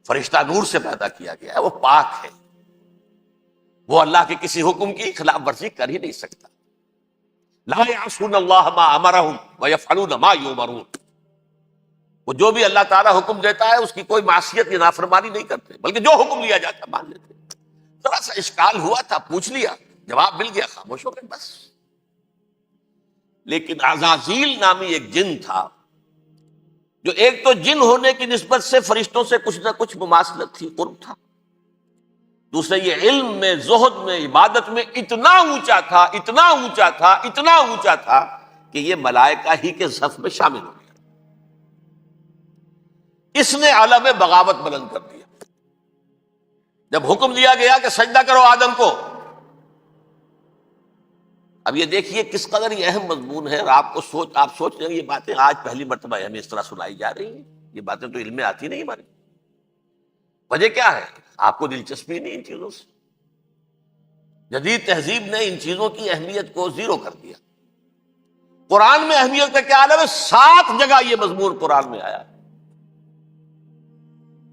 فرشتہ نور سے پیدا کیا گیا ہے، وہ پاک ہے، وہ اللہ کے کسی حکم کی خلاف ورزی کر ہی نہیں سکتا. لا یعصون اللہ ما امرہم ویفعلون ما یؤمرون. وہ جو بھی اللہ تعالیٰ حکم دیتا ہے اس کی کوئی معصیت یا نافرمانی نہیں کرتے، بلکہ جو حکم لیا جاتا مان لیتے. ذرا سا اشکال ہوا تھا، پوچھ لیا، جواب مل گیا، خاموش ہو گئے بس. لیکن عزازیل نامی ایک جن تھا، جو ایک تو جن ہونے کی نسبت سے فرشتوں سے کچھ نہ کچھ مماثلت تھی، قرب تھا. دوسرے یہ علم میں، زہد میں، عبادت میں اتنا اونچا تھا، اتنا اونچا تھا، اتنا اونچا تھا کہ یہ ملائکہ ہی کے صف میں شامل ہو گیا. اس نے عالم بغاوت بلند کر دیا. جب حکم دیا گیا کہ سجدہ کرو آدم کو، اب یہ دیکھیے کس قدر یہ اہم مضمون ہے. اور آپ سوچ رہے ہیں یہ باتیں آج پہلی مرتبہ ہمیں اس طرح سنائی جا رہی ہیں. یہ باتیں تو علم میں آتی نہیں ہماری. وجہ کیا ہے؟ آپ کو دلچسپی نہیں ان چیزوں سے. جدید تہذیب نے ان چیزوں کی اہمیت کو زیرو کر دیا. قرآن میں اہمیت کا کیا عالم ہے؟ 7 جگہ یہ مضمون قرآن میں آیا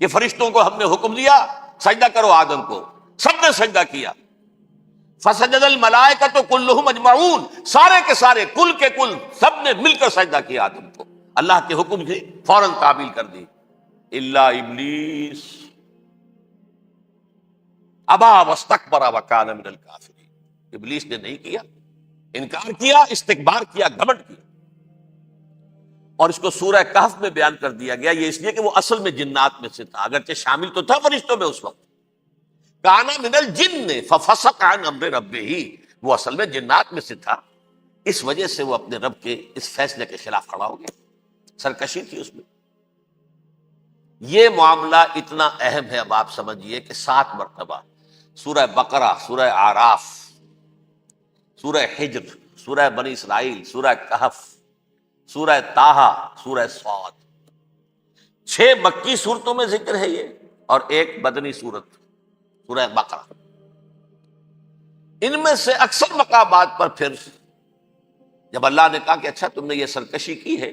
کہ فرشتوں کو ہم نے حکم دیا سجدہ کرو آدم کو، سب نے سجدہ کیا. فسجد الملائکۃ کلھم اجمعون، سارے کے سارے، کل کے کل، سب نے مل کر سجدہ کیا آدم کو. اللہ کے حکم سے فوراً تعمیل کر دی. الا ابلیس ابا واستکبر وکان من الکافرین. ابلیس نے نہیں کیا، انکار کیا، استکبار کیا، گھمنڈ کیا. اور اس کو سورہ کہف میں بیان کر دیا گیا. یہ اس لیے کہ وہ اصل میں جنات میں سے تھا، اگرچہ شامل تو تھا فرشتوں میں اس وقت. کان من الجن ففسق عن امر ربہ، وہ اصل میں جنات میں سے تھا، اس وجہ سے وہ اپنے رب کے اس فیصلے کے خلاف کھڑا ہو گیا. سرکشی تھی اس میں. یہ معاملہ اتنا اہم ہے، اب آپ سمجھیے کہ 7 مرتبہ سورہ بقرہ، سورہ اعراف، سورہ حجر، سورہ بنی اسرائیل، سورہ کہف، سورہ طٰہٰ، سورہ صاد، 6 مکی صورتوں میں ذکر ہے یہ، اور ایک مدنی صورت سورہ بقرہ. ان میں سے اکثر مقامات پر پھر جب اللہ نے کہا کہ اچھا تم نے یہ سرکشی کی ہے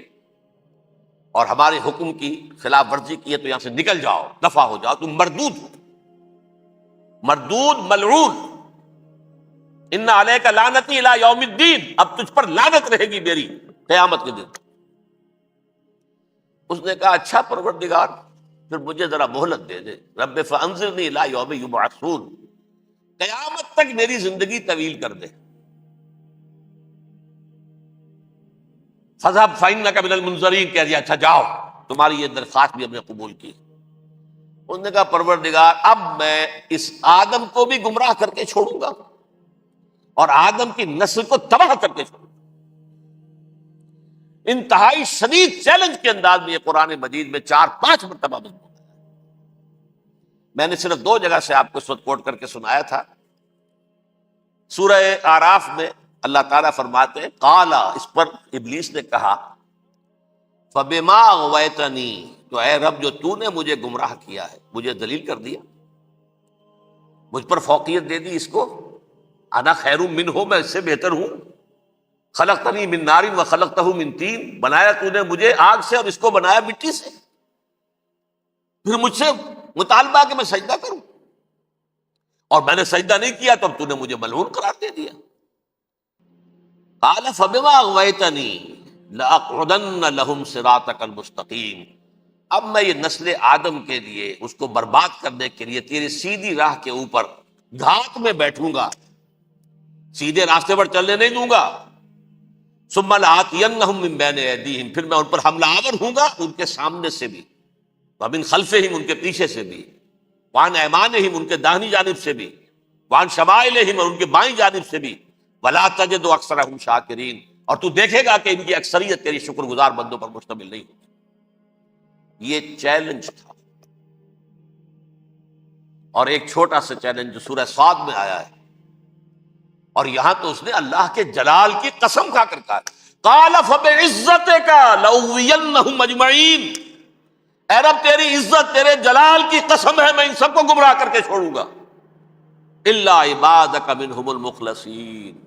اور ہمارے حکم کی خلاف ورزی کی ہے تو یہاں سے نکل جاؤ، دفع ہو جاؤ، تم مردود ہو، مردود، ملعون. ان علیک لعنتی الی یوم الدین، اب تجھ پر لعنت رہے گی میری قیامت کے دن. اس نے کہا اچھا پروردگار پھر مجھے ذرا مہلت دے دے. رب فانظرنی الی یوم یبعثون، قیامت تک میری زندگی طویل کر دے. فذهب فإنک من المنظرین، کہہ دیا اچھا جاؤ، تمہاری یہ درخواست بھی ہم نے قبول کی. اس نے کہا پروردگار اب میں اس آدم کو بھی گمراہ کر کے چھوڑوں گا اور آدم کی نسل کو تباہ کر کے چھوڑوں گا. انتہائی شدید چیلنج کے انداز میں یہ قرآن مجید میں 4-5 مرتبہ مضمون ہے. میں نے صرف 2 جگہ سے آپ کو اس وقت کوٹ کر کے سنایا تھا. سورہ اعراف میں اللہ تعالیٰ فرماتے ہیں قالا، اس پر ابلیس نے کہا فبما اغویتنی، تو اے رب جو تو نے مجھے گمراہ کیا ہے، مجھے ذلیل کر دیا، مجھ پر فوقیت دے دی اس کو. انا خیر منہ، میں اس سے بہتر ہوں. خلقتنی من نار وخلقتہ من طین، بنایا تو نے مجھے آگ سے اور اس کو بنایا مٹی سے. پھر مجھ سے مطالبہ کہ میں سجدہ کروں، اور میں نے سجدہ نہیں کیا تو اب تو نے مجھے ملعون قرار دے دیا. قال فبما اغویتنی لاقعدن لهم صراطک المستقیم، اب میں یہ نسل آدم کے لیے، اس کو برباد کرنے کے لیے تیری سیدھی راہ کے اوپر گھات میں بیٹھوں گا، سیدھے راستے پر چلنے نہیں دوں گا. ثم لآتینہم من بین ایدیہم، پھر میں ان پر حملہ آور ہوں گا ان کے سامنے سے بھی، ومن خلفہم ان کے پیچھے سے بھی، وعن ایمانہم ان کے داہنی جانب سے بھی، وعن شمائلہم اور ان کے بائیں جانب سے بھی، ولا تجد اکثرہم شاکرین، اور تو دیکھے گا کہ ان کی اکثریت تیری شکر گزار بندوں پر مشتمل نہیں ہوگی. یہ چیلنج تھا. اور ایک چھوٹا سا چیلنج جو سورہ صاد میں آیا ہے، اور یہاں تو اس نے اللہ کے جلال کی قسم کھا کر کہا قال فبعزتک لأغوینہم اجمعین، اے رب تیری عزت، تیرے جلال کی قسم ہے میں ان سب کو گمراہ کر کے چھوڑوں گا. الا عبادک منہم المخلصین،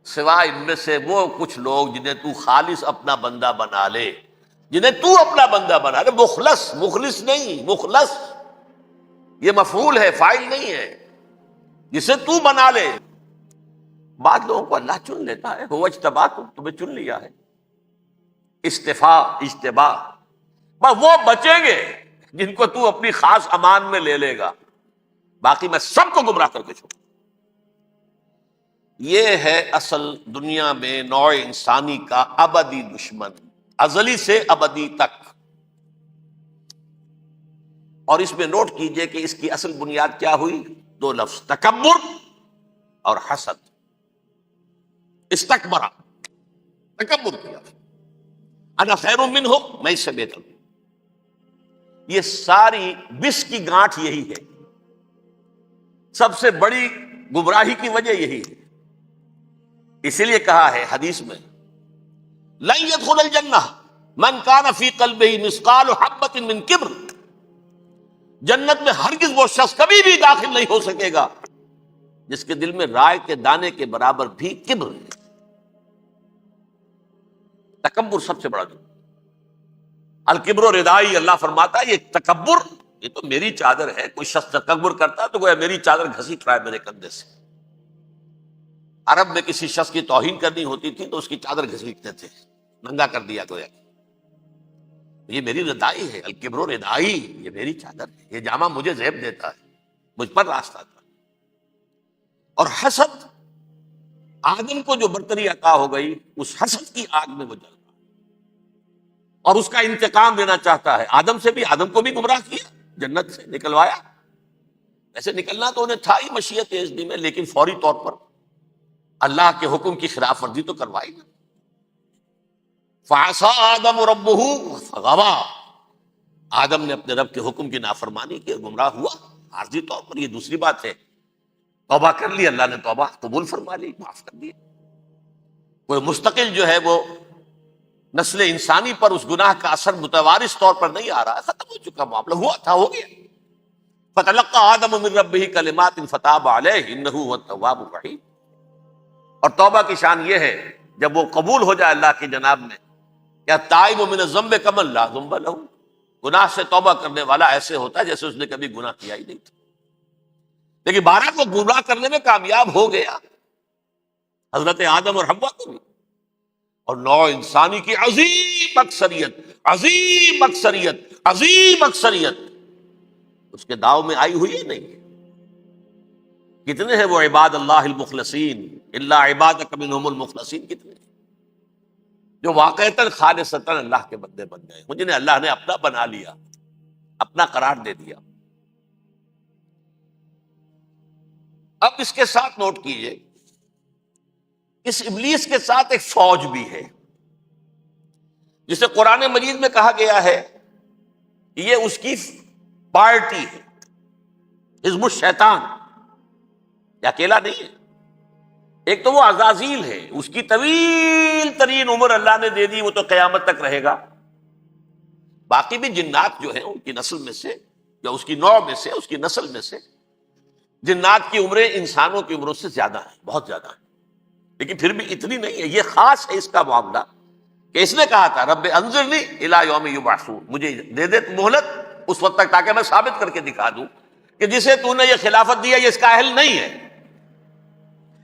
سوائے ان میں سے وہ کچھ لوگ جنہیں تو خالص اپنا بندہ بنا لے، جنہیں تو اپنا بندہ بنا. ارے مخلص، مخلص نہیں، مخلص یہ مفعول ہے، فاعل نہیں ہے، جسے تو بنا لے. بعض لوگوں کو اللہ چن لیتا ہے، هو اجتباکم، تمہیں چن لیا ہے. استفاء، اجتباء، بس وہ بچیں گے جن کو تو اپنی خاص امان میں لے لے گا، باقی میں سب کو گمراہ کر کے چھوڑوں. یہ ہے اصل دنیا میں نوع انسانی کا ابدی دشمن، ازلی سے ابدی تک. اور اس میں نوٹ کیجئے کہ اس کی اصل بنیاد کیا ہوئی؟ دو لفظ، تکبر اور حسد. استکبرا، تکبر کیا، انا خیر منہ، میں اس سے بہتر ہوں. یہ ساری بس کی گانٹھ یہی ہے، سب سے بڑی گمراہی کی وجہ یہی ہے. اسی لیے کہا ہے حدیث میں، لن يدخل الجنہ من کان فی قلبہ مثقال حبۃ من کبر. جنت میں ہرگز وہ شخص کبھی بھی داخل نہیں ہو سکے گا جس کے دل میں رائے کے دانے کے برابر بھی کبر ہے. تکبر سب سے بڑا جرم. الکبر ردائی، اللہ فرماتا ہے یہ تکبر، یہ تو میری چادر ہے. کوئی شخص تکبر کرتا تو گویا میری چادر گھسیٹ رہا ہے میرے کندھے سے. عرب میں کسی شخص کی توہین کرنی ہوتی تھی تو اس کی چادر گھسیٹتے تھے، ننگا کر دیا گویا. یہ میری ردائی ہے، الکبر ردائی، یہ میری چادر ہے، یہ جامہ مجھے زیب دیتا ہے، مجھ پر راستہ تھا. اور حسد، آدم کو جو برتری عطا ہو گئی اس حسد کی آگ میں وہ جل رہا اور اس کا انتقام لینا چاہتا ہے. آدم سے بھی، آدم کو بھی گمراہ کیا، جنت سے نکلوایا. ایسے نکلنا تو انہیں تھا ہی مشیت اذن میں، لیکن فوری طور پر اللہ کے حکم کی خلاف ورزی تو کروائی نا. فعصى آدم ربہ فغوى، آدم نے اپنے رب کے حکم کی نافرمانی کی، گمراہ ہوا عارضی طور پر. یہ دوسری بات ہے، توبہ کر لی، اللہ نے توبہ قبول فرما لی، معاف کر دیا. کوئی مستقل جو ہے وہ نسل انسانی پر اس گناہ کا اثر متوارث طور پر نہیں آ رہا، ختم ہو چکا معاملہ، ہوا تھا ہو گیا. فتلقى آدم من ربہ کلمات فتاب علیہ انہ هو التواب الرحیم. اور توبہ کی شان یہ ہے جب وہ قبول ہو جائے اللہ کی جناب میں، یا تائب من الذنب کمن لا ذنب له، گناہ سے توبہ کرنے والا ایسے ہوتا ہے جیسے اس نے کبھی گناہ کیا ہی نہیں تھا. لیکن بارہ کو گمراہ کرنے میں کامیاب ہو گیا، حضرت آدم اور حوا کو بھی. اور نوع انسانی کی عظیم اکثریت، عظیم اکثریت، عظیم اکثریت اس کے داؤ میں آئی ہوئی نہیں. کتنے ہیں وہ عباد اللہ المخلصین، الا عبادک منہم المخلصین، کتنے جو واقعتاً خالصتاً اللہ کے بندے بن گئے، جنہیں اللہ نے اپنا بنا لیا، اپنا قرار دے دیا. اب اس کے ساتھ نوٹ کیجئے، اس ابلیس کے ساتھ ایک فوج بھی ہے جسے قرآن مجید میں کہا گیا ہے کہ یہ اس کی پارٹی ہے، حزب الشیطان. یہ اکیلا نہیں ہے. ایک تو وہ عزازیل ہے، اس کی طویل ترین عمر اللہ نے دے دی، وہ تو قیامت تک رہے گا. باقی بھی جنات جو ہیں ان کی نسل میں سے، یا اس کی نوع میں سے، اس کی نسل میں سے، جنات کی عمریں انسانوں کی عمروں سے زیادہ ہیں، بہت زیادہ ہیں. لیکن پھر بھی اتنی نہیں ہے. یہ خاص ہے اس کا معاملہ کہ اس نے کہا تھا رب انظرنی الی یوم یبعثون، مجھے دے دے مہلت اس وقت تک تاکہ میں ثابت کر کے دکھا دوں کہ جسے تو نے یہ خلافت دیا یہ اس کا اہل نہیں ہے.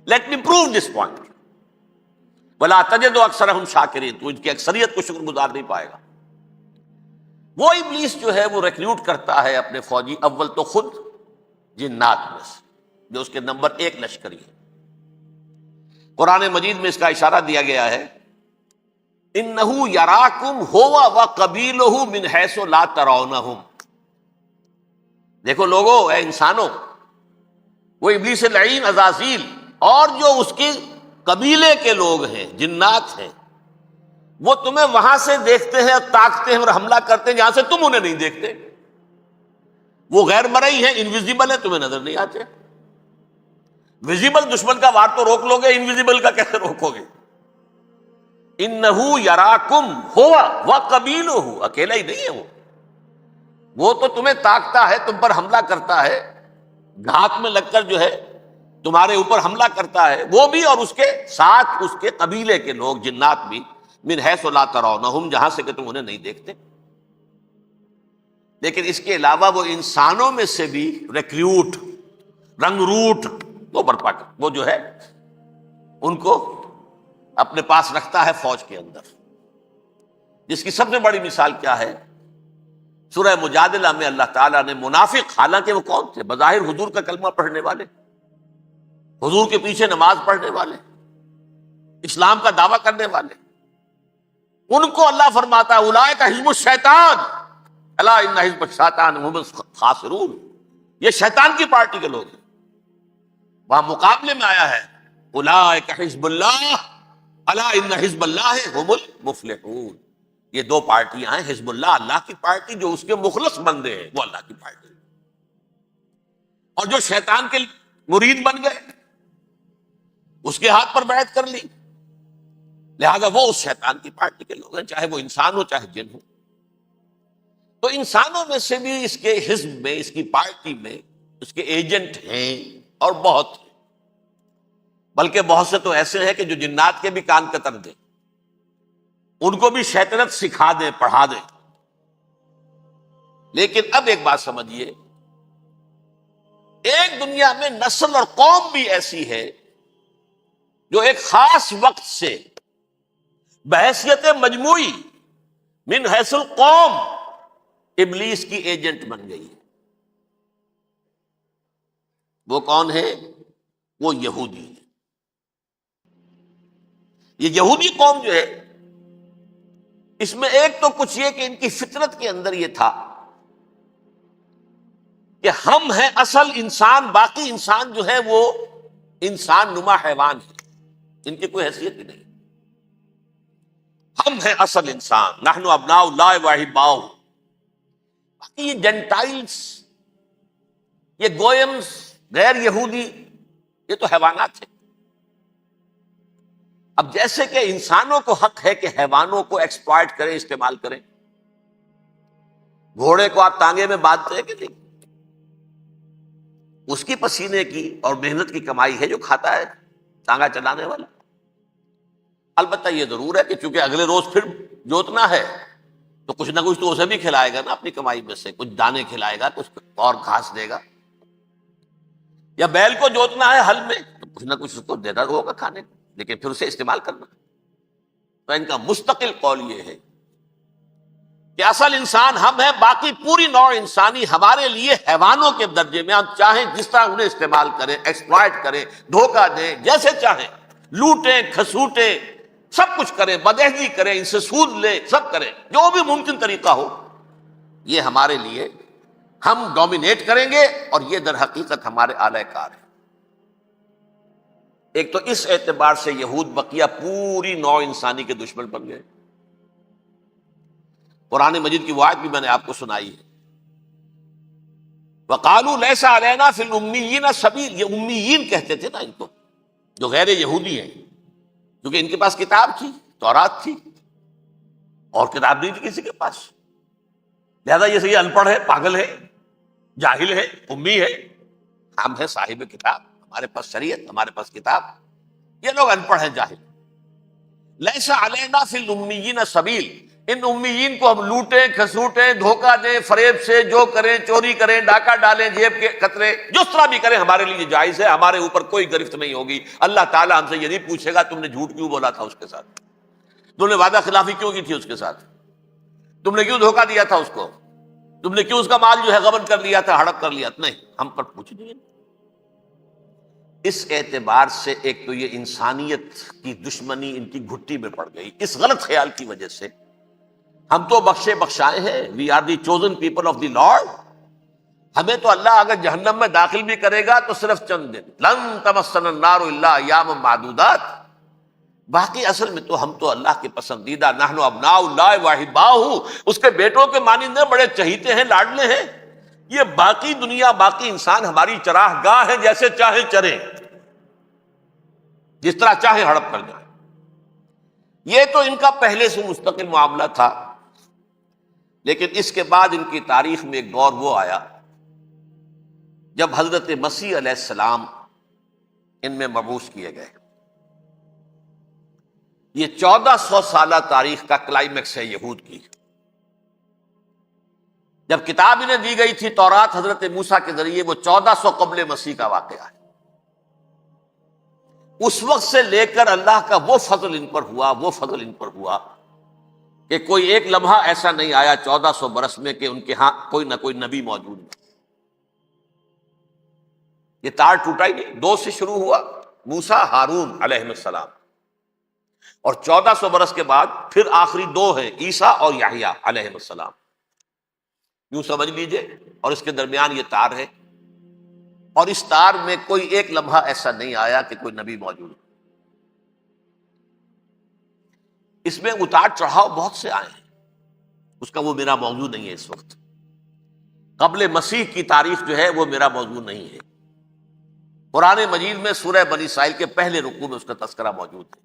Let me prove this point. ولا تجد اکثرہم شاکرین، تو ان کی اکثریت کو شکر گزار نہیں پائے گا. وہ ابلیس جو ہے وہ ریکروٹ کرتا ہے اپنے فوجی، اول تو خود جنات میں سے جو اس کے نمبر 1 لشکری ہے. قرآن مجید میں اس کا اشارہ دیا گیا ہے، انہو یراکم ہوا وقبیلہ من حیث لا ترونہم. دیکھو لوگو، اے انسانوں، وہ ابلیس لعین عزازیل اور جو اس کے قبیلے کے لوگ ہیں، جنات ہیں، وہ تمہیں وہاں سے دیکھتے ہیں اور تاکتے ہیں اور حملہ کرتے ہیں جہاں سے تم انہیں نہیں دیکھتے. وہ غیر مرئی ہیں، انویزیبل ہیں، تمہیں نظر نہیں آتے. ویزیبل دشمن کا وار تو روک لو گے، انویزیبل کا کیسے روکو گے؟ انہو یراکم ہوا وقبیلہ، اکیلا ہی نہیں ہے وہ تو تمہیں تاکتا ہے، تم پر حملہ کرتا ہے، گھات میں لگ کر جو ہے تمہارے اوپر حملہ کرتا ہے، وہ بھی اور اس کے ساتھ اس کے قبیلے کے لوگ، جنات بھی، من حیث لا ترونہم، جہاں سے کہ تم انہیں نہیں دیکھتے. لیکن اس کے علاوہ وہ انسانوں میں سے بھی ریکریوٹ، رنگ روٹ وہ برپا کر، وہ جو ہے ان کو اپنے پاس رکھتا ہے فوج کے اندر. جس کی سب سے بڑی مثال کیا ہے؟ سورہ مجادلہ میں اللہ تعالیٰ نے منافق، حالانکہ وہ کون تھے؟ بظاہر حضور کا کلمہ پڑھنے والے، حضور کے پیچھے نماز پڑھنے والے، اسلام کا دعویٰ کرنے والے، ان کو اللہ فرماتا ہے اولئک حزب الشیطان الا ان حزب الشیطان هم الخاسرون، یہ شیطان کی پارٹی کے لوگ ہیں. وہاں مقابلے میں آیا ہے اولئک حزب اللہ الا ان حزب اللہ هم المفلحون. یہ دو پارٹیاں ہیں، حزب اللہ اللہ کی پارٹی جو اس کے مخلص بندے ہیں وہ اللہ کی پارٹی، اور جو شیطان کے مرید بن گئے اس کے ہاتھ پر بیعت کر لی، لہذا وہ اس شیطان کی پارٹی کے لوگ ہیں، چاہے وہ انسان ہو چاہے جن ہو. تو انسانوں میں سے بھی اس کے حزب میں، اس کی پارٹی میں اس کے ایجنٹ ہیں، اور بہت ہیں. بلکہ بہت سے تو ایسے ہیں کہ جو جنات کے بھی کان قطر دیں، ان کو بھی شیطنت سکھا دیں، پڑھا دیں. لیکن اب ایک بات سمجھیے، ایک دنیا میں نسل اور قوم بھی ایسی ہے جو ایک خاص وقت سے بحیثیت مجموعی من حیث القوم ابلیس کی ایجنٹ بن گئی ہے. وہ کون ہے؟ وہ یہودی ہے. یہ یہودی قوم جو ہے، اس میں ایک تو کچھ یہ کہ ان کی فطرت کے اندر یہ تھا کہ ہم ہیں اصل انسان، باقی انسان جو ہے وہ انسان نما حیوان ہے، ان کی کوئی حیثیت ہی نہیں. ہم ہیں اصل انسان، نحن ابناء اللہ و احباؤہ. باقی یہ جنٹائلز، یہ گوئمز، غیر یہودی، یہ تو حیوانات ہیں. اب جیسے کہ انسانوں کو حق ہے کہ حیوانوں کو ایکسپلائٹ کریں، استعمال کریں. گھوڑے کو آپ ٹانگے میں باندھتے ہیں کہ نہیں؟ اس کی پسینے کی اور محنت کی کمائی ہے جو کھاتا ہے ٹانگا چلانے والا. البتہ یہ ضرور ہے کہ چونکہ اگلے روز پھر جوتنا ہے تو کچھ نہ کچھ تو اسے بھی کھلائے گا نا، اپنی کمائی میں سے کچھ دانے کھلائے گا، کچھ اور گھاس دے گا. یا بیل کو جوتنا ہے ہل میں تو کچھ نہ کچھ اس کو دینا ہوگا کھانے کو، لیکن پھر اسے استعمال کرنا. تو ان کا مستقل قول یہ ہے کہ اصل انسان ہم ہیں، باقی پوری نوع انسانی ہمارے لیے حیوانوں کے درجے میں. ہم چاہیں جس طرح انہیں استعمال کریں، ایکسپلائٹ کریں، دھوکہ دیں، جیسے چاہیں لوٹیں، کھسوٹیں، سب کچھ کریں، بدہضی کریں، ان سے سود لیں، سب کریں، جو بھی ممکن طریقہ ہو. یہ ہمارے لیے، ہم ڈومینیٹ کریں گے، اور یہ در حقیقت ہمارے اعلی کار ہیں. ایک تو اس اعتبار سے یہود بقیہ پوری نوع انسانی کے دشمن بن گئے. قرآن مجید کی وہ آیت بھی میں نے آپ کو سنائی ہے، وَقَالُوا لَيْسَ عَلَيْنَا فِي الْأُمِّيِّينَ سَبِيلٌ. یہ امیین کہتے تھے نا ان کو، جو غیر یہودی ہیں، کیونکہ ان کے پاس کتاب تھی، تورات تھی، اور کتاب نہیں تھی کسی کے پاس. لہذا یہ ان پڑھ ہے، پاگل ہے، جاہل ہے، امی ہے. ہم ہیں صاحب کتاب، ہمارے پاس شریعت، ہمارے پاس کتاب. یہ لوگ ان پڑھ ہیں، جاہل. لیس علینا فی الامیین سبیل. ان امیین کو ہم لوٹیں، کھسوٹیں، دھوکہ دیں، فریب سے جو کریں، چوری کریں، ڈاکہ ڈالیں، جیب کے قطرے، جس طرح بھی کریں ہمارے لیے جائز ہے، ہمارے اوپر کوئی گرفت نہیں ہوگی. اللہ تعالیٰ ہم سے یہ نہیں پوچھے گا تم نے جھوٹ کیوں بولا تھا اس کے ساتھ، تم نے وعدہ خلافی کیوں کی تھی اس کے ساتھ، تم نے کیوں دھوکہ دیا تھا اس کو، تم نے کیوں اس کا مال جو ہے غبن کر لیا تھا، ہڑپ کر لیا تھا. نہیں، ہم پر پوچھ نہیں. اس اعتبار سے ایک تو یہ انسانیت کی دشمنی ان کی گھٹی میں پڑ گئی، اس غلط خیال کی وجہ سے. ہم تو بخشے بخشائے ہیں، we are the chosen people of the Lord. ہمیں تو اللہ اگر جہنم میں داخل بھی کرے گا تو صرف چند دن، لن تمسنا النار الا ایاما معدودات. باقی اصل میں تو ہم تو اللہ کے پسندیدہ، نحن ابناء اللہ و احباؤہ، اس کے بیٹوں کے مانند بڑے چہیتے ہیں، لاڈلے ہیں. یہ باقی دنیا، باقی انسان ہماری چراہ گاہ ہے، جیسے چاہے چریں، جس طرح چاہے ہڑپ کر جائیں. یہ تو ان کا پہلے سے مستقل معاملہ تھا. لیکن اس کے بعد ان کی تاریخ میں ایک دور وہ آیا جب حضرت مسیح علیہ السلام ان میں مبعوث کیے گئے. یہ 1400 سالہ تاریخ کا کلائمیکس ہے یہود کی. جب کتاب انہیں دی گئی تھی تورات حضرت موسیٰ کے ذریعے، وہ 1400 قبل مسیح کا واقعہ ہے. اس وقت سے لے کر اللہ کا وہ فضل ان پر ہوا کہ کوئی ایک لمحہ ایسا نہیں آیا 1400 برس میں کہ ان کے ہاں کوئی نہ کوئی نبی موجود نہیں. یہ تار ٹوٹا ہی نہیں. 2 سے شروع ہوا، موسیٰ ہارون علیہ السلام، اور 1400 برس کے بعد پھر آخری 2 ہیں، عیسیٰ اور یحییٰ علیہ السلام. یوں سمجھ لیجئے. اور اس کے درمیان یہ تار ہے، اور اس تار میں کوئی ایک لمحہ ایسا نہیں آیا کہ کوئی نبی موجود. اس میں اتار چڑھاؤ بہت سے آئے ہیں، اس کا وہ میرا موضوع نہیں ہے اس وقت. قبل مسیح کی تاریخ جو ہے وہ میرا موضوع نہیں ہے. قرآن مجید میں سورہ بنی اسرائیل کے پہلے رکوع میں اس کا تذکرہ موجود ہے.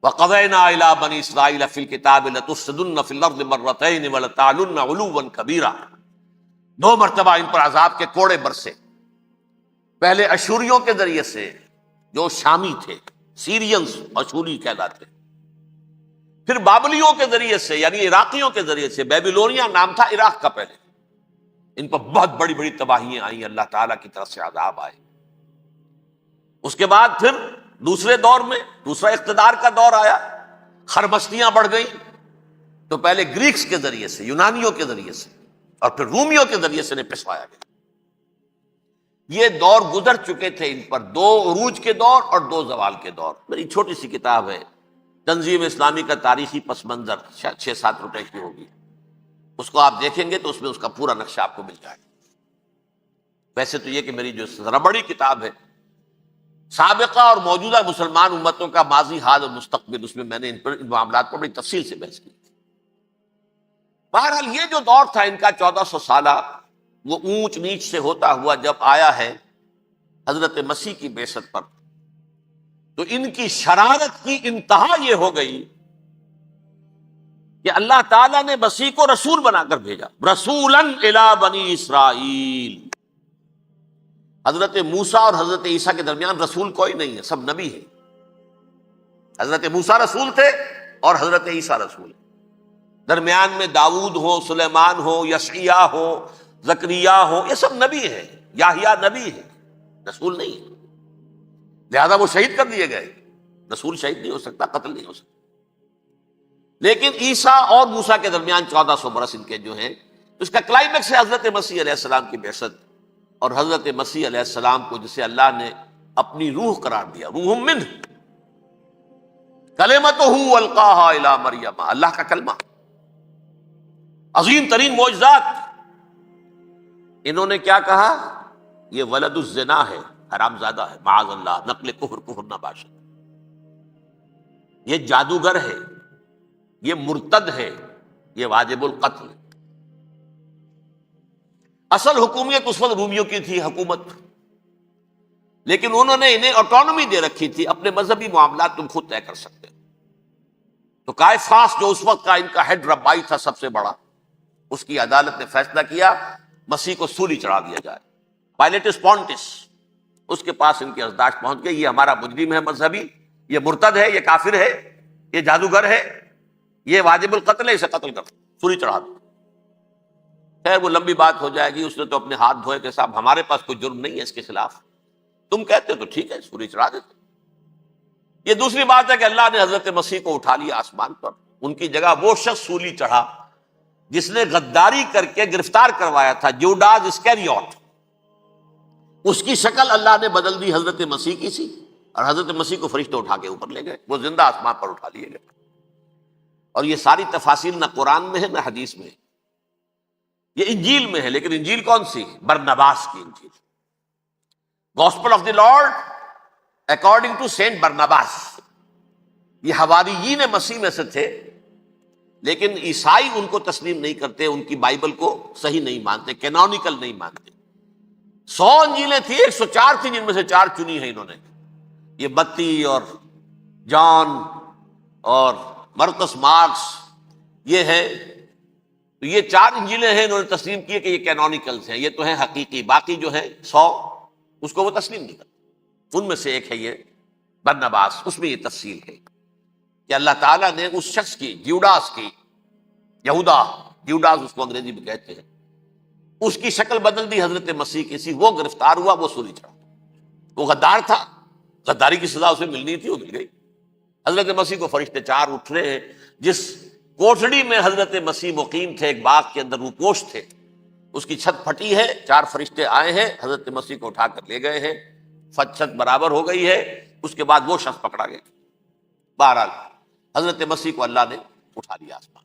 وَقَضَيْنَا إِلَىٰ بَنِي إِسْرَائِيلَ فِي الْكِتَابِ لَتُفْسِدُنَّ فِي الْأَرْضِ مَرَّتَيْنِ وَلَتَعْلُنَّ عُلُوًّا كَبِيرًا. 2 مرتبہ ان پر عذاب کے کوڑے برسے. پہلے اشوریوں کے ذریعے سے جو شامی تھے، سیرینز اشوری کہلاتے، پھر بابلیوں کے ذریعے سے یعنی عراقیوں کے ذریعے سے، بیبیلونیا نام تھا عراق کا پہلے. ان پر بہت بڑی بڑی تباہیاں آئیں، اللہ تعالیٰ کی طرف سے عذاب آئے. اس کے بعد پھر دوسرے دور میں دوسرا اقتدار کا دور آیا، خرمستیاں بڑھ گئیں. تو پہلے گریکس کے ذریعے سے، یونانیوں کے ذریعے سے، اور پھر رومیوں کے ذریعے سے پسوایا گیا. یہ دور گزر چکے تھے ان پر، 2 عروج کے دور اور 2 زوال کے دور. میری چھوٹی سی کتاب ہے تنظیم اسلامی کا تاریخی پس منظر، 6-7 روپے کی ہوگی. اس کو آپ دیکھیں گے تو اس میں اس کا پورا نقشہ آپ کو مل جائے گا. ویسے تو یہ کہ میری جو ذرا بڑی کتاب ہے سابقہ اور موجودہ مسلمان امتوں کا ماضی، حال اور مستقبل، اس میں میں نے ان معاملات پر بڑی تفصیل سے بحث کی. بہرحال یہ جو دور تھا ان کا 1400 سالہ، وہ اونچ نیچ سے ہوتا ہوا جب آیا ہے حضرت مسیح کی بعثت پر، تو ان کی شرارت کی انتہا یہ ہو گئی کہ اللہ تعالیٰ نے مسیح کو رسول بنا کر بھیجا. رسولاً الی بنی اسرائیل. حضرت موسیٰ اور حضرت عیسیٰ کے درمیان رسول کوئی نہیں ہے، سب نبی ہیں. حضرت موسیٰ رسول تھے اور حضرت عیسیٰ رسول ہیں. درمیان میں داؤد ہو، سلیمان ہو، یشعیاء ہو، زکریا ہو، یہ سب نبی ہیں. یحییٰ نبی ہے، رسول نہیں ہے. لہذا وہ شہید کر دیے گئے. رسول شہید نہیں ہو سکتا، قتل نہیں ہو سکتا. لیکن عیسیٰ اور موسیٰ کے درمیان 1400 برس ان کے جو ہیں، اس کا کلائمیکس ہے حضرت مسیح علیہ السلام کی بعثت. اور حضرت مسیح علیہ السلام کو جسے اللہ نے اپنی روح قرار دیا، روح منہ، کلمتہ القاہا الی مریم، اللہ کا کلمہ، عظیم ترین معجزات. انہوں نے کیا کہا؟ یہ ولد الزنا ہے، حرام زادہ ہے، معاذ اللہ، نقل کفر نہ باشد، یہ جادوگر ہے، یہ مرتد ہے، یہ واجب القتل. اصل حکومت اس وقت رومیوں کی تھی حکومت، لیکن انہوں نے انہیں آٹونومی دے رکھی تھی، اپنے مذہبی معاملات تم خود طے کر سکتے ہو. تو کائفاس جو اس وقت کا ان کا ہیڈ ربائی تھا سب سے بڑا، اس کی عدالت نے فیصلہ کیا مسیح کو سولی چڑھا دیا جائے. پائلیٹس پونٹس، اس کے پاس ان کی ازداش پہنچ گئی، یہ ہمارا مجرم ہے مذہبی، یہ مرتد ہے، یہ کافر ہے، یہ جادوگر ہے، یہ واجب القتل ہے، اسے قتل کر، سولی چڑھا دو. خیر وہ لمبی بات ہو جائے گی. اس نے تو اپنے ہاتھ دھوئے کہ صاحب ہمارے پاس کوئی جرم نہیں ہے اس کے خلاف، تم کہتے ہو تو ٹھیک ہے، سولی چڑھا دیتے. یہ دوسری بات ہے کہ اللہ نے حضرت مسیح کو اٹھا لیا آسمان پر. ان کی جگہ وہ شخص سولی چڑھا جس نے غداری کر کے گرفتار کروایا تھا، جوڈاس اسکیریوٹ. اس کی شکل اللہ نے بدل دی حضرت مسیح کی سی، اور حضرت مسیح کو فرشتے اٹھا کے اوپر لے گئے، وہ زندہ آسمان پر اٹھا لیے گئے. اور یہ ساری تفاصیل نہ قرآن میں ہے نہ حدیث میں ہے، یہ انجیل میں ہے. لیکن انجیل کون سی؟ برنباس کی انجیل، gospel of the Lord according to Saint Barnabas. یہ حواریین مسیح میں سے تھے، لیکن عیسائی ان کو تسلیم نہیں کرتے، ان کی بائبل کو صحیح نہیں مانتے، کینونیکل نہیں مانتے. 100 انجیلیں تھیں، 104 تھیں، جن میں سے 4 چنی ہیں انہوں نے. یہ متی اور جان اور مرکس مارکس یہ ہے. تو یہ 4 انجیلیں ہیں، انہوں نے تسلیم کیے کہ یہ کینونیکلز ہیں، یہ تو ہیں حقیقی. باقی جو ہے 100 اس کو وہ تسلیم نہیں کرتے. ان میں سے ایک ہے یہ برنباس، اس میں یہ تفصیل ہے. کہ اللہ تعالیٰ نے اس شخص کی، جیوڈاس کی، جیوڈاس اس کو انگریزی میں کہتے ہیں، اس کی شکل بدل دی حضرت مسیح کی سی، وہ گرفتار ہوا، وہ سولی چڑھا۔ وہ غدار تھا، غداری کی سزا اسے ملنی تھی، وہ مل گئی۔ حضرت مسیح کو فرشتے چار اٹھ رہے ہیں، جس کوٹڑی میں حضرت مسیح مقیم تھے، ایک باغ کے اندر روپوش تھے، اس کی چھت پھٹی ہے، چار فرشتے آئے ہیں، حضرت مسیح کو اٹھا کر لے گئے ہیں، چھت برابر ہو گئی ہے، اس کے بعد وہ شخص پکڑا گیا۔ بہرحال حضرت مسیح کو اللہ نے اٹھا لیا آسمان۔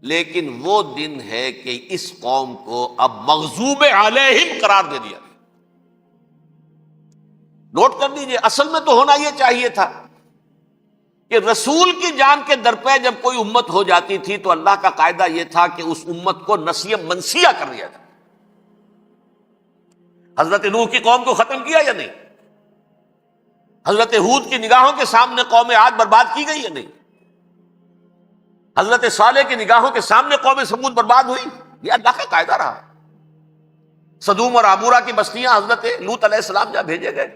لیکن وہ دن ہے کہ اس قوم کو اب مغضوب علیہم قرار دے دیا۔ نوٹ کر لیجئے، اصل میں تو ہونا یہ چاہیے تھا کہ رسول کی جان کے درپے جب کوئی امت ہو جاتی تھی تو اللہ کا قاعدہ یہ تھا کہ اس امت کو نسیہ منسیہ کر دیا جائے۔ حضرت نوح کی قوم کو ختم کیا یا نہیں؟ حضرت ہود کی نگاہوں کے سامنے قوم عاد برباد کی گئی یا نہیں؟ حضرت صالح کی نگاہوں کے سامنے قوم سمود برباد ہوئی؟ یہ اللہ کا قاعدہ رہا۔ سدوم اور عمورہ کی بستیاں حضرت لوط علیہ السلام جہاں بھیجے گئے،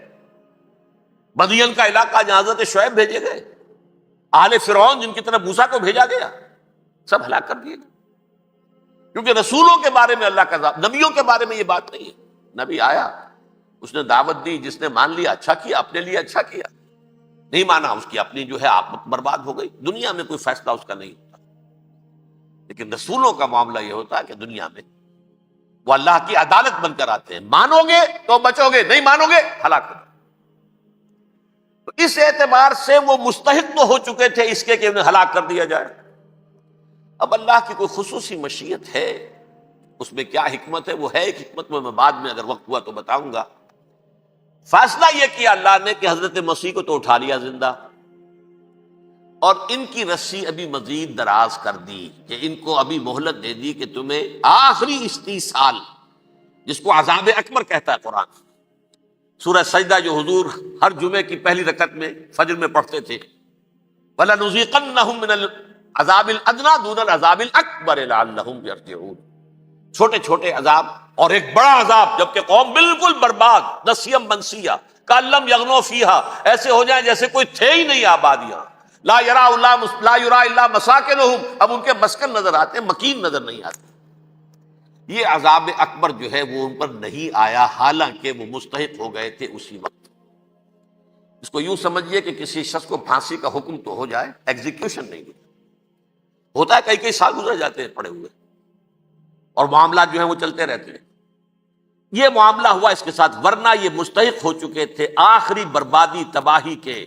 مدین کا علاقہ جہاں حضرت شعیب بھیجے گئے، آل فرعون جن کی طرف موسیٰ کو بھیجا گیا، سب ہلاک کر دیے گئے۔ کیونکہ رسولوں کے بارے میں اللہ کا نبیوں کے بارے میں یہ بات نہیں ہے۔ نبی آیا، اس نے دعوت دی، جس نے مان لیا اچھا کیا، اپنے لیے اچھا کیا، نہیں مانا اس کی اپنی جو ہے آپ برباد ہو گئی۔ دنیا میں کوئی فیصلہ اس کا نہیں ہوتا، لیکن رسولوں کا معاملہ یہ ہوتا ہے کہ دنیا میں وہ اللہ کی عدالت بن کر آتے ہیں، مانو گے تو بچو گے، نہیں مانو گے ہلاک ہو۔ تو اس اعتبار سے وہ مستحق تو ہو چکے تھے اس کے کہ انہیں ہلاک کر دیا جائے۔ اب اللہ کی کوئی خصوصی مشیت ہے، اس میں کیا حکمت ہے؟ وہ ہے ایک حکمت، میں بعد میں اگر وقت ہوا تو بتاؤں گا۔ فیصلہ یہ کیا اللہ نے کہ حضرت مسیح کو تو اٹھا لیا زندہ، اور ان کی رسی ابھی مزید دراز کر دی، کہ ان کو ابھی مہلت دے دی کہ تمہیں آخری استیصال، جس کو عذاب اکبر کہتا ہے قرآن۔ سورہ سجدہ جو حضور ہر جمعے کی پہلی رکعت میں فجر میں پڑھتے تھے، وَلَنُذِيقَنَّهُم مِّنَ الْعَذَابِ الْأَدْنَىٰ دُونَ الْعَذَابِ الْأَكْبَرِ لَعَلَّهُمْ يَرْجِعُونَ۔ چھوٹے چھوٹے عذاب اور ایک بڑا عذاب، جبکہ قوم بالکل برباد، نسیم منسیہ، کأن لم یغنوا فیہا، ایسے ہو جائیں جیسے کوئی تھے ہی نہیں آبادیاں۔ لا یرا الا مساکنہم، اب ان کے مسکن نظر آتے ہیں، مکین نظر نہیں آتے۔ یہ عذاب اکبر جو ہے وہ ان پر نہیں آیا، حالانکہ وہ مستحق ہو گئے تھے اسی وقت۔ اس کو یوں سمجھیے کہ کسی شخص کو پھانسی کا حکم تو ہو جائے، ایگزیکیوشن نہیں ہوتا ہے، کئی سال گزر جاتے ہیں پڑے ہوئے، اور معاملات جو ہیں وہ چلتے رہتے ہیں۔ یہ معاملہ ہوا اس کے ساتھ، ورنہ یہ مستحق ہو چکے تھے آخری بربادی تباہی کے،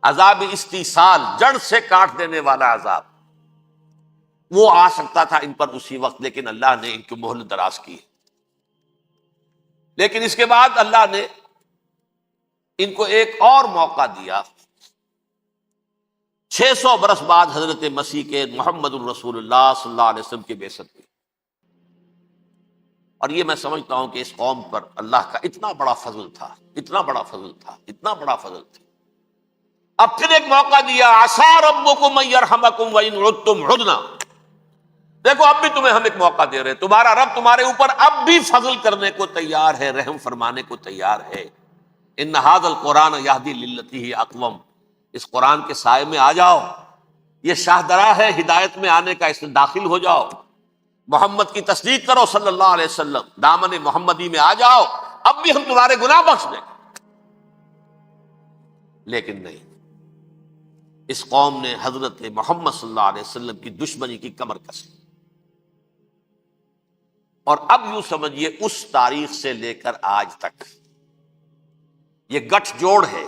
عذاب استیصال، جڑ سے کاٹ دینے والا عذاب۔ وہ آ سکتا تھا ان پر اسی وقت، لیکن اللہ نے ان کی مہلت دراز کی۔ لیکن اس کے بعد اللہ نے ان کو ایک اور موقع دیا، 600 برس بعد حضرت مسیح کے، محمد الرسول اللہ صلی اللہ علیہ وسلم کی بعثت کی۔ اور یہ میں سمجھتا ہوں کہ اس قوم پر اللہ کا اتنا بڑا فضل تھا، اتنا بڑا فضل تھا، اتنا بڑا فضل تھا۔ اب پھر ایک موقع دیا، عسیٰ ربکم ان یرحمکم وان عدتم عدنا۔ دیکھو اب بھی تمہیں ہم ایک موقع دے رہے ہیں، تمہارا رب تمہارے اوپر اب بھی فضل کرنے کو تیار ہے، رحم فرمانے کو تیار ہے۔ ان ھذا القرآن یہدی للتی ہی اقوم، اس قرآن کے سائے میں آ جاؤ، یہ شاہدرا ہے ہدایت میں آنے کا، اس میں داخل ہو جاؤ، محمد کی تصدیق کرو صلی اللہ علیہ وسلم، دامن محمدی میں آ جاؤ، اب بھی ہم تمہارے گناہ بخش دیں۔ لیکن نہیں، اس قوم نے حضرت محمد صلی اللہ علیہ وسلم کی دشمنی کی کمر کسی۔ اور اب یوں سمجھیے اس تاریخ سے لے کر آج تک یہ گٹھ جوڑ ہے۔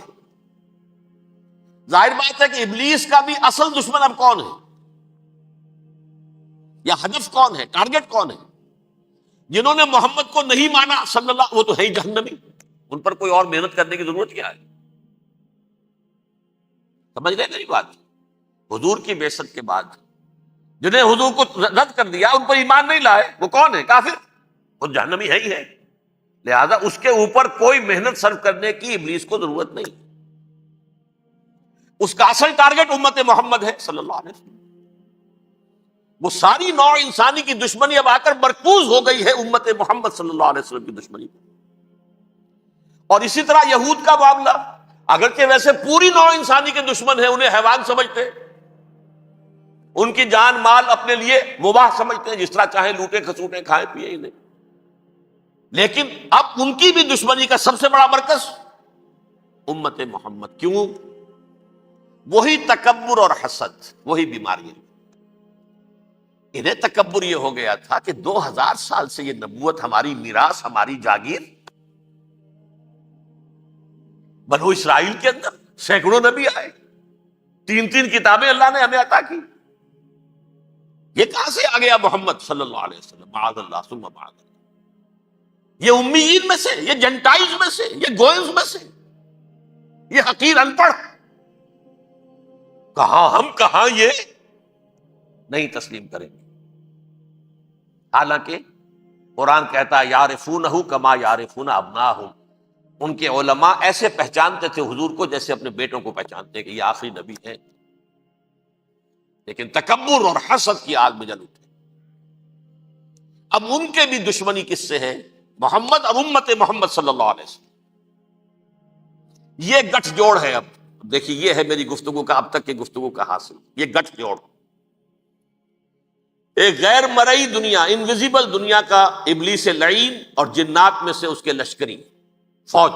ظاہر بات ہے کہ ابلیس کا بھی اصل دشمن اب کون ہے، یا ہدف کون ہے، ٹارگٹ کون ہے؟ جنہوں نے محمد کو نہیں مانا صلی اللہ، وہ تو ہے ہی جہنمی، ان پر کوئی اور محنت کرنے کی ضرورت کیا ہے؟ سمجھ رہے میری بات؟ حضور کی بعثت کے بعد جنہیں حضور کو رد کر دیا، ان پر ایمان نہیں لائے، وہ کون ہے؟ کافر، وہ جہنمی ہے ہی ہے۔ لہذا اس کے اوپر کوئی محنت صرف کرنے کی ابلیس کو ضرورت نہیں، اس کا اصل ٹارگٹ امت محمد ہے صلی اللہ علیہ وسلم۔ وہ ساری نوع انسانی کی دشمنی اب آ کر مرکوز ہو گئی ہے امت محمد صلی اللہ علیہ وسلم کی دشمنی۔ اور اسی طرح یہود کا معاملہ، اگرچہ ویسے پوری نوع انسانی کے دشمن ہیں، انہیں حیوان سمجھتے، ان کی جان مال اپنے لیے مباح سمجھتے ہیں، جس طرح چاہیں لوٹے کھسوٹے کھائیں پیے ہی نہیں. لیکن اب ان کی بھی دشمنی کا سب سے بڑا مرکز امت محمد. کیوں؟ وہی تکبر اور حسد، وہی بیماریاں. انہیں تکبر یہ ہو گیا تھا کہ 2000 سال سے یہ نبوت ہماری میراث، ہماری جاگیر. بنو اسرائیل کے اندر سینکڑوں نبی آئے، 3 کتابیں اللہ نے ہمیں عطا کی. یہ کہاں سے آ گیا محمد صلی اللہ علیہ وسلم؟ معاذ اللہ ثم معاذ اللہ. یہ امیین میں سے، یہ جنٹائلز میں سے، یہ گوئنز میں سے، یہ حقیر ان پڑھ. کہاں یہ نہیں تسلیم کریں گے. حالانکہ قرآن کہتا ہے یعرفونہ کما یعرفون ابناہم. ان کے علماء ایسے پہچانتے تھے حضور کو جیسے اپنے بیٹوں کو پہچانتے کہ یہ آخری نبی ہے. لیکن تکبر اور حسد کی آگ میں جل اٹھے. اب ان کے بھی دشمنی کس سے ہے؟ محمد اور امت محمد صلی اللہ علیہ وسلم. یہ گٹھ جوڑ ہے. اب دیکھیے، یہ ہے میری گفتگو کا اب تک کی گفتگو کا حاصل، یہ گٹھ جوڑ. ایک غیر مرئی دنیا، انویزیبل دنیا کا ابلیس لعین اور جنات میں سے اس کے لشکری فوج.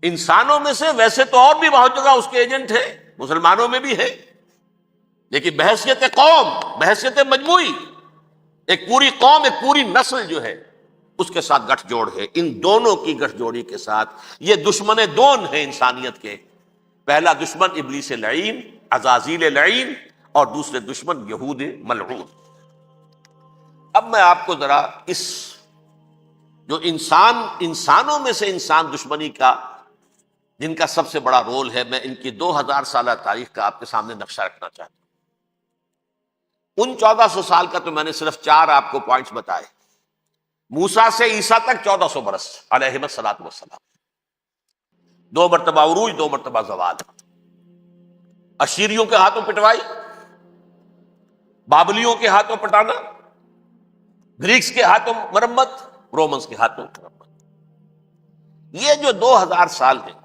انسانوں میں سے ویسے تو اور بھی بہت جگہ اس کے ایجنٹ ہیں، مسلمانوں میں بھی ہے، لیکن بحیثیت قوم، بحیثیت مجموعی، ایک پوری قوم، ایک پوری نسل جو ہے اس کے ساتھ گٹھ جوڑ ہے. ان دونوں کی گٹھ جوڑی کے ساتھ یہ دشمن دون ہیں انسانیت کے. پہلا دشمن ابلیس لعین، عزازیل لعین، اور دوسرے دشمن یہود ملعون. اب میں آپ کو ذرا اس جو انسانوں میں سے انسان دشمنی کا جن کا سب سے بڑا رول ہے، میں ان کی 2000 سالہ تاریخ کا آپ کے سامنے نقشہ رکھنا چاہتا ہوں. ان 1400 سال کا تو میں نے صرف 4 آپ کو پوائنٹس بتائے. موسیٰ سے عیسیٰ تک 1400 برس علیہم الصلوۃ والسلام. 2 مرتبہ عروج، 2 مرتبہ زوال. اشیریوں کے ہاتھوں پٹوائی، بابلیوں کے ہاتھوں پٹانا، گریکس کے ہاتھوں مرمت، رومنس کے ہاتھوں مرمت. یہ جو 2000 سال ہیں،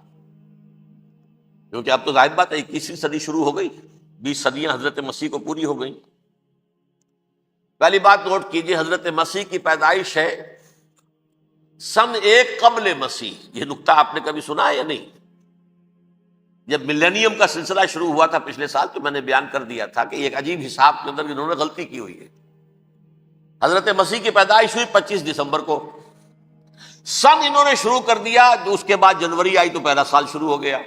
کیونکہ اب تو ظاہر بات ہے 21ویں صدی شروع ہو گئی، 20 صدیاں حضرت مسیح کو پوری ہو گئی. پہلی بات نوٹ کیجئے، حضرت مسیح کی پیدائش ہے سن 1 قبل مسیح. یہ نکتہ آپ نے کبھی سنا ہے یا نہیں؟ جب ملینیم کا سلسلہ شروع ہوا تھا پچھلے سال، تو میں نے بیان کر دیا تھا کہ ایک عجیب حساب کے اندر انہوں نے غلطی کی ہوئی ہے. حضرت مسیح کی پیدائش ہوئی 25 دسمبر کو. سن انہوں نے شروع کر دیا، جو اس کے بعد جنوری آئی تو پہلا سال شروع ہو گیا.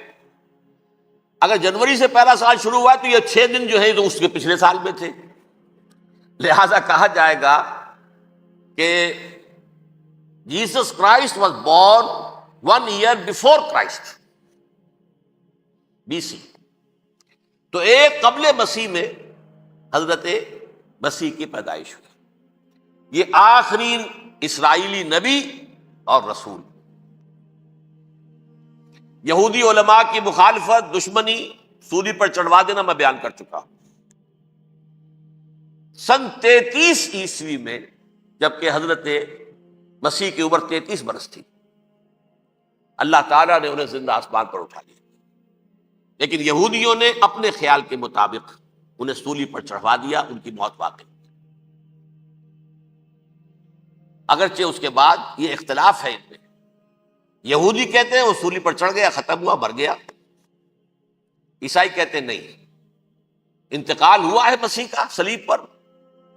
اگر جنوری سے پہلا سال شروع ہوا تو یہ 6 دن جو ہے تو اس کے پچھلے سال میں تھے. لہذا کہا جائے گا کہ Jesus Christ was born 1 year before Christ BC. تو 1 قبل مسیح میں حضرت مسیح کی پیدائش ہوئی. یہ آخری اسرائیلی نبی اور رسول. یہودی علماء کی مخالفت، دشمنی، سولی پر چڑھوا دینا میں بیان کر چکا ہوں. سن 33 عیسوی میں جبکہ حضرت مسیح کی عمر 33 برس تھی، اللہ تعالیٰ نے انہیں زندہ آسمان پر اٹھا لیا. لیکن یہودیوں نے اپنے خیال کے مطابق انہیں سولی پر چڑھوا دیا، ان کی موت واقع. اگرچہ اس کے بعد یہ اختلاف ہے ان میں. یہودی کہتے ہیں وہ سولی پر چڑھ گیا، ختم ہوا، مر گیا. عیسائی کہتے ہیں نہیں، انتقال ہوا ہے مسیح کا صلیب پر،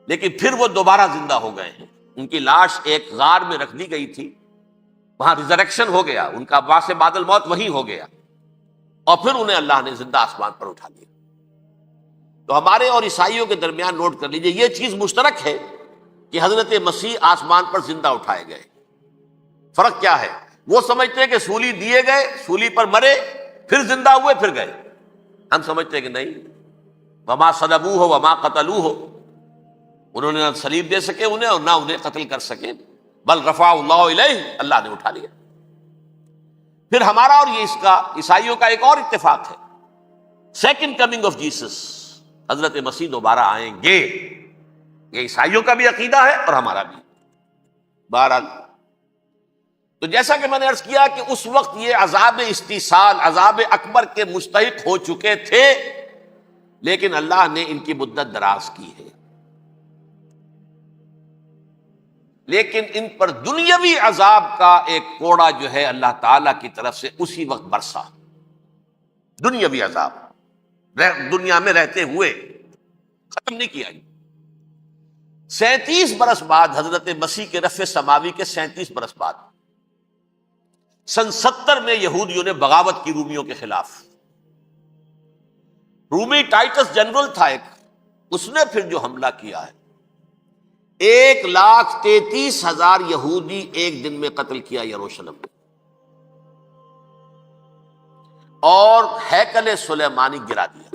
لیکن پھر وہ دوبارہ زندہ ہو گئے ہیں. ان کی لاش ایک غار میں رکھ دی گئی تھی، وہاں ریزریکشن ہو گیا، ان کا باعث بعد الموت وہی ہو گیا، اور پھر انہیں اللہ نے زندہ آسمان پر اٹھا لیا. تو ہمارے اور عیسائیوں کے درمیان نوٹ کر لیجئے، یہ چیز مشترک ہے کہ حضرت مسیح آسمان پر زندہ اٹھائے گئے. فرق کیا ہے؟ وہ سمجھتے ہیں کہ سولی دیے گئے، سولی پر مرے، پھر زندہ ہوئے، پھر گئے. ہم سمجھتے ہیں کہ نہیں، وما صلبوہ وما قتلوہ، انہوں نے نہ صلیب دے سکے انہیں اور نہ انہیں قتل کر سکے، بل رفع اللہ الیہ، اللہ نے اٹھا لیا. پھر ہمارا اور یہ اس کا عیسائیوں کا ایک اور اتفاق ہے، سیکنڈ کمنگ آف جیسس، حضرت مسیح دوبارہ آئیں گے. یہ عیسائیوں کا بھی عقیدہ ہے اور ہمارا بھی. بہرحال تو جیسا کہ میں نے عرض کیا کہ اس وقت یہ عذاب استیصال، عذاب اکبر کے مستحق ہو چکے تھے، لیکن اللہ نے ان کی مدت دراز کی ہے، لیکن ان پر دنیاوی عذاب کا ایک کوڑا جو ہے اللہ تعالی کی طرف سے اسی وقت برسا، دنیاوی عذاب دنیا میں رہتے ہوئے ختم نہیں کیا۔ 37 برس بعد، حضرت مسیح کے رفع سماوی کے 37 برس بعد، سن 70 میں یہودیوں نے بغاوت کی رومیوں کے خلاف۔ رومی ٹائٹس جنرل تھا ایک، اس نے پھر جو حملہ کیا ہے، 1,33,000 یہودی ایک دن میں قتل کیا یروشلم میں، اور ہیکل سلیمانی گرا دیا۔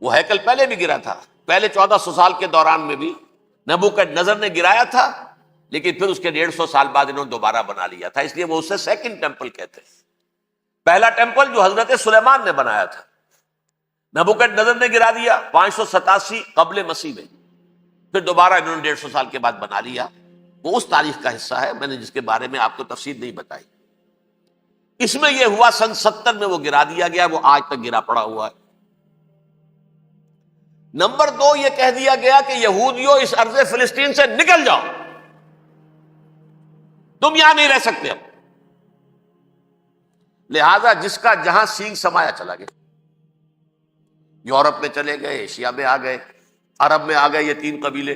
وہ ہیکل پہلے بھی گرا تھا، پہلے 1400 سال کے دوران میں بھی نبوکدنضر نے گرایا تھا، لیکن پھر اس کے 150 سال بعد انہوں نے دوبارہ بنا لیا تھا، اس لیے وہ اسے سیکنڈ ٹیمپل کہتے ہیں۔ پہلا ٹیمپل جو حضرت سلیمان نے بنایا تھا، نبوکدنضر نے گرا دیا 587 قبل مسیح میں، پھر دوبارہ انہوں نے 150 سال کے بعد بنا لیا۔ وہ اس تاریخ کا حصہ ہے، میں نے جس کے بارے میں آپ کو تفصیل نہیں بتائی۔ اس میں یہ ہوا سن 70 میں وہ گرا دیا گیا، وہ آج تک گرا پڑا ہوا ہے۔ نمبر 2، یہ کہہ دیا گیا کہ یہودیوں اس ارض فلسطین سے نکل جاؤ، تم یہاں نہیں رہ سکتے اب۔ لہذا جس کا جہاں سینگ سمایا چلا گیا، یورپ میں چلے گئے، ایشیا میں آ گئے، عرب میں آ گئے، یہ 3 قبیلے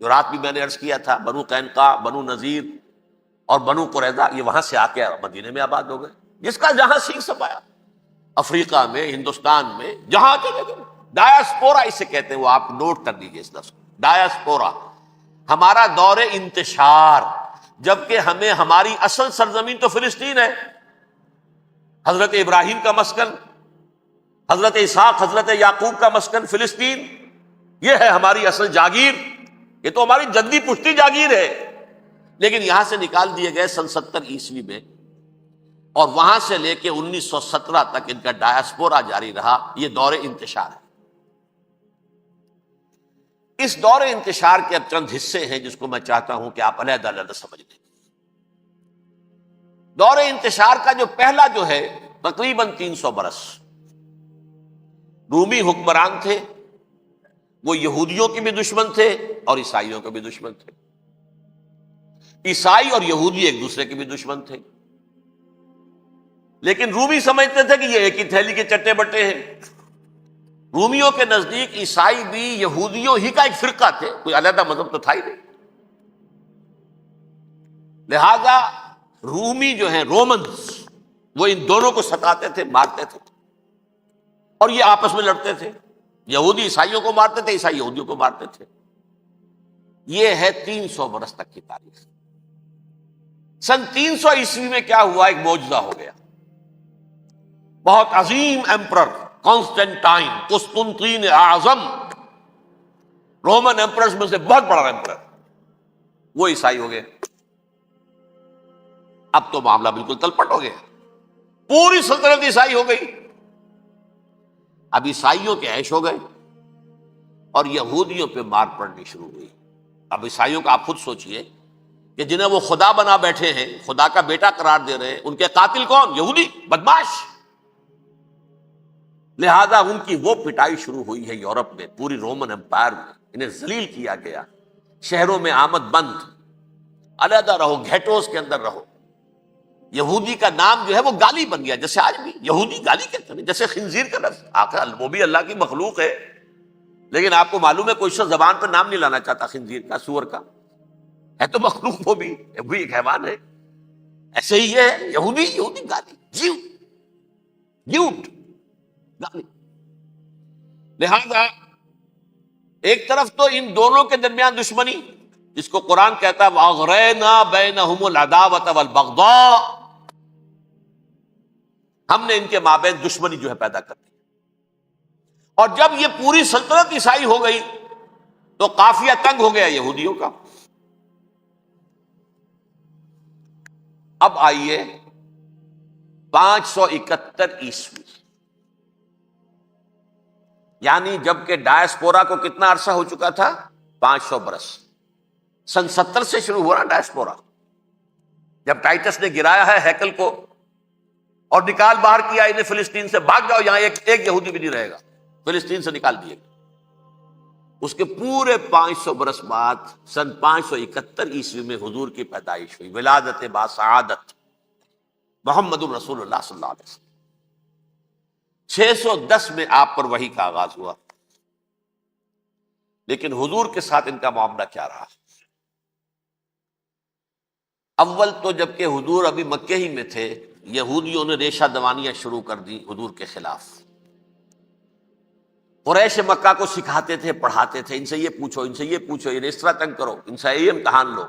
جو رات بھی میں نے عرض کیا تھا، بنو قینقاع، بنو نذیر اور بنو قریظہ، یہ وہاں سے آ کے مدینے میں آباد ہو گئے، جس کا جہاں سینگ سمایا، افریقہ میں، ہندوستان میں، جہاں چلے گئے۔ ڈایاسپورا اسے کہتے ہیں، وہ آپ نوٹ کر لیجیے اس لفظ کو، ڈایاسپورا، ہمارا دور انتشار، جبکہ ہمیں ہماری اصل سرزمین تو فلسطین ہے، حضرت ابراہیم کا مسکن، حضرت اسحاق، حضرت یعقوب کا مسکن فلسطین، یہ ہے ہماری اصل جاگیر، یہ تو ہماری جدی پشتی جاگیر ہے، لیکن یہاں سے نکال دیے گئے سن 70 عیسوی میں، اور وہاں سے لے کے 1917 تک ان کا ڈایاسپورا جاری رہا۔ یہ دور انتشار ہے۔ اس دور انتشار کے اب چند حصے ہیں جس کو میں چاہتا ہوں کہ آپ علیحدہ علیحدہ سمجھ لیں۔ دور انتشار کا جو پہلا جو ہے تقریباً 300 برس، رومی حکمران تھے، وہ یہودیوں کے بھی دشمن تھے اور عیسائیوں کے بھی دشمن تھے، عیسائی اور یہودی ایک دوسرے کے بھی دشمن تھے، لیکن رومی سمجھتے تھے کہ یہ ایک ہی تھیلی کے چٹے بٹے ہیں۔ رومیوں کے نزدیک عیسائی بھی یہودیوں ہی کا ایک فرقہ تھے، کوئی علیحدہ مذہب تو تھا ہی نہیں۔ لہذا رومی جو ہیں، رومنز، وہ ان دونوں کو ستاتے تھے، مارتے تھے، اور یہ آپس میں لڑتے تھے، یہودی عیسائیوں کو مارتے تھے، عیسائی یہودیوں کو مارتے تھے۔ یہ ہے 300 برس تک کی تاریخ۔ سن 300 عیسوی میں کیا ہوا؟ ایک معجزہ ہو گیا۔ بہت عظیم ایمپرر کانسٹینٹائن، قسطنطین اعظم، رومن ایمپررز میں سے بہت بڑا ایمپرر، وہ عیسائی ہو گئے۔ اب تو معاملہ بالکل تلپٹ ہو گیا، پوری سلطنت عیسائی ہو گئی۔ اب عیسائیوں کے عیش ہو گئے اور یہودیوں پہ مار پڑنی شروع ہوئی۔ اب عیسائیوں کا آپ خود سوچئے کہ جنہیں وہ خدا بنا بیٹھے ہیں، خدا کا بیٹا قرار دے رہے ہیں، ان کے قاتل کون؟ یہودی بدماش۔ لہذا ان کی وہ پٹائی شروع ہوئی ہے یورپ میں، پوری رومن امپائر میں، انہیں ذلیل کیا گیا، شہروں میں آمد بند، علیحدہ رہو، گھیٹوز کے اندر رہو۔ یہودی کا نام جو ہے وہ گالی بن گیا، جیسے آج بھی یہودی گالی کہتے ہیں، جیسے خنزیر کا لفظ، آخر وہ بھی اللہ کی مخلوق ہے، لیکن آپ کو معلوم ہے کوئی شخص زبان پر نام نہیں لانا چاہتا خنزیر کا، سور کا، ہے تو مخلوق، وہ بھی ایک حیوان ہے۔ ایسے ہی یہ ہے یہودی، یہودی گالی، جیوٹ گالی۔ لہذا ایک طرف تو ان دونوں کے درمیان دشمنی، جس کو قرآن کہتا ہے وَأَغْرَيْنَا بَيْنَهُمُ الْعَدَاوَةَ وَالْبَغْضَاءَ، ہم نے ان کے مابین دشمنی جو ہے پیدا کر دی۔ اور جب یہ پوری سلطنت عیسائی ہو گئی تو قافیہ تنگ ہو گیا یہودیوں کا۔ اب آئیے 571 عیسوی، یعنی جب کہ ڈایاسپورا کو کتنا عرصہ ہو چکا تھا؟ 500 برس۔ سن 70 سے شروع ہوا نا ڈایاسپورا، جب ٹائٹس نے گرایا ہے ہیکل کو اور نکال باہر کیا انہیں فلسطین سے، بھاگ جاؤ یہاں ایک یہودی بھی نہیں رہے گا، فلسطین سے نکال دیے گا۔ اس کے پورے 500 برس بعد سن 571 عیسوی میں حضور کی پیدائش ہوئی، ولادت باسعادت محمد الرسول اللہ صلی اللہ علیہ وسلم۔ 610 میں آپ پر وحی کا آغاز ہوا، لیکن حضور کے ساتھ ان کا معاملہ کیا رہا؟ اول تو جبکہ حضور ابھی مکے ہی میں تھے، یہودیوں نے ریشہ دوانیاں شروع کر دی حضور کے خلاف۔ قریش مکہ کو سکھاتے تھے، پڑھاتے تھے، ان سے یہ پوچھو، ان سے یہ پوچھو، انہیں اس طرح تنگ کرو، ان سے یہ امتحان لو،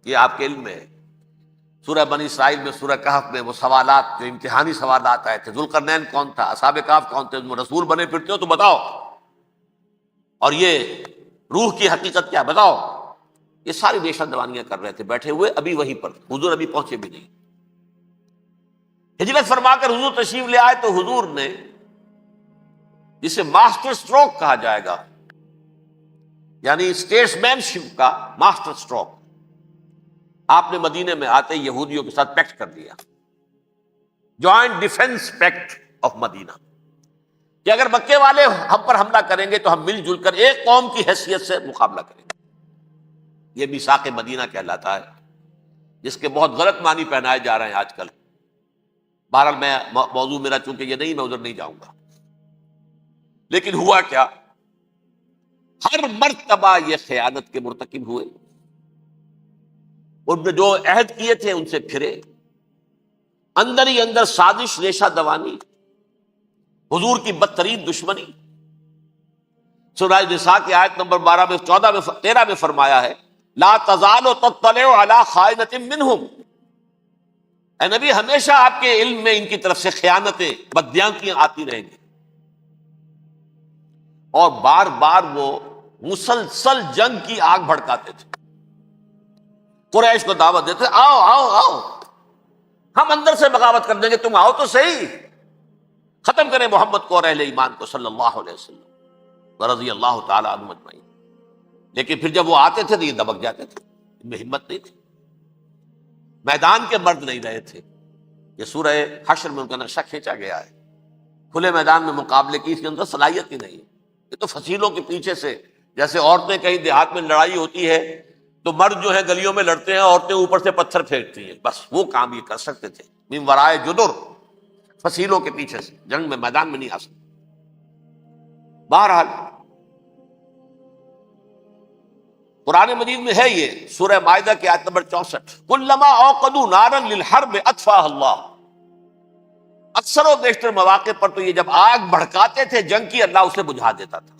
یہ آپ کے علم میں ہے۔ سورہ بنی اسرائیل میں، سورہ کہف میں وہ سوالات، جو امتحانی سوالات آئے تھے، ذوالقرنین کون تھا، اصحاب کہف کون تھے، تم رسول بنے پھرتے ہو تو بتاؤ، اور یہ روح کی حقیقت کیا بتاؤ۔ یہ ساری ریشہ دوانیاں کر رہے تھے بیٹھے ہوئے، ابھی وہی پر حضور ابھی پہنچے بھی نہیں۔ ہجرت فرما کر حضور تشریف لے آئے تو حضور نے، جسے ماسٹر سٹروک کہا جائے گا، یعنی اسٹیٹس مین شپ کا ماسٹر سٹروک، آپ نے مدینے میں آتے یہودیوں کے ساتھ پیکٹ کر دیا، جوائنٹ ڈیفنس پیکٹ آف مدینہ، کہ اگر مکے والے ہم پر حملہ کریں گے تو ہم مل جل کر ایک قوم کی حیثیت سے مقابلہ کریں گے۔ یہ میثاق مدینہ کہلاتا ہے، جس کے بہت غلط معنی پہنائے جا رہے ہیں آج کل۔ بہرحال میں موضوع میرا چونکہ یہ نہیں، میں ادھر نہیں جاؤں گا۔ لیکن ہوا کیا؟ ہر مرتبہ یہ خیانت کے مرتکب ہوئے، ان نے جو عہد کیے تھے ان سے پھرے، اندر ہی اندر سازش، ریشہ دوانی، حضور کی بدترین دشمنی۔ سورہ نساء کی آیت نمبر 12 میں، 14 میں، 13 میں فرمایا ہے، لا تزال تطلع علی خائنۃ منہم، اے نبی ہمیشہ آپ کے علم میں ان کی طرف سے خیانتیں، بددیانتیاں آتی رہیں گی، اور بار بار وہ مسلسل جنگ کی آگ بھڑکاتے تھے، قریش کو دعوت دیتے، آؤ آؤ آؤ، ہم اندر سے بغاوت کر دیں گے، تم آؤ تو صحیح، ختم کریں محمد کو اور اہل ایمان کو صلی اللہ علیہ وسلم ورضی اللہ تعالی عنہم اجمعین۔ لیکن پھر جب وہ آتے تھے تو یہ دبک جاتے تھے، ان میں ہمت نہیں تھی، میدان کے مرد نہیں رہے تھے۔ یہ سورہ حشر میں ان کا نقشہ کھینچا گیا ہے، کھلے میدان میں مقابلے کی اس کے اندر صلاحیت ہی نہیں۔ یہ تو فصیلوں کے پیچھے سے، جیسے عورتیں کہیں دیہات میں لڑائی ہوتی ہے تو مرد جو ہے گلیوں میں لڑتے ہیں، عورتیں اوپر سے پتھر پھینکتی ہیں، بس وہ کام یہ کر سکتے تھے، من ورائے جدر، فصیلوں کے پیچھے سے، جنگ میں میدان میں نہیں آ سکتے۔ بہرحال قرآن مجید میں ہے یہ، سورہ مائدہ کی آیت نمبر 64، کلما اوقدوا نارا للحرب اطفاها اللہ، اکثر و بیشتر مواقع پر تو یہ جب آگ بھڑکاتے تھے جنگ کی، اللہ اسے بجھا دیتا تھا۔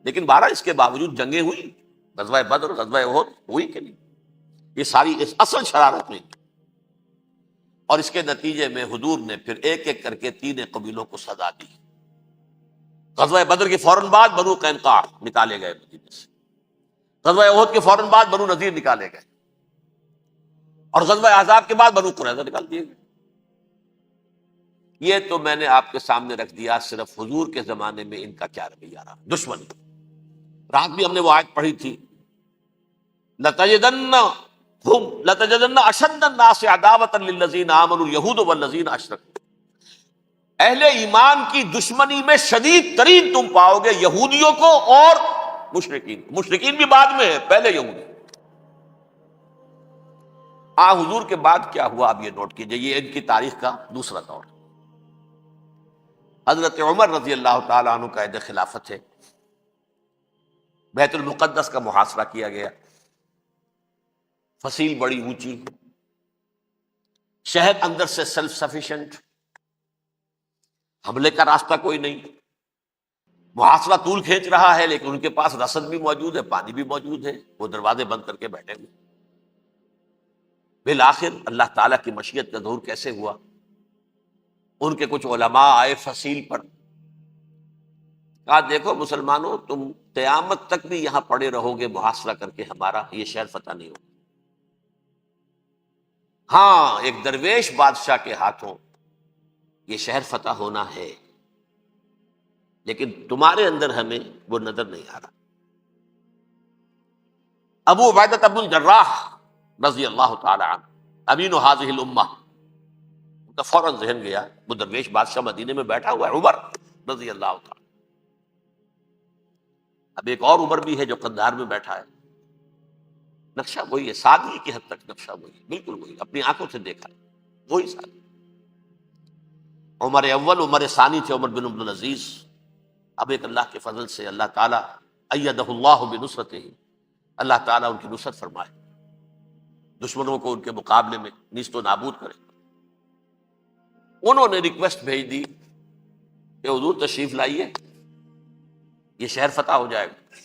لیکن بہرحال اس کے باوجود جنگیں ہوئی، غزوہ بدر، غزوہ احد ہوئی کہ نہیں، یہ ساری اس اصل شرارت میں، اور اس کے نتیجے میں حضور نے پھر ایک ایک کر کے 3 قبیلوں کو سزا دی۔ غزوہ بدر کے فوراً بعد بنو قینقاع نکالے گئے مدینے سے، غزوہ احد کے فوراً بعد بنو نذیر نکالے گئے، اور غزوہ احزاب کے بعد بنو قریظہ نکال دیے گئے۔ یہ تو میں نے آپ کے سامنے رکھ دیا صرف حضور کے زمانے میں ان کا کیا رویہ رہا، دشمن۔ رات بھی ہم نے وہ آیت پڑھی تھی، لَتَجِدَنَّ أَشَدَّ النَّاسِ عَدَاوَةً لِلَّذِينَ آمَنُوا الْيَهُودُ وَالَّذِينَ أَشْرَكُوا، اہل ایمان کی دشمنی میں شدید ترین تم پاؤ گے یہودیوں کو اور مشرکین، مشرکین بھی بعد میں ہے، پہلے یہودی۔ حضور کے بعد کیا ہوا اب یہ نوٹ کیجئے، یہ ان کی تاریخ کا دوسرا دور۔ حضرت عمر رضی اللہ تعالیٰ عنہ کا عہد خلافت ہے، بیت المقدس کا محاصرہ کیا گیا، فصیل بڑی اونچی، شہر اندر سے سیلف سفیشینٹ، حملے کا راستہ کوئی نہیں، محاصرہ طول کھینچ رہا ہے، لیکن ان کے پاس رسد بھی موجود ہے، پانی بھی موجود ہے، وہ دروازے بند کر کے بیٹھے ہوئے۔ بالآخر اللہ تعالیٰ کی مشیت کا ظہور کیسے ہوا؟ ان کے کچھ علماء آئے فصیل پر، کہا دیکھو مسلمانوں، تم قیامت تک بھی یہاں پڑے رہو گے محاصرہ کر کے، ہمارا یہ شہر فتح نہیں ہوگا۔ ہاں ایک درویش بادشاہ کے ہاتھوں یہ شہر فتح ہونا ہے، لیکن تمہارے اندر ہمیں وہ نظر نہیں آ رہا۔ ابو عبیدہ بن الجراح رضی اللہ تعالی عنہ امین هذه الامہ، ان کا فوراً ذہن گیا وہ درویش بادشاہ مدینے میں بیٹھا ہوا ہے، عمر رضی اللہ تعالی۔ اب ایک اور عمر بھی ہے جو قندھار میں بیٹھا ہے، نقشہ وہی ہے، سادگی کی حد تک نقشہ وہی، بالکل وہی، اپنی آنکھوں سے دیکھا وہی سادگی۔ عمر اول عمر ثانی تھے عمر بن عبد العزیز۔ اب ایک اللہ کے فضل سے اللہ تعالیٰ ایدہ اللہ بنصرتہ، اللہ تعالیٰ ان کی نصرت فرمائے، دشمنوں کو ان کے مقابلے میں نیست و نابود کرے۔ انہوں نے ریکویسٹ بھیج دی کہ حضور تشریف لائیے، یہ شہر فتح ہو جائے گا۔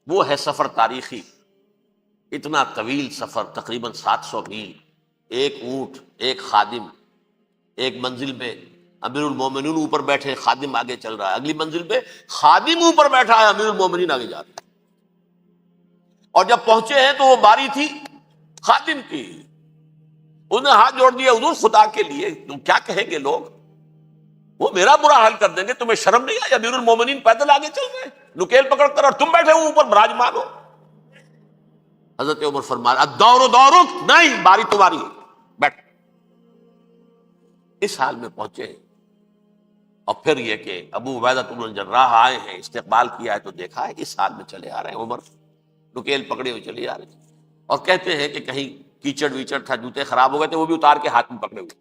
وہ ہے سفر تاریخی، اتنا طویل سفر، تقریباً 700 میل، ایک اونٹ، ایک خادم، ایک منزل پہ امیر المومنین اوپر بیٹھے، خادم آگے چل رہا ہے، اگلی منزل پہ خادم اوپر بیٹھا ہے، امیر المومنین آگے جا رہے ہیں۔ اور جب پہنچے ہیں تو وہ باری تھی خادم کی، انہوں نے ہاتھ جوڑ دیا، حضور خدا کے لیے تم کیا کہیں گے لوگ، وہ میرا برا حال کر دیں گے، تمہیں شرم نہیں آئی؟ امیر المومنین پیدل آگے چل رہے ہیں نکیل پکڑ کر، اور تم بیٹھے ہو اوپر براجمان ہو۔ حضرت عمر فرمایا الدور دورک، نہیں باری تمہاری ہے، بیٹھ۔ اس حال میں پہنچے، اور پھر یہ کہ ابو عبیدہ بن الجراح آئے ہیں، استقبال کیا ہے تو دیکھا ہے اس حال میں چلے آ رہے ہیں، عمر نکیل پکڑے ہوئے چلے آ رہے ہیں، اور کہتے ہیں کہ کہیں کیچڑ ویچڑ تھا، جوتے خراب ہو گئے تھے، وہ بھی اتار کے ہاتھ میں پکڑے ہوئے،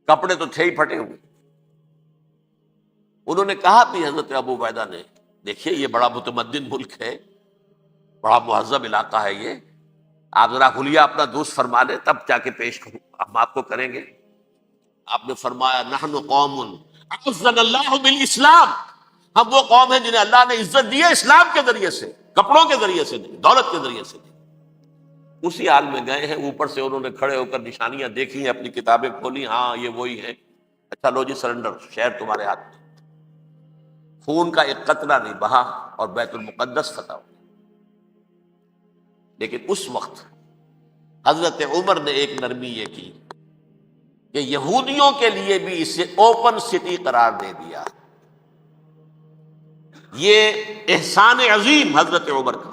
کپڑے تو تھے ہی پھٹے ہوئے۔ انہوں نے کہا بھی حضرت ابو عبیدہ نے، دیکھیے یہ بڑا متمدن ملک ہے، بڑا مہذب علاقہ ہے یہ، آپ ذرا حلیہ اپنا دوست فرما لیں تب جا کے پیش کروں، ہم آپ کو کریں گے۔ آپ نے فرمایا نحن قوم اعزنا اللہ بالاسلام، ہم وہ قوم ہیں جنہیں اللہ نے عزت دی ہے اسلام کے ذریعے سے، کپڑوں کے ذریعے سے نہیں، دولت کے ذریعے سے نہیں۔ اسی حال میں گئے ہیں، اوپر سے انہوں نے کھڑے ہو کر نشانیاں دیکھی ہیں، اپنی کتابیں کھولی، ہاں یہ وہی ہے، اچھا لو جی سرنڈر، شہر تمہارے ہاتھ میں۔ خون کا ایک قطرہ نہیں بہا اور بیت المقدس فتح ہو۔ لیکن اس وقت حضرت عمر نے ایک نرمی یہ کی کہ یہودیوں کے لیے بھی اسے اوپن سٹی قرار دے دیا۔ یہ احسان عظیم حضرت عمر کا،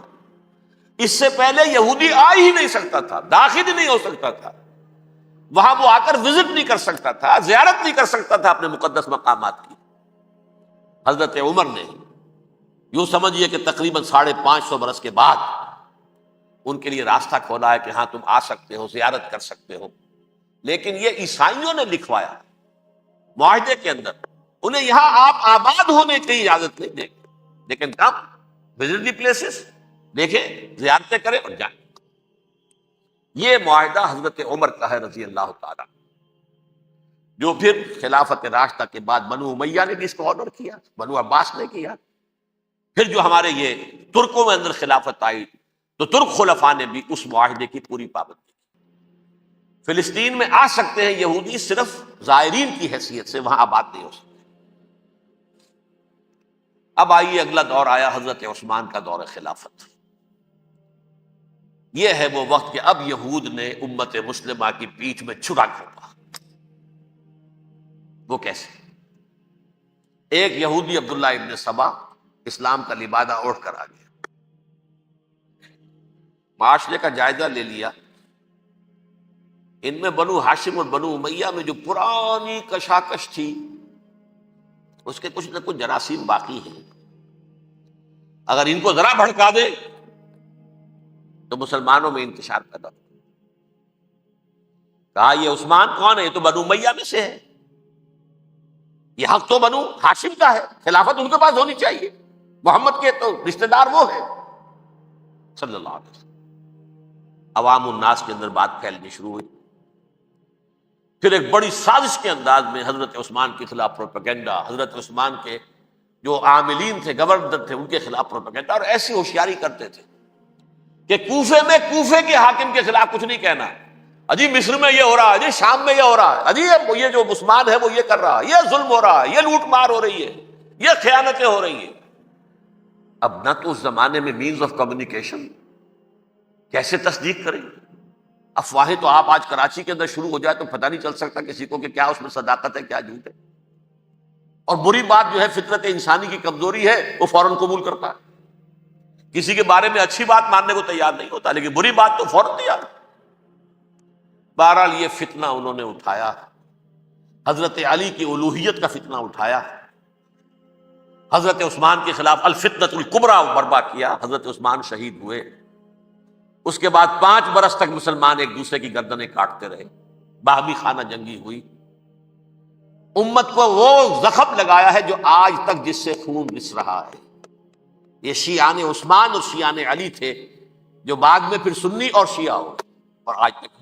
اس سے پہلے یہودی آ ہی نہیں سکتا تھا، داخل ہی نہیں ہو سکتا تھا، وہاں وہ آ کر وزٹ نہیں کر سکتا تھا، زیارت نہیں کر سکتا تھا اپنے مقدس مقامات کی۔ حضرت عمر نے یوں سمجھیے کہ تقریباً 550 برس کے بعد ان کے لیے راستہ کھولا ہے کہ ہاں تم آ سکتے ہو، زیارت کر سکتے ہو۔ لیکن یہ عیسائیوں نے لکھوایا معاہدے کے اندر، انہیں یہاں آپ آباد ہونے کی اجازت نہیں دیں گے، لیکن کم وزٹ دی پلیسز، دیکھیں زیارتیں کریں اور جائیں۔ یہ معاہدہ حضرت عمر کا ہے رضی اللہ تعالیٰ، جو پھر خلافت راشدہ کے بعد بنو امیہ نے بھی اس کو آنر کیا، بنو عباس نے کیا، پھر جو ہمارے یہ ترکوں میں اندر خلافت آئی تو ترک خلفاء نے بھی اس معاہدے کی پوری پابندی کی۔ فلسطین میں آ سکتے ہیں یہودی صرف زائرین کی حیثیت سے، وہاں آباد نہیں ہو سکتے۔ اب آئیے اگلا دور آیا حضرت عثمان کا دور خلافت۔ یہ ہے وہ وقت کہ اب یہود نے امت مسلمہ کی پیٹھ میں چھرا کھوپا۔ وہ کیسے؟ ایک یہودی عبداللہ ابن سبا اسلام کا لبادہ اوڑھ کر آ گیا، معاشرے کا جائزہ لے لیا، ان میں بنو ہاشم اور بنو امیہ میں جو پرانی کشاکش تھی اس کے کچھ نہ کچھ جراثیم باقی ہیں، اگر ان کو ذرا بھڑکا دے تو مسلمانوں میں انتشار پیدا ہو۔ کہا یہ عثمان کون ہے؟ یہ تو بنو امیہ میں سے ہے، یہ حق تو بنو ہاشم کا ہے، خلافت ان کے پاس ہونی چاہیے، محمد کے تو رشتہ دار وہ ہے صلی اللہ علیہ وسلم۔ عوام الناس کے اندر بات پھیلنی شروع ہوئی، پھر ایک بڑی سازش کے انداز میں حضرت عثمان کے خلاف پروپیگنڈا، حضرت عثمان کے جو عاملین تھے، گورنر تھے، ان کے خلاف پروپیگنڈا، اور ایسی ہوشیاری کرتے تھے کہ کوفے میں کوفے کے حاکم کے خلاف کچھ نہیں کہنا، اجی مصر میں یہ ہو رہا ہے، اجی شام میں یہ ہو رہا ہے، اجی یہ جو عثمان ہے وہ یہ کر رہا ہے، یہ ظلم ہو رہا ہے، یہ لوٹ مار ہو رہی ہے، یہ خیانتیں ہو رہی ہیں۔ اب نہ تو اس زمانے میں مینز آف کمیونیکیشن، کیسے تصدیق کریں؟ افواہیں تو آپ آج کراچی کے اندر شروع ہو جائے تو پتہ نہیں چل سکتا کسی کو کہ کیا اس میں صداقت ہے کیا جھوٹ ہے، اور بری بات جو ہے فطرت انسانی کی کمزوری ہے، وہ فوراً قبول کرتا ہے، کسی کے بارے میں اچھی بات ماننے کو تیار نہیں ہوتا، لیکن بری بات تو فوراً تیار۔ بہرحال یہ فتنہ انہوں نے اٹھایا، حضرت علی کی الوہیت کا فتنہ اٹھایا، حضرت عثمان کے خلاف الفتنۃ الکبریٰ برپا کیا، حضرت عثمان شہید ہوئے۔ اس کے بعد 5 برس تک مسلمان ایک دوسرے کی گردنیں کاٹتے رہے، باہمی خانہ جنگی ہوئی۔ امت کو وہ زخم لگایا ہے جو آج تک جس سے خون رس رہا ہے۔ یہ شیعان عثمان اور شیعان علی تھے جو بعد میں پھر سنی اور شیعہ ہو، اور آج تک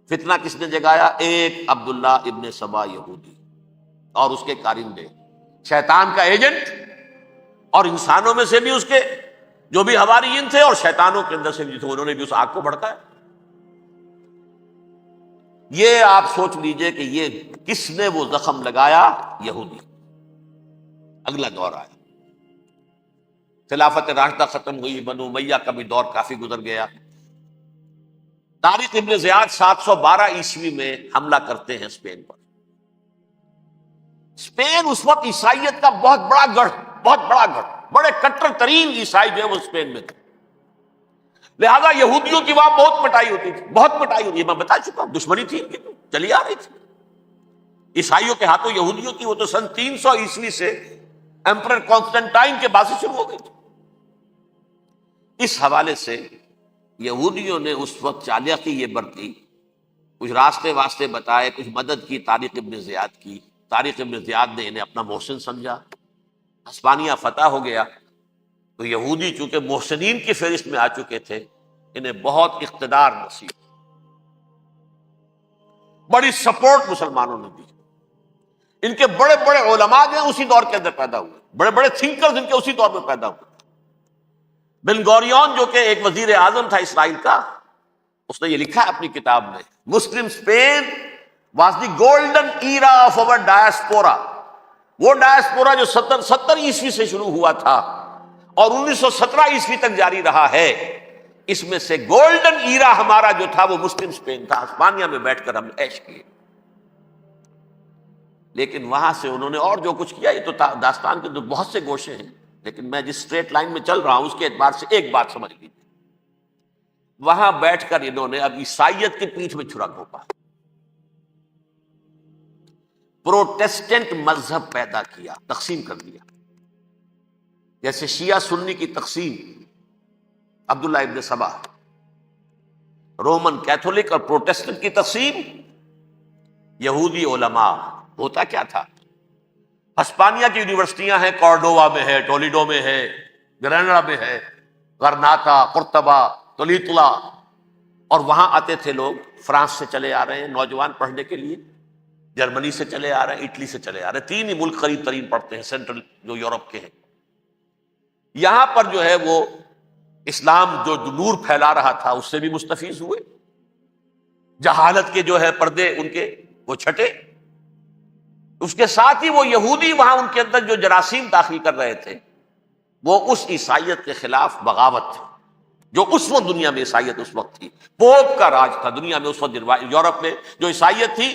فتنہ کس نے جگایا؟ ایک عبداللہ ابن سبا یہودی اور اس کے کارندے، شیطان کا ایجنٹ، اور انسانوں میں سے بھی اس کے جو بھی حواریین تھے اور شیطانوں کے اندر سے بھی تھے، انہوں نے بھی اس آگ کو بھڑکایا۔ یہ آپ سوچ لیجئے کہ یہ کس نے وہ زخم لگایا؟ یہودی۔ اگلا دور آیا، خلافت راشدہ ختم ہوئی، بنو امیہ کا بھی دور کافی گزر گیا۔ طارق ابن زیاد 712 عیسوی میں حملہ کرتے ہیں اسپین پر۔ اسپین اس وقت عیسائیت کا بہت بڑا گڑھ، بڑے کٹر ترین عیسائی جو ہے وہ اسپین میں تھے، لہذا یہودیوں کی وہاں بہت پٹائی ہوتی تھی، میں بتا چکا ہوں، دشمنی تھی ان کی، چلی آ رہی تھی عیسائیوں کے ہاتھوں یہودیوں کی۔ وہ تو سن 300 عیسوی سے ایمپرر کانسٹنٹائن کے بعد سے شروع ہو گئی تھی۔ اس حوالے سے یہودیوں نے اس وقت چالاکی یہ برتی، کچھ راستے واسطے بتائے، کچھ مدد کی طارق ابن زیاد کی۔ طارق ابن زیاد نے انہیں اپنا محسن سمجھا، ہسپانیہ فتح ہو گیا تو یہودی چونکہ محسنین کی فہرست میں آ چکے تھے، انہیں بہت اقتدار نصیب، بڑی سپورٹ مسلمانوں نے دی۔ ان کے بڑے بڑے علماء جو ہیں اسی دور کے اندر پیدا ہوئے، بڑے بڑے تھنکرز ان کے اسی دور میں پیدا ہوئے۔ بن گوریون جو کہ ایک وزیر اعظم تھا اسرائیل کا، اس نے یہ لکھا ہے اپنی کتاب میں، Muslim Spain was the golden era of our diaspora. وہ ڈائسپورا جو 70 عیسوی سے شروع ہوا تھا اور 1917 عیسوی تک جاری رہا ہے، اس میں سے گولڈن ایرا ہمارا جو تھا وہ مسلم اسپین تھا۔ ہسپانیہ میں بیٹھ کر ہم نے عیش کیے، لیکن وہاں سے انہوں نے اور جو کچھ کیا، یہ تو داستان کے بہت سے گوشے ہیں، لیکن میں جس اسٹریٹ لائن میں چل رہا ہوں اس کے اعتبار سے ایک بات سمجھ لیجیے، وہاں بیٹھ کر انہوں نے اب عیسائیت کی پیٹھ میں چھرا گھونپا، پروٹیسٹنٹ مذہب پیدا کیا، تقسیم کر دیا، جیسے شیعہ سنی کی تقسیم، عبداللہ ابن سبا، رومن کیتھولک اور پروٹیسٹنٹ کی تقسیم، یہودی علماء۔ ہوتا کیا تھا، ہسپانیہ کی یونیورسٹیاں ہیں، کارڈووا میں ہے، ٹولیڈو میں ہے، گریناڈا میں ہے، غرناطہ، قرطبہ، تولیتلا، اور وہاں آتے تھے لوگ، فرانس سے چلے آ رہے ہیں نوجوان پڑھنے کے لیے، جرمنی سے چلے آ رہے ہیں، اٹلی سے چلے آ رہے ہیں، 3 ہی ملک قریب ترین پڑھتے ہیں سینٹرل جو یورپ کے ہیں۔ یہاں پر جو ہے وہ اسلام جو نور پھیلا رہا تھا اس سے بھی مستفیض ہوئے، جہالت کے جو ہے پردے ان کے وہ چھٹے، اس کے ساتھ ہی وہ یہودی وہاں ان کے اندر جو جراثیم داخل کر رہے تھے وہ اس عیسائیت کے خلاف بغاوت تھی، جو اس وقت دنیا میں عیسائیت اس وقت تھی، پوپ کا راج تھا دنیا میں اس وقت۔ یورپ میں جو عیسائیت تھی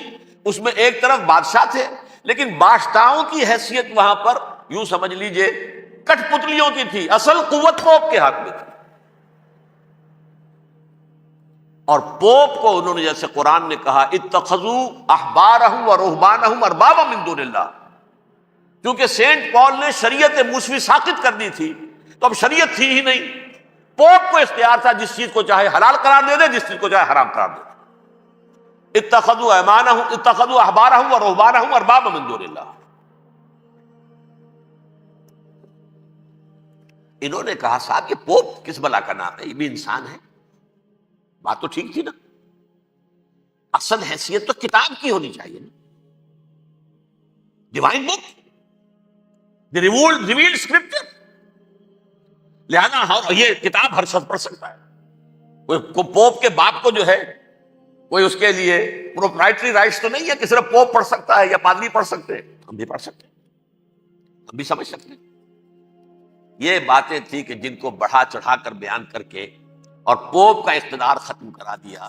اس میں ایک طرف بادشاہ تھے، لیکن بادشاہوں کی حیثیت وہاں پر یوں سمجھ لیجئے کٹ پتلیوں کی تھی، اصل قوت پوپ کے ہاتھ میں تھی۔ اور پوپ کو انہوں نے جیسے قرآن نے کہا اتخذوا احبارهم ورهبانهم اربابا من دون اللہ، کیونکہ سینٹ پال نے شریعت موسوی ساقط کر دی تھی تو اب شریعت تھی ہی نہیں، پوپ کو اختیار تھا جس چیز کو چاہے حلال قرار دے دے، جس چیز کو چاہے حرام قرار دے دے۔ اتخذوا احبارهم ورهبانهم اربابا من دون اللہ۔ انہوں نے کہا صاحب یہ پوپ کس بلا کا نام ہے، یہ بھی انسان ہے، بات تو ٹھیک تھی نا، اصل حیثیت تو کتاب کی ہونی چاہیے نا، ڈیوائن بک، دی ریویلڈ اسکرپچر، لہذا یہ کتاب ہر شخص پڑھ سکتا ہے، کوئی پوپ کے باپ کو جو ہے کوئی اس کے لیے پروپرائٹری رائٹس تو نہیں ہے کہ صرف پوپ پڑھ سکتا ہے یا پادری پڑھ سکتے ہیں، ہم بھی پڑھ سکتے ہیں، ہم بھی سمجھ سکتے ہیں۔ یہ باتیں تھی کہ جن کو بڑھا چڑھا کر بیان کر کے اور پوپ کا اقتدار ختم کرا دیا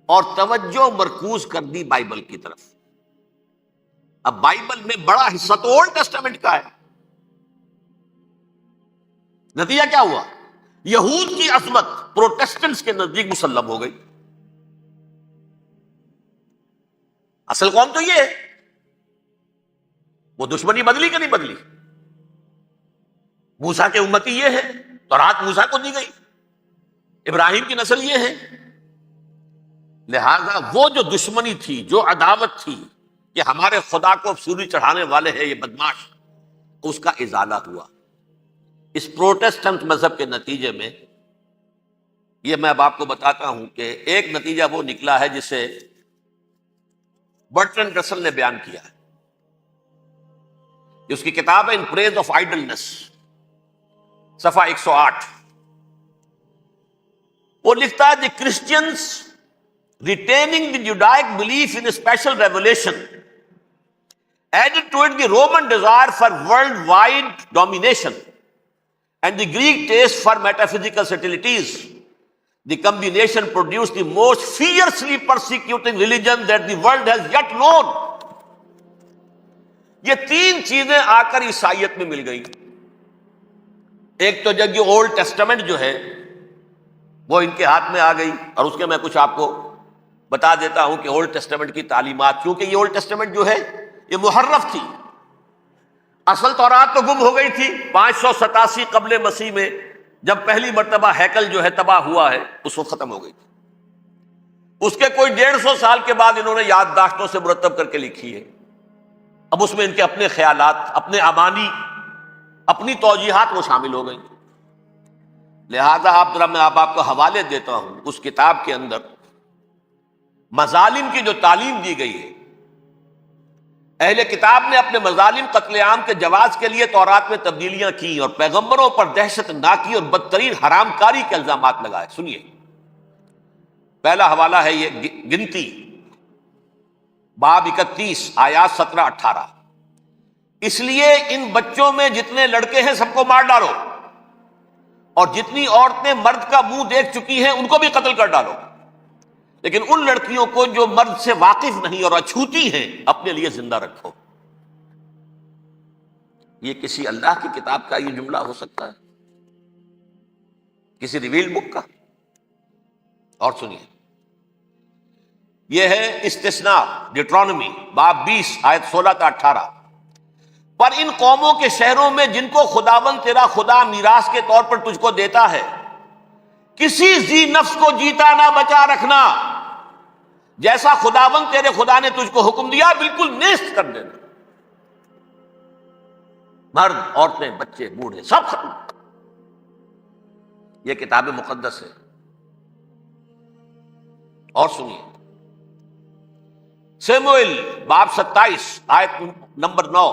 اور توجہ مرکوز کر دی بائبل کی طرف۔ اب بائبل میں بڑا حصہ تو اولڈ ٹیسٹامنٹ کا ہے، نتیجہ کیا ہوا، یہود کی عظمت پروٹیسٹنٹس کے نزدیک مسلم ہو گئی، اصل قوم تو یہ ہے. وہ دشمنی بدلی کہ نہیں بدلی؟ موسیٰ کے امتی یہ ہے، تورات موسیٰ کو دی گئی، ابراہیم کی نسل یہ ہے. لہذا وہ جو دشمنی تھی، جو عداوت تھی کہ ہمارے خدا کو سولی چڑھانے والے ہیں یہ بدماش، اس کا ازالہ ہوا. اس پروٹسٹنٹ مذہب کے نتیجے میں یہ میں اب آپ کو بتاتا ہوں کہ ایک نتیجہ وہ نکلا ہے جسے برٹرنڈ رسل نے بیان کیا ہے. اس کی کتاب ہے ان پریز آف آئیڈلنس، صفحہ 108. وہ لکھتا ہے the Christians retaining the Judaic belief in special revelation added to it the Roman desire for worldwide domination and the Greek taste for metaphysical subtleties. The combination produced the most fiercely persecuting religion that the world has yet known. یہ تین چیزیں آ کر عیسائیت میں مل گئی. ایک تو جب یہ اولڈ ٹیسٹمنٹ جو ہے وہ ان کے ہاتھ میں آ گئی، اور اس کے میں کچھ آپ کو بتا دیتا ہوں کہ اولڈ ٹیسٹمنٹ کی تعلیمات، کیونکہ یہ اولڈ ٹیسٹمنٹ جو ہے یہ محرف تھی. اصل تورات تو گم ہو گئی تھی 587 قبل مسیح میں، جب پہلی مرتبہ ہیکل جو ہے تباہ ہوا ہے، اس وقت ختم ہو گئی تھی. اس کے کوئی 150 سال کے بعد انہوں نے یادداشتوں سے مرتب کر کے لکھی ہے. اب اس میں ان کے اپنے خیالات، اپنے امانی، اپنی توجیحات وہ شامل ہو گئی. لہذا آپ ذرا میں آپ کو حوالے دیتا ہوں اس کتاب کے اندر مظالم کی جو تعلیم دی گئی ہے. اہل کتاب نے اپنے مظالم قتل عام کے جواز کے لیے تورات میں تبدیلیاں کی اور پیغمبروں پر دہشت ناکی اور بدترین حرام کاری کے الزامات لگائے. سنیے، پہلا حوالہ ہے یہ گنتی باب 31 آیات 17-18. اس لیے ان بچوں میں جتنے لڑکے ہیں سب کو مار ڈالو، اور جتنی عورتیں مرد کا منہ دیکھ چکی ہیں ان کو بھی قتل کر ڈالو، لیکن ان لڑکیوں کو جو مرد سے واقف نہیں اور اچھوتی ہیں اپنے لیے زندہ رکھو. یہ کسی اللہ کی کتاب کا یہ جملہ ہو سکتا ہے؟ کسی ریویل بک کا؟ اور سنیے، یہ ہے استثناء ڈیٹرانومی باب 20 آیت 16-18. پر ان قوموں کے شہروں میں جن کو خداوند تیرا خدا میراث کے طور پر تجھ کو دیتا ہے، کسی ذی نفس کو جیتا نہ بچا رکھنا، جیسا خداوند تیرے خدا نے تجھ کو حکم دیا بالکل نیست کر دینا. مرد، عورتیں، بچے، بوڑھے سب ختم. یہ کتاب مقدس ہے. اور سنیے، سیموئیل باب 27 آیت نمبر 9.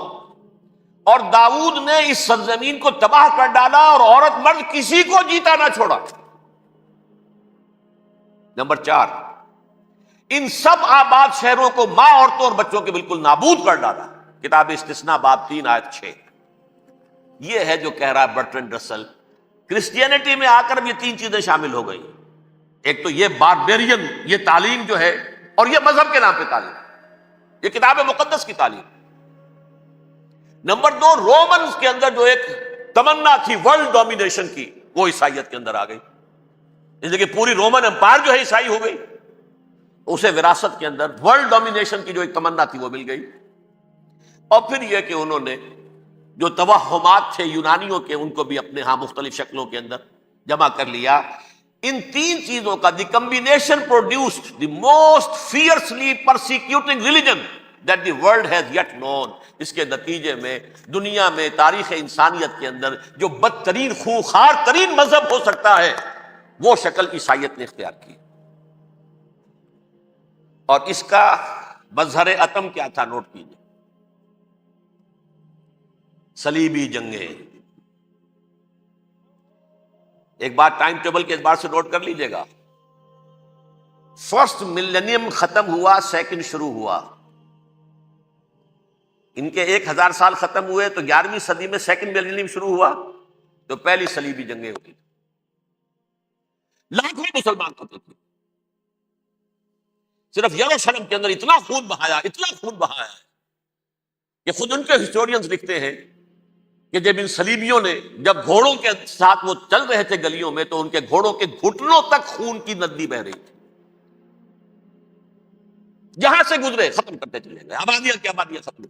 اور داؤد نے اس سرزمین کو تباہ کر ڈالا اور عورت مرد کسی کو جیتا نہ چھوڑا. نمبر 4، ان سب آباد شہروں کو ماں، عورتوں اور بچوں کے بالکل نابود کر ڈالا. کتاب استثناء باب 3 آیت 6. یہ ہے جو کہہ رہا ہے برٹرنڈ رسل. کرسچینٹی میں آ کر یہ تین چیزیں شامل ہو گئی. ایک تو یہ باربیرین یہ تعلیم جو ہے، اور یہ مذہب کے نام پہ تعلیم، یہ کتاب مقدس کی تعلیم. نمبر 2، رومنز کے اندر جو ایک تمنا تھی ورلڈ ڈومینیشن کی، وہ عیسائیت کے اندر آ گئی. اس لیے کہ پوری رومن امپائر جو ہے عیسائی ہو گئی. اسے وراثت کے اندر ورلڈ ڈومینیشن کی جو ایک تمنا تھی وہ مل گئی. اور پھر یہ کہ انہوں نے جو توہمات تھے یونانیوں کے، ان کو بھی اپنے ہاں مختلف شکلوں کے اندر جمع کر لیا. ان تین چیزوں کا the combination produced the most fiercely persecuting religion that the world has yet known. اس کے نتیجے میں دنیا میں تاریخ انسانیت کے اندر جو بدترین خونخوار ترین مذہب ہو سکتا ہے وہ شکل عیسائیت نے اختیار کی. اور اس کا مظہر عتم کیا تھا؟ نوٹ کیجیے، صلیبی جنگیں. ایک بات ٹائم ٹیبل کے اعتبار سے نوٹ کر لیجیے گا. فرسٹ ملینیم ختم ہوا، سیکنڈ شروع ہوا. ان کے 1000 سال ختم ہوئے تو 11ویں صدی میں سیکنڈ ملینیم شروع ہوا، تو پہلی صلیبی جنگیں ہوتی تھی. لاکھوں مسلمان قتل تھے. صرف یروشلم کے اندر اتنا خون بہایا ہے کہ خود ان کے ہسٹورینز لکھتے ہیں کہ جب ان صلیبیوں نے جب گھوڑوں کے ساتھ وہ چل رہے تھے گلیوں میں، تو ان کے گھوڑوں کے گھٹنوں تک خون کی ندی بہ رہی تھی. جہاں سے گزرے ختم کرتے چلے گئے، آبادیاں کی آبادیاں ختم۔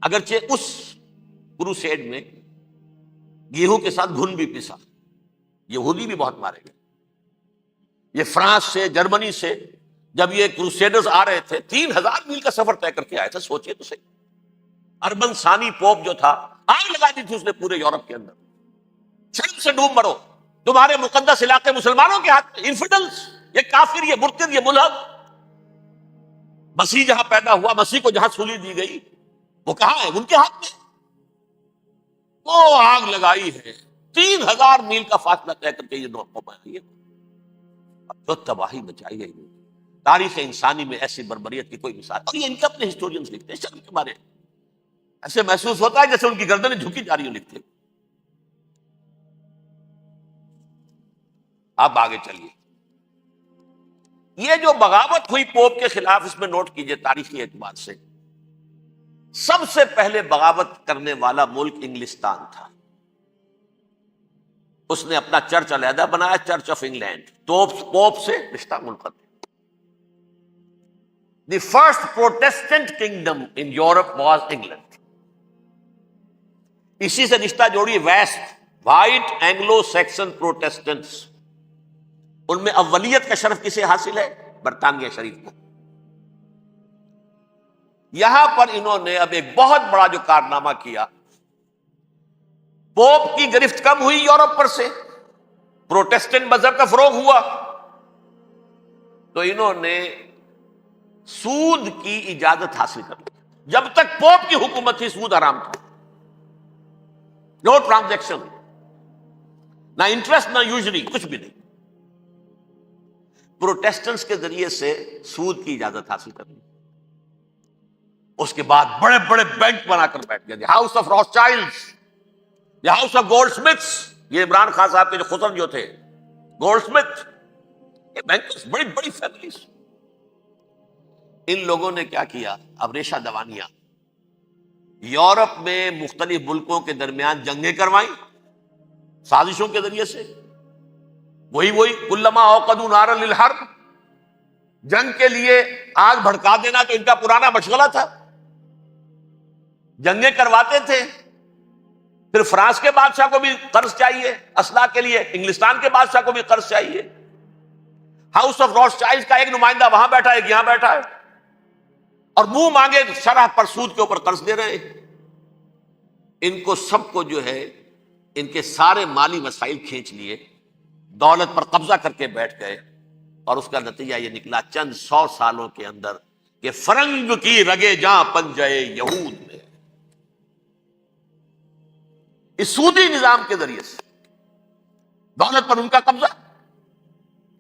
اگرچہ اس کروسیڈ میں گیہوں کے ساتھ گھن بھی پسا، یہودی بھی بہت مارے گئے۔ یہ فرانس سے، جرمنی سے جب یہ کروسیڈرز آ رہے تھے، 3000 میل کا سفر طے کر کے آئے تھے، سوچئے تو صحیح۔ اربن ثانی پوپ جو تھا، آگ لگا دی تھی اس نے پورے یورپ کے اندر، شرم سے ڈوب مرو، تمہارے مقدس علاقے مسلمانوں کے ہاتھ میں، انفیڈلز، یہ کافر، یہ مرتد، یہ ملحد۔ مسیح جہاں پیدا ہوا، مسیح کو جہاں سولی دی گئی، وہ کہاں ہے؟ ان کے ہاتھ میں۔ وہ آگ لگائی ہے، 3000 میل کا فاصلہ طے کر کے یہ قوم آئی ہے، جو تباہی مچائی ہے انہوں نے۔ تاریخ انسانی میں ایسی بربریت کی کوئی مثال، اور یہ ان کے اپنے ہسٹورینز لکھتے ہیں شرم کے بارے، ایسے محسوس ہوتا ہے جیسے ان کی گردنیں جھکی جا رہی ہوں لکھتے۔ اب آگے چلیے، یہ جو بغاوت ہوئی پوپ کے خلاف، اس میں نوٹ کیجئے تاریخی اعتبار سے، سب سے پہلے بغاوت کرنے والا ملک انگلستان تھا۔ اس نے اپنا چرچ علیحدہ بنایا، چرچ آف انگلینڈ، پوپ سے رشتہ منقطع۔ The first Protestant kingdom in Europe was England. اسی سے رشتہ جوڑی west, white Anglo Saxon Protestants, ان میں اولیت کا شرف کسے حاصل ہے؟ برطانیہ شریف کو۔ یہاں پر انہوں نے اب ایک بہت بڑا جو کارنامہ کیا، پوپ کی گرفت کم ہوئی یورپ پر سے، پروٹیسٹنٹ مذہب کا فروغ ہوا، تو انہوں نے سود کی اجازت حاصل کر لی۔ جب تک پوپ کی حکومت تھی سود حرام تھا، نو ٹرانزیکشن، نہ انٹرسٹ نہ یوزری، کچھ بھی نہیں۔ پروٹیسٹنٹس کے ذریعے سے سود کی اجازت حاصل کر لی۔ اس کے بعد بڑے بڑے بینک بنا کر بیٹھ گئے، house of Rothschilds, house of Goldsmiths, یہ عمران خان صاحب کے جو خسر جو تھے، گولڈ سمتھ، یہ بینکرز، بڑی بڑی فیملیز۔ ان لوگوں نے کیا کیا؟ اب ریشہ دوانیاں، یورپ میں مختلف ملکوں کے درمیان جنگیں کروائیں سازشوں کے ذریعے سے، وہی کلما اوقدوا نارا للحرب، جنگ کے لیے آگ بھڑکا دینا تو ان کا پرانا مشغلہ تھا، جنگیں کرواتے تھے۔ پھر فرانس کے بادشاہ کو بھی قرض چاہیے اسلحہ کے لیے، انگلستان کے بادشاہ کو بھی قرض چاہیے، ہاؤس آف راس چائلڈز کا ایک نمائندہ وہاں بیٹھا ہے، ایک یہاں بیٹھا ہے، اور منہ مانگے شرح پر سود کے اوپر قرض دے رہے ہیں۔ ان کو سب کو جو ہے ان کے سارے مالی وسائل کھینچ لیے، دولت پر قبضہ کر کے بیٹھ گئے، اور اس کا نتیجہ یہ نکلا چند 100 سالوں کے اندر کہ فرنگ کی رگے جاں پنجے یہود میں، اس سودی نظام کے ذریعے سے دولت پر ان کا قبضہ۔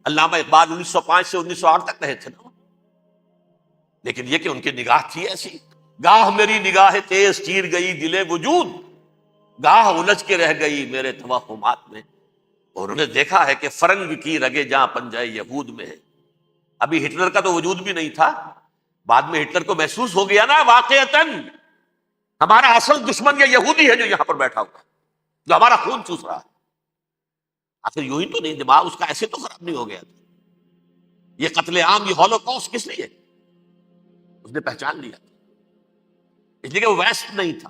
علامہ اقبال 1905 سے 1908 تک رہے تھے نا، لیکن یہ کہ ان کی نگاہ تھی ایسی، گاہ میری نگاہ تیز چیر گئی دل وجود، گاہ الجھ کے رہ گئی میرے توہمات میں، اور انہوں نے دیکھا ہے کہ فرنگ کی رگے جاں پنجے یہود میں ہے۔ ابھی ہٹلر کا تو وجود بھی نہیں تھا، بعد میں ہٹلر کو محسوس ہو گیا نا واقعتاً ہمارا اصل دشمن یہ یہودی ہے جو یہاں پر بیٹھا ہوا، جو ہمارا خون چوس رہا ہے۔ آخر یوں ہی تو نہیں، دماغ اس کا ایسے تو خراب نہیں ہو گیا تھا۔ یہ قتل عام، یہ ہولوکاسٹ کس لیے؟ اس نے پہچان لیا، اس لیے کہ وہ ویسٹ نہیں تھا،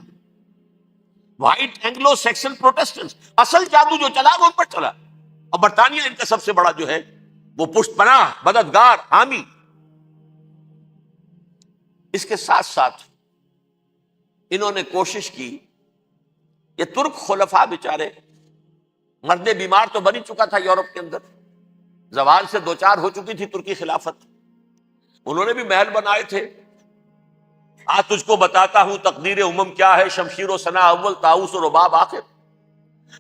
وائٹ اینگلو سیکسن پروٹیسٹنٹس، اصل جادو جو چلا وہ ان پر چلا، اور برطانیہ ان کا سب سے بڑا جو ہے وہ پشت پناہ، مددگار، حامی۔ اس کے ساتھ ساتھ انہوں نے کوشش کی، یہ ترک خلفاء بیچارے، مرد بیمار تو بن چکا تھا یورپ کے اندر، زوال سے دوچار ہو چکی تھی ترکی خلافت، انہوں نے بھی محل بنائے تھے، آج تجھ کو بتاتا ہوں تقدیر امم کیا ہے، شمشیر و ثنا اول، طاؤس و رباب آخر۔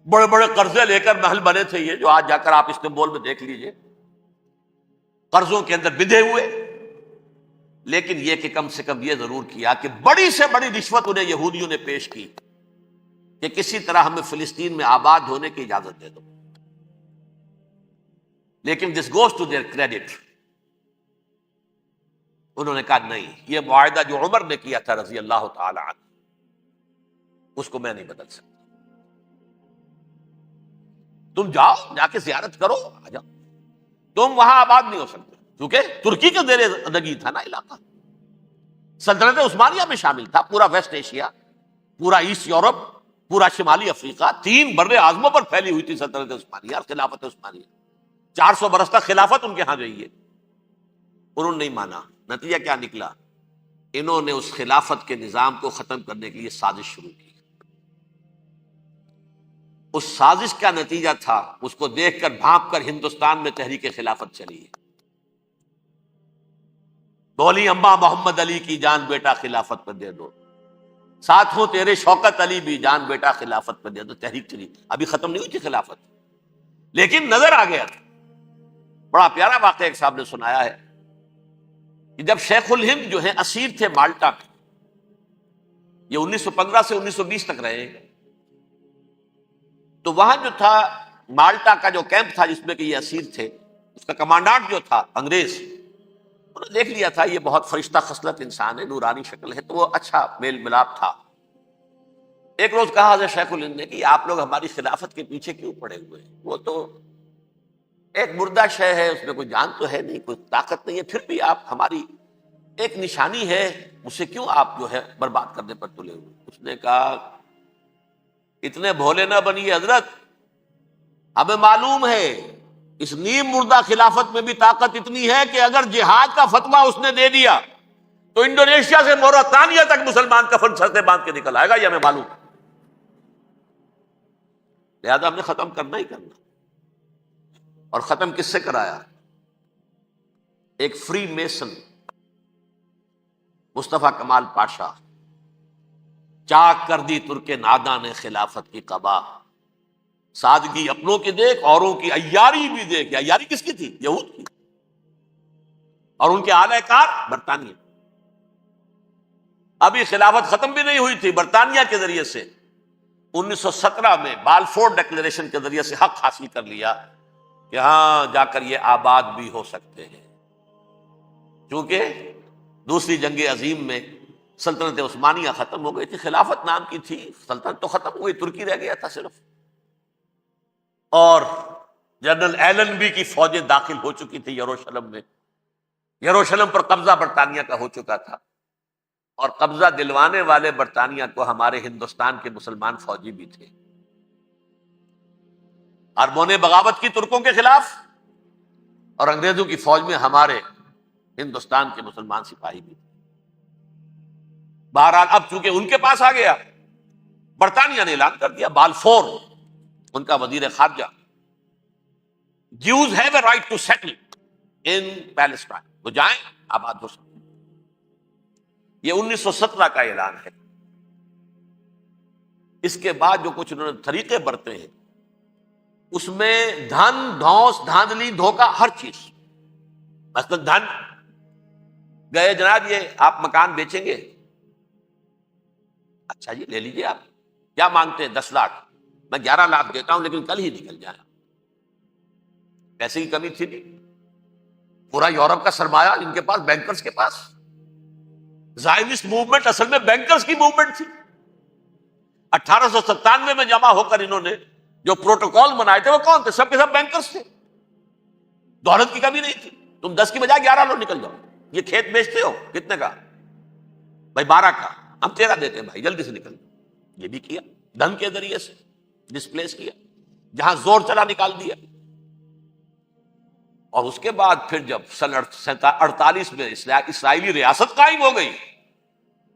بڑے بڑے قرضے لے کر محل بنے تھے یہ، جو آج جا کر آپ استنبول میں دیکھ لیجئے، قرضوں کے اندر بندھے ہوئے۔ لیکن یہ کہ کم سے کم یہ ضرور کیا کہ بڑی سے بڑی رشوت انہیں یہودیوں نے پیش کی کہ کسی طرح ہمیں فلسطین میں آباد ہونے کی اجازت دے دو، لیکن this goes to their credit, انہوں نے کہا نہیں، یہ معاہدہ جو عمر نے کیا تھا رضی اللہ تعالی عنہ، اس کو میں نہیں بدل سکتا، تم جاؤ، جا کے زیارت کرو، آ جاؤ، تم وہاں آباد نہیں ہو سکتے۔ کیونکہ ترکی کے زیر نگی تھا نا علاقہ، سلطنت عثمانیہ میں شامل تھا، پورا ویسٹ ایشیا، پورا ایسٹ یورپ، پورا شمالی افریقہ، 3 بر اعظموں پر پھیلی ہوئی تھی سلطنت عثمانیہ اور خلافت عثمانیہ۔ 400 برس تک خلافت ان کے ہاں رہی ہے، انہوں نے نہیں مانا۔ نتیجہ کیا نکلا؟ انہوں نے اس خلافت کے نظام کو ختم کرنے کے لیے سازش شروع کی۔ اس سازش کا نتیجہ تھا، اس کو دیکھ کر بھانپ کر ہندوستان میں تحریک خلافت چلی ہے۔ بولی اماں محمد علی کی جان بیٹا خلافت پر دے دو، ساتھ ہوں تیرے شوکت علی بھی جان بیٹا خلافت پر دے دو۔ تحریک چلی، ابھی ختم نہیں ہوئی تھی خلافت، لیکن نظر آ گیا تھا۔ بڑا پیارا واقعہ ایک صاحب نے سنایا ہے کہ جب شیخ الہند جو ہیں اسیر تھے مالٹا میں، یہ 1915 سے 1920 تک رہے، تو وہاں جو تھا مالٹا کا جو کیمپ تھا جس میں کہ یہ اسیر تھے، اس کا کمانڈانٹ جو تھا انگریز، انہوں نے دیکھ لیا تھا یہ بہت فرشتہ خصلت انسان ہے، نورانی شکل ہے، تو وہ اچھا میل ملاپ تھا۔ ایک روز کہا حضرت شیخ الہند نے کہ آپ لوگ ہماری خلافت کے پیچھے کیوں پڑے ہوئے ہیں؟ وہ تو ایک مردہ شے ہے، اس میں کوئی جان تو ہے نہیں، کوئی طاقت نہیں ہے، پھر بھی آپ ہماری ایک نشانی ہے، اسے کیوں آپ جو ہے برباد کرنے پر تلے ہوئے؟ اس نے کہا اتنے بھولے نہ بنیے حضرت، ہمیں معلوم ہے اس نیم مردہ خلافت میں بھی طاقت اتنی ہے کہ اگر جہاد کا فتویٰ اس نے دے دیا تو انڈونیشیا سے موریتانیہ تک مسلمان کفن سر سے باندھ کے نکل آئے گا، یہ ہمیں معلوم ہے، لہذا ہم نے ختم کرنا ہی کرنا۔ اور ختم کس سے کرایا؟ ایک فری میسن مصطفیٰ کمال پاشا، چاک کر دی ترک ناداں نے خلافت کی قبا، سادگی اپنوں کی دیکھ اوروں کی عیاری بھی دیکھ۔ عیاری کس کی تھی؟ یہود کی، اور ان کے اعلی کار برطانیہ۔ ابھی خلافت ختم بھی نہیں ہوئی تھی، برطانیہ کے ذریعے سے 1917 میں بالفور ڈکلیریشن کے ذریعے سے حق حاصل کر لیا کہ ہاں جا کر یہ آباد بھی ہو سکتے ہیں، کیونکہ دوسری جنگ عظیم میں سلطنت عثمانیہ ختم ہو گئی تھی، خلافت نام کی تھی، سلطنت تو ختم ہوئی، ترکی رہ گیا تھا صرف، اور جنرل ایلنبی کی فوجیں داخل ہو چکی تھی یروشلم میں، یروشلم پر قبضہ برطانیہ کا ہو چکا تھا، اور قبضہ دلوانے والے برطانیہ کو ہمارے ہندوستان کے مسلمان فوجی بھی تھے۔ اربوں نے بغاوت کی ترکوں کے خلاف، اور انگریزوں کی فوج میں ہمارے ہندوستان کے مسلمان سپاہی بھی تھے۔ بہرحال اب چونکہ ان کے پاس آ گیا، برطانیہ نے اعلان کر دیا، بالفور ان کا وزیر خارجہ، Jews have a right to settle in Palestine، وہ جائیں آباد ہو سکتے۔ یہ 1917 کا اعلان ہے۔ اس کے بعد جو کچھ انہوں نے طریقے برتے ہیں، اس میں دھن دھوس دھاندلی دھوکہ ہر چیز، مثلا دھن گئے جناب یہ آپ مکان بیچیں گے، اچھا جی لے لیجیے، آپ کیا مانگتے ہیں؟ 10 لاکھ، میں 11 لاکھ دیتا ہوں لیکن کل ہی نکل جائے۔ پیسے کی کمی تھی نہیں، پورا یورپ کا سرمایہ ان کے پاس، بینکرز کے پاس۔ زائنسٹ موومنٹ اصل میں بینکرز کی موومنٹ تھی۔ 1897 میں جمع ہو کر انہوں نے جو پروٹوکول بنائے تھے وہ کون تھے؟ سب کے سب بینکرز تھے۔ دولت کی کمی نہیں تھی، تم 10 کی بجائے 11 لو، نکل جاؤ۔ یہ کھیت بیچتے ہو کتنے کا؟ بھائی 12 کا، ہم 13 دیتے ہیں بھائی، جلدی سے نکل جاؤ۔ یہ بھی کیا، دھن کے ذریعے سے ڈسپلیس کیا، جہاں زور چلا نکال دیا۔ اور اس کے بعد پھر جب سن 48 میں اسرائیلی ریاست قائم ہو گئی،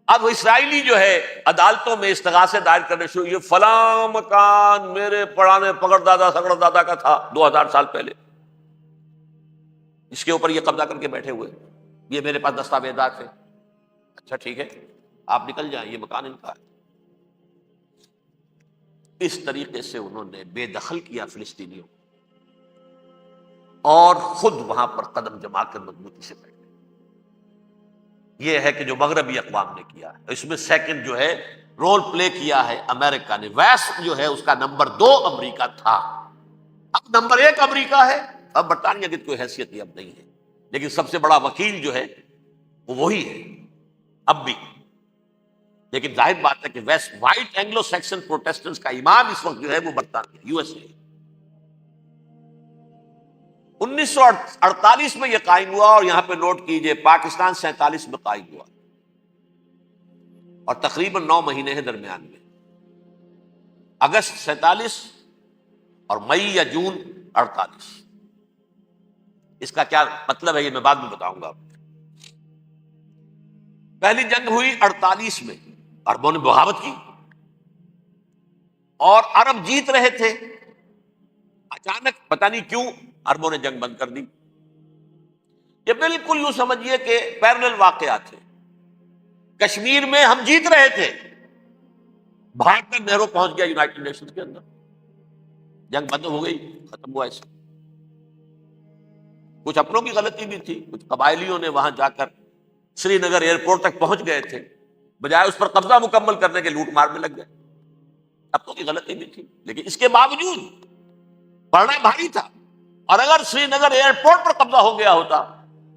اب اسرائیلی جو ہے عدالتوں میں استغاثے دائر کرنے شروع، یہ فلاں مکان میرے پڑانے پکڑ دادا سکڑ دادا کا تھا 2000 سال پہلے، اس کے اوپر یہ قبضہ کر کے بیٹھے ہوئے، یہ میرے پاس دستاویزات ہیں، اچھا ٹھیک ہے آپ نکل جائیں، یہ مکان ان کا ہے۔ اس طریقے سے انہوں نے بے دخل کیا فلسطینیوں، اور خود وہاں پر قدم جما کر مضبوطی سے بیٹھے۔ یہ ہے کہ جو مغربی اقوام نے کیا ہے، اس میں سیکنڈ جو ہے رول پلے کیا ہے امریکہ نے۔ ویسٹ جو ہے اس کا نمبر 2 امریکہ تھا، اب نمبر 1 امریکہ ہے۔ اب برطانیہ کی کوئی حیثیت اب نہیں ہے، لیکن سب سے بڑا وکیل جو ہے وہ وہی ہے اب بھی۔ لیکن ظاہر بات ہے کہ west white Anglo Saxon Protestants کا امام اس وقت جو ہے وہ برطانیہ، USA۔ 1948 میں یہ قائم ہوا، اور یہاں پہ نوٹ کیجئے پاکستان 47 میں قائم ہوا، اور تقریباً 9 مہینے ہیں درمیان میں، اگست 47 اور مئی یا جون 48۔ اس کا کیا مطلب ہے یہ میں بعد میں بتاؤں گا۔ پہلی جنگ ہوئی 48 میں، عربوں نے بغاوت کی اور عرب جیت رہے تھے، اچانک پتہ نہیں کیوں عربوں نے جنگ بند کر دی۔ یہ بالکل یوں سمجھیے کہ پیرلل واقعات تھے۔ کشمیر میں ہم جیت رہے تھے، بھاگ کر نہرو پہنچ گیا یونائٹڈ نیشنز کے اندر، جنگ بند ہو گئی، ختم ہوا۔ ایسے کچھ اپنوں کی غلطی بھی تھی، کچھ قبائلیوں نے وہاں جا کر سری نگر ایئرپورٹ تک پہنچ گئے تھے، بجائے اس پر قبضہ مکمل کرنے کے لوٹ مار میں لگ گئے، اپنوں کی غلطی بھی تھی، لیکن اس کے باوجود پڑنا بھاری تھا۔ اور اگر سری نگر ایئرپورٹ پر قبضہ ہو گیا ہوتا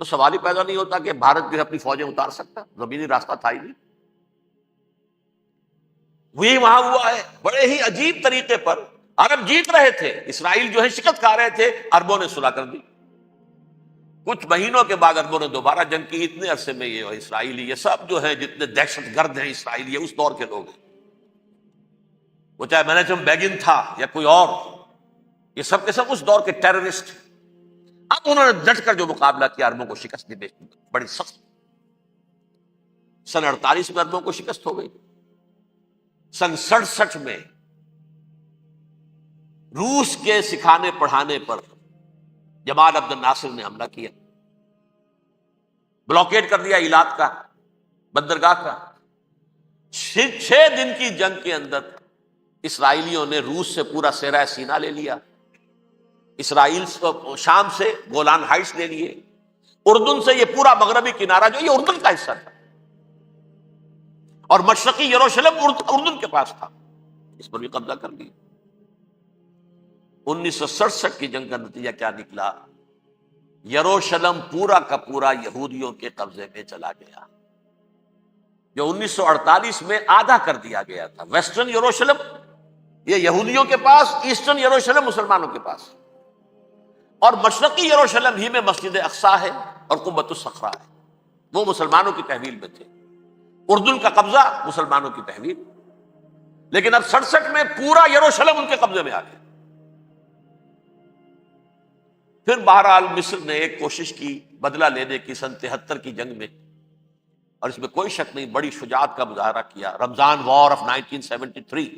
تو سوال ہی پیدا نہیں ہوتا کہ بھارت جو ہے اپنی فوجیں اتار سکتا، زمینی راستہ تھا ہی نہیں۔ وہی وہاں ہوا ہے، بڑے ہی عجیب طریقے پر عرب جیت رہے تھے، اسرائیل جو ہے شکست کھا رہے تھے، عربوں نے صلح کر دی۔ کچھ مہینوں کے بعد عربوں نے دوبارہ جنگ کی۔ اتنے عرصے میں یہ اسرائیلی، یہ سب جو ہیں جتنے دہشت گرد ہیں اسرائیلی، یہ اس دور کے لوگ ہیں، وہ چاہے مینیجم بیگن تھا یا کوئی اور، یہ سب کے سب اس دور کے ٹیررسٹ۔ اب انہوں نے ڈٹ کر جو مقابلہ کیا، عربوں کو شکست دی بڑی سخت۔ سن 48 میں عربوں کو شکست ہو گئی۔ سن 67 میں روس کے سکھانے پڑھانے پر جمال عبد الناصر نے حملہ کیا، بلاکیڈ کر دیا ایلات کا، بندرگاہ کا۔ 6 دن کی جنگ کے اندر اسرائیلیوں نے روس سے پورا صحرا سینا لے لیا، اسرائیل شام سے گولان ہائٹس لے لیے، اردن سے یہ پورا مغربی کنارہ جو یہ اردن کا حصہ تھا، اور مشرقی یروشلم اردن کے پاس تھا، اس پر بھی قبضہ کر لیا۔ 1967 کی جنگ کا نتیجہ کیا نکلا؟ یروشلم پورا کا پورا یہودیوں کے قبضے میں چلا گیا، جو 1948 میں آدھا کر دیا گیا تھا۔ ویسٹرن یروشلم یہ یہودیوں کے پاس، ایسٹرن یروشلم مسلمانوں کے پاس، اور مشرقی یروشلم ہی میں مسجد اقصیٰ ہے اور قبۃ الصخرہ ہے، وہ مسلمانوں کی تحویل میں تھے۔ اردن کا قبضہ مسلمانوں کی تحویل، لیکن اب 67 میں پورا یروشلم ان کے قبضے میں آ گیا۔ پھر بہرحال مصر نے ایک کوشش کی بدلہ لینے کی سن 73 کی جنگ میں، اور اس میں کوئی شک نہیں بڑی شجاعت کا مظاہرہ کیا۔ رمضان وار آف 1973،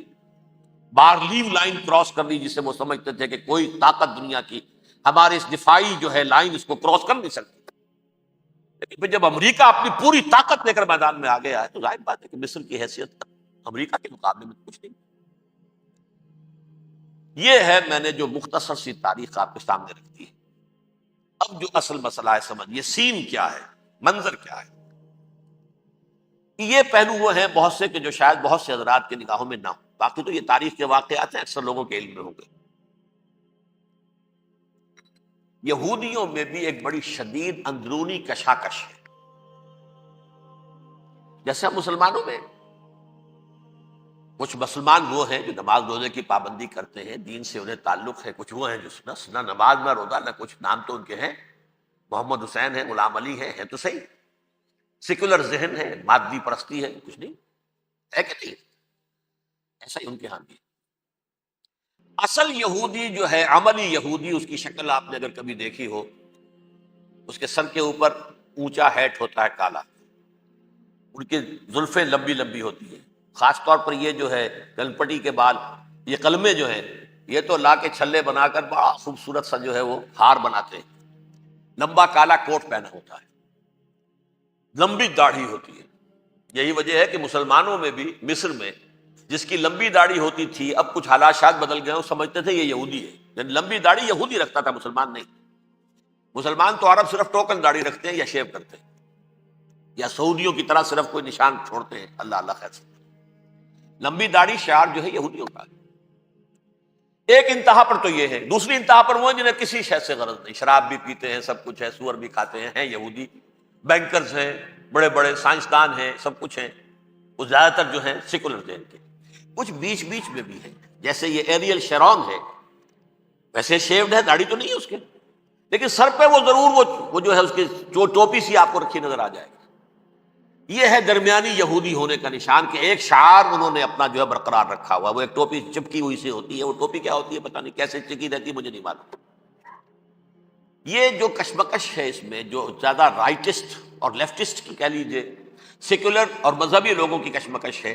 بارلیو لائن کراس کر دی، جسے وہ سمجھتے تھے کہ کوئی طاقت دنیا کی ہمارے اس دفاعی جو ہے لائن اس کو کراس کر نہیں سکتی۔ لیکن پھر جب امریکہ اپنی پوری طاقت لے کر میدان میں آ گیا ہے تو ظاہر بات ہے کہ مصر کی حیثیت امریکہ کے مقابلے میں کچھ نہیں۔ یہ ہے میں نے جو مختصر سی تاریخ آپ کے سامنے رکھ دی ہے۔ اب جو اصل مسئلہ ہے سمجھیے، سین کیا ہے، منظر کیا ہے۔ یہ پہلو وہ ہیں بہت سے کہ جو شاید بہت سے حضرات کے نگاہوں میں نہ ہو، باقی تو یہ تاریخ کے واقعات ہیں، اکثر لوگوں کے علم میں ہوں گے۔ یہودیوں میں بھی ایک بڑی شدید اندرونی کشاکش ہے، جیسے ہم مسلمانوں میں کچھ مسلمان وہ ہیں جو نماز روزے کی پابندی کرتے ہیں، دین سے انہیں تعلق ہے، کچھ وہ ہیں جو نہ نماز نہ روزہ نہ کچھ، نام تو ان کے ہیں، محمد حسین ہیں، غلام علی ہیں تو صحیح، سیکولر ذہن ہے، مادی پرستی ہے، کچھ نہیں ہے کہ نہیں؟ ایسا ہی ان کے ہاں بھی۔ اصل یہودی جو ہے، عملی یہودی، اس کی شکل آپ نے اگر کبھی دیکھی ہو، اس کے سر کے اوپر اونچا ہیٹ ہوتا ہے کالا، ان کی زلفیں لمبی لمبی ہوتی ہیں، خاص طور پر یہ جو ہے گلپٹی کے بال، یہ قلمے جو ہیں یہ تو لا کے چھلے بنا کر بڑا خوبصورت سا جو ہے وہ ہار بناتے ہیں، لمبا کالا کوٹ پہنا ہوتا ہے، لمبی داڑھی ہوتی ہے۔ یہی وجہ ہے کہ مسلمانوں میں بھی مصر میں جس کی لمبی داڑھی ہوتی تھی، اب کچھ حالات شاید بدل گئے، وہ سمجھتے تھے یہ یہودی ہے، یعنی لمبی داڑھی یہودی رکھتا تھا، مسلمان نہیں۔ مسلمان تو عرب صرف ٹوکن داڑھی رکھتے ہیں یا شیو کرتے ہیں، یا سعودیوں کی طرح صرف کوئی نشان چھوڑتے ہیں، اللہ اللہ خیر سے۔ لمبی داڑھی شعار جو ہے یہودیوں کا۔ ایک انتہا پر تو یہ ہے، دوسری انتہا پر وہ ہیں جنہیں کسی شے سے غرض نہیں، شراب بھی پیتے ہیں، سب کچھ ہے، سور بھی کھاتے ہیں یہودی، بینکرز ہیں، بڑے بڑے سائنسدان ہیں، سب کچھ ہیں، وہ زیادہ تر جو ہیں سیکولر ذہن کے۔ کچھ بیچ بیچ میں بھی ہے، جیسے یہ ایریل شیرون ہے، ویسے شیوڈ ہے، داڑھی تو نہیں ہے اس کے، لیکن سر پہ وہ ضرور وہ جو ہے اس کی ٹوپی سی آپ کو رکھی نظر آ جائے گی. یہ ہے درمیانی یہودی ہونے کا نشان کہ ایک شعار انہوں نے اپنا جو ہے برقرار رکھا ہوا. وہ ایک ٹوپی چپکی ہوئی سے ہوتی ہے. وہ ٹوپی کیا ہوتی ہے پتہ نہیں, کیسے چکی رہتی ہے مجھے نہیں معلوم. یہ جو کشمکش ہے اس میں, جو زیادہ رائٹسٹ اور لیفٹسٹ کی کہہ لیجیے, سیکولر اور مذہبی لوگوں کی کشمکش ہے,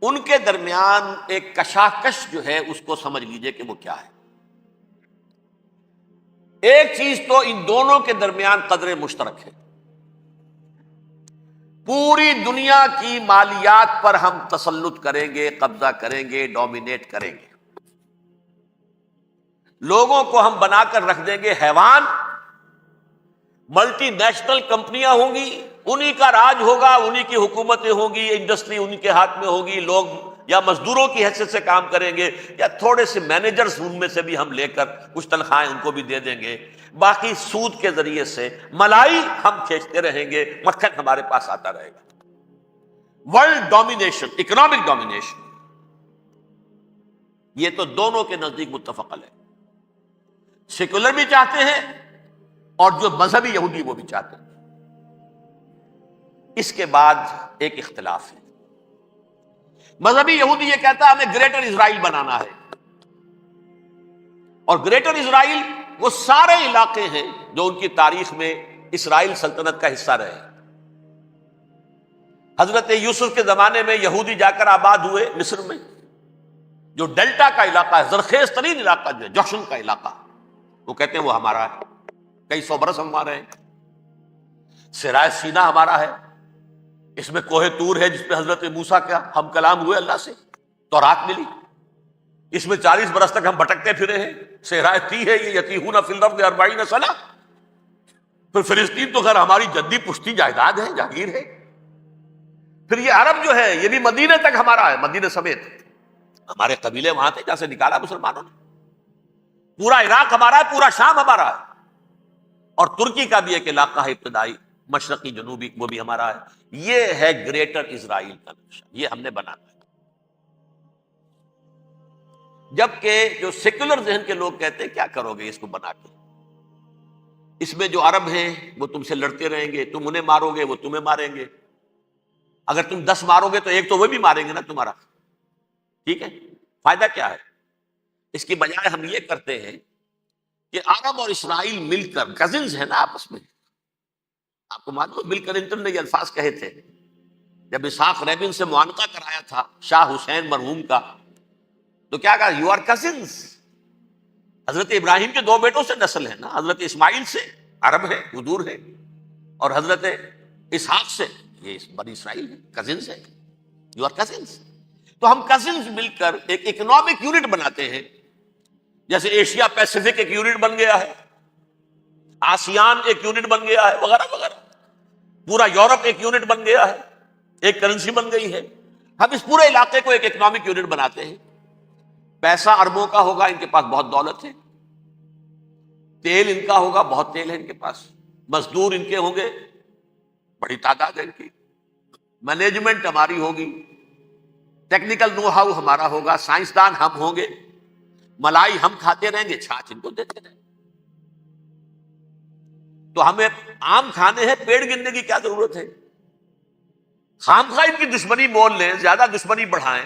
ان کے درمیان ایک کشاکش جو ہے اس کو سمجھ لیجیے کہ وہ کیا ہے. ایک چیز تو ان دونوں کے درمیان قدر مشترک ہے. پوری دنیا کی مالیات پر ہم تسلط کریں گے, قبضہ کریں گے, ڈومینیٹ کریں گے. لوگوں کو ہم بنا کر رکھ دیں گے حیوان. ملٹی نیشنل کمپنیاں ہوں گی, انہی کا راج ہوگا, انہی کی حکومتیں ہوں گی, انڈسٹری انہی کے ہاتھ میں ہوگی. لوگ یا مزدوروں کی حیثیت سے کام کریں گے, یا تھوڑے سے مینیجرز ان میں سے بھی ہم لے کر کچھ تنخواہیں ان کو بھی دے دیں گے. باقی سود کے ذریعے سے ملائی ہم کھینچتے رہیں گے, مکھن ہمارے پاس آتا رہے گا. ورلڈ ڈومینیشن, اکنامک ڈومینیشن, یہ تو دونوں کے نزدیک متفق ہے. سیکولر بھی چاہتے ہیں اور جو مذہبی یہودی وہ بھی چاہتے ہیں. اس کے بعد ایک اختلاف ہے. مذہبی یہودی یہ کہتا ہے ہمیں گریٹر اسرائیل بنانا ہے, اور گریٹر اسرائیل وہ سارے علاقے ہیں جو ان کی تاریخ میں اسرائیل سلطنت کا حصہ رہے. حضرت یوسف کے زمانے میں یہودی جا کر آباد ہوئے مصر میں. جو ڈیلٹا کا علاقہ ہے, زرخیز ترین علاقہ جو ہے, جوشن کا علاقہ, وہ کہتے ہیں وہ ہمارا ہے, کئی سو برس ہمارے ہیں. صحرائے سینا ہمارا ہے, اس میں کوہ طور ہے جس پہ حضرت موسیٰ کا ہم کلام ہوئے اللہ سے, تورات ملی. اس میں 40 برس تک ہم بھٹکتے پھرے ہیں. صحرائے تی ہے یہ, یتیہون فی الارض 40 سنہ. پھر فلسطین تو خیر ہماری جدی پشتی جائیداد ہے, جاگیر ہے. پھر یہ عرب جو ہے یہ بھی مدینے تک ہمارا ہے, مدینے سمیت. ہمارے قبیلے وہاں تھے جہاں سے نکالا مسلمانوں نے. پورا عراق ہمارا ہے, پورا شام ہمارا ہے, اور ترکی کا بھی ایک علاقہ ہے ابتدائی مشرقی جنوبی, وہ بھی ہمارا ہے. یہ ہے گریٹر اسرائیل کا نقشہ, یہ ہم نے بنانا ہے. جبکہ جو سیکولر ذہن کے لوگ کہتے ہیں کیا کرو گے اس کو بنا کے, اس میں جو عرب ہیں وہ تم سے لڑتے رہیں گے, تم انہیں مارو گے وہ تمہیں ماریں گے. اگر تم 10 مارو گے تو ایک تو وہ بھی ماریں گے نا تمہارا. ٹھیک ہے, فائدہ کیا ہے؟ اس کی بجائے ہم یہ کرتے ہیں کہ عرب اور اسرائیل مل کر, کزنز ہیں نا آپس میں. آپ کو معلوم ہے بل کلنٹن نے یہ الفاظ کہے تھے جب اسحاق ریبن سے معانقہ کرایا تھا شاہ حسین مرحوم کا, تو کیا کہا, یو آر کزنز. حضرت ابراہیم کے 2 بیٹوں سے نسل ہے نا, حضرت اسماعیل سے عرب ہے, حضور ہے, اور حضرت اسحاق سے یہ بنی اسرائیل ہے, کزنز ہے. You are cousins. تو ہم کزنز مل کر ایک اکنامک یونٹ بناتے ہیں, جیسے ایشیا پیسیفک ایک یونٹ بن گیا ہے, آسیان ایک یونٹ بن گیا ہے, وغیرہ وغیرہ. پورا یورپ ایک یونٹ بن گیا ہے, ایک کرنسی بن گئی ہے. ہم اس پورے علاقے کو ایک اکنامک یونٹ بناتے ہیں. پیسہ اربوں کا ہوگا, ان کے پاس بہت دولت ہے. تیل ان کا ہوگا, بہت تیل ہے ان کے پاس. مزدور ان کے ہوں گے, بڑی تعداد ہے ان کی. مینجمنٹ ہماری ہوگی, ٹیکنیکل نو ہاؤ ہمارا ہوگا, سائنسدان ہم ہوں گے. ملائی ہم کھاتے رہیں گے, چھاچ ان کو دیتے رہیں گے. تو ہمیں آم کھانے ہیں, پیڑ گننے کی کیا ضرورت ہے؟ خام خواہ ان کی دشمنی مول لیں, زیادہ دشمنی بڑھائیں.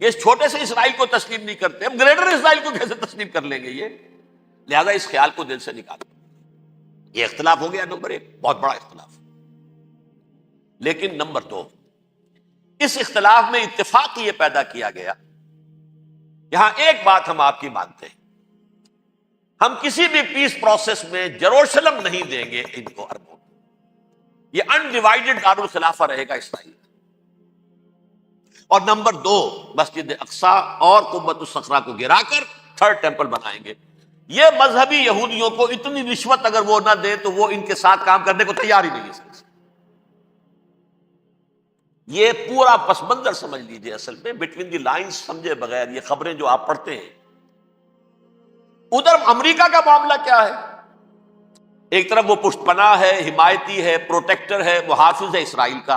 یہ اس چھوٹے سے اسرائیل کو تسلیم نہیں کرتے, ہم گریٹر اسرائیل کو کیسے تسلیم کر لیں گے یہ؟ لہذا اس خیال کو دل سے نکالیں. یہ اختلاف ہو گیا نمبر 1, بہت بڑا اختلاف. لیکن نمبر 2, اس اختلاف میں اتفاق یہ پیدا کیا گیا. یہاں ایک بات ہم آپ کی مانتے ہیں, ہم کسی بھی پیس پروسیس میں جروشلم نہیں دیں گے ان کو, عربوں. یہ انڈیوائیڈڈ دارالخلافہ رہے گا اسرائیل. اور نمبر 2, مسجد اقصیٰ اور قبۃ الصخرہ کو گرا کر 3rd ٹیمپل بنائیں گے. یہ مذہبی یہودیوں کو اتنی رشوت اگر وہ نہ دیں تو وہ ان کے ساتھ کام کرنے کو تیار ہی نہیں ہے. یہ پورا پس منظر سمجھ لیجئے. اصل میں بٹوین دی لائنز سمجھے بغیر یہ خبریں جو آپ پڑھتے ہیں. ادھر امریکہ کا معاملہ کیا ہے؟ ایک طرف وہ پشت پناہ ہے, حمایتی ہے, پروٹیکٹر ہے, محافظ ہے اسرائیل کا.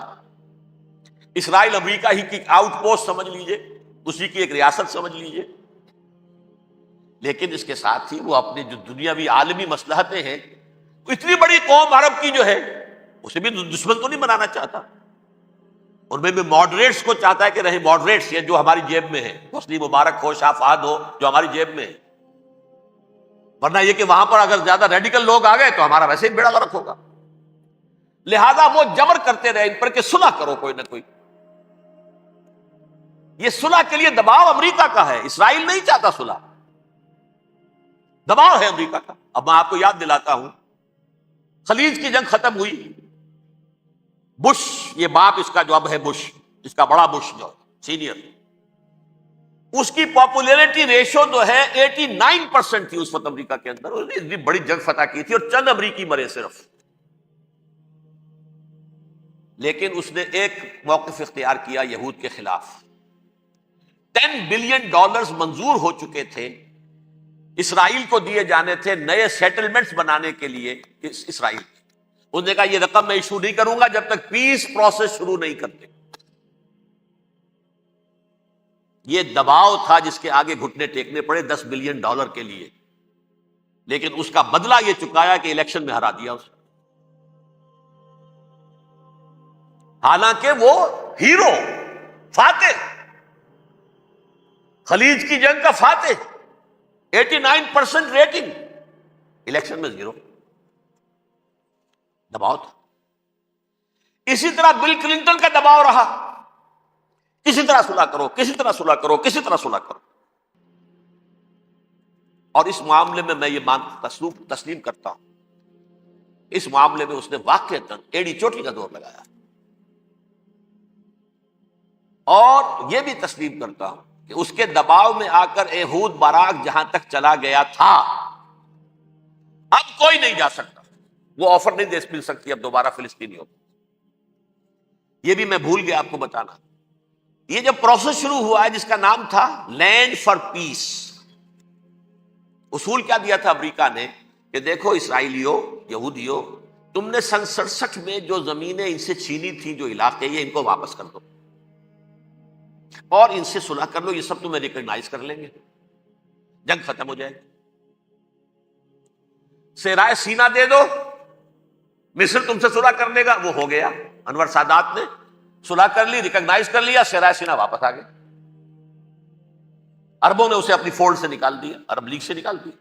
اسرائیل امریکہ ہی کی آؤٹ پوسٹ سمجھ لیجئے, اسی کی ایک ریاست سمجھ لیجئے. لیکن اس کے ساتھ ہی وہ اپنی جو دنیاوی عالمی مصلحتیں ہیں، اتنی بڑی قوم عرب کی جو ہے اسے بھی دشمن تو نہیں بنانا چاہتا، ان میں بھی ماڈریٹس کو چاہتا ہے کہ رہے ماڈریٹس، یہ جو ہماری جیب میں ہے، حسنی مبارک ہو، شاہ فہد ہو، جو ہماری جیب میں ہے، ورنہ یہ کہ وہاں پر اگر زیادہ ریڈیکل لوگ آ گئے تو ہمارا ویسے ہی بیڑا غرق ہوگا۔ لہذا وہ جبر کرتے رہے ان پر کہ صلح کرو کوئی نہ کوئی۔ یہ صلح کے لیے دباؤ امریکہ کا ہے، اسرائیل نہیں چاہتا صلح، دباؤ ہے امریکہ کا۔ اب میں آپ کو یاد دلاتا ہوں، خلیج کی جنگ ختم ہوئی، بش، یہ باپ اس کا جو اب ہے بش، اس کا بڑا بش جو سینئر، اس کی پاپولیرٹی ریشو جو ہے 89% تھی اس وقت امریکہ کے اندر۔ اس نے اتنی بڑی جنگ فتح کی تھی اور چند امریکی مرے صرف، لیکن اس نے ایک موقف اختیار کیا یہود کے خلاف۔ $10 بلین منظور ہو چکے تھے، اسرائیل کو دیے جانے تھے نئے سیٹلمنٹس بنانے کے لیے اسرائیل۔ انہوں نے کہا یہ رقم میں ایشو نہیں کروں گا جب تک پیس پروسیس شروع نہیں کرتے۔ یہ دباؤ تھا جس کے آگے گھٹنے ٹیکنے پڑے $10 بلین کے لیے، لیکن اس کا بدلہ یہ چکایا کہ الیکشن میں ہرا دیا اسے۔ حالانکہ وہ ہیرو، فاتح، خلیج کی جنگ کا فاتح، 89% ریٹنگ، الیکشن میں 0، دباؤ تھا۔ اسی طرح بل کلنٹن کا دباؤ رہا، کسی طرح صلح کرو، کسی طرح صلح کرو، کسی طرح صلح کرو۔ اور اس معاملے میں میں یہ تسلیم کرتا ہوں، اس معاملے میں اس نے واقعتاً ایڑی چوٹی کا دور لگایا، اور یہ بھی تسلیم کرتا ہوں کہ اس کے دباؤ میں آ کر ایہود باراک جہاں تک چلا گیا تھا، اب کوئی نہیں جا سکتا، وہ آفر نہیں دے مل سکتی اب دوبارہ فلسطینیوں کو۔ یہ بھی میں بھول گیا آپ کو بتانا، یہ جو پروسیس شروع ہوا ہے جس کا نام تھا لینڈ فار پیس، اصول کیا دیا تھا امریکہ نے کہ دیکھو اسرائیلیوں، یہودیوں، تم نے سن 67 میں جو زمینیں ان سے چھینی تھی، جو علاقے، یہ ان کو واپس کر دو اور ان سے صلح کر لو، یہ سب تمہیں ریکگنائز کر لیں گے، جنگ ختم ہو جائے گی۔ صحرائے سینا دے دو، مصر تم سے صلح کر لے گا، وہ ہو گیا۔ انور سادات نے صلح کر لی، ریکگنائز کر لیا، صحرائے سینا واپس آ گئے۔ عربوں نے اسے اپنی فولڈ سے نکال دیا، عرب لیگ سے نکال دیا۔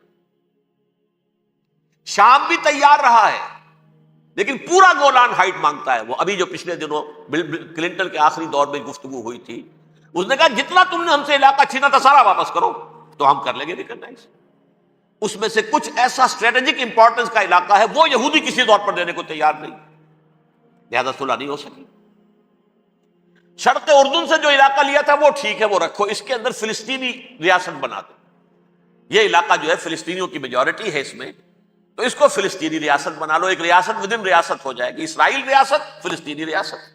شام بھی تیار رہا ہے، لیکن پورا گولان ہائٹ مانگتا ہے وہ۔ ابھی جو پچھلے دنوں بل کلنٹن کے آخری دور میں گفتگو ہوئی تھی، اس نے کہا جتنا تم نے ہم سے علاقہ چھینا تھا سارا واپس کرو تو ہم کر لیں گے ریکگنائز۔ اس میں سے کچھ ایسا اسٹریٹجک امپورٹنس کا علاقہ ہے وہ یہودی کسی طور پر دینے کو تیار نہیں، لہذا صلح نہیں ہو سکی۔ شرق اردن سے جو علاقہ لیا تھا وہ ٹھیک ہے، وہ رکھو، اس کے اندر فلسطینی ریاست بنا دو، یہ علاقہ جو ہے فلسطینیوں کی میجورٹی ہے اس میں، تو اس کو فلسطینی ریاست بنا لو، ایک ریاست ودن ریاست ہو جائے گی، اسرائیل ریاست، فلسطینی ریاست۔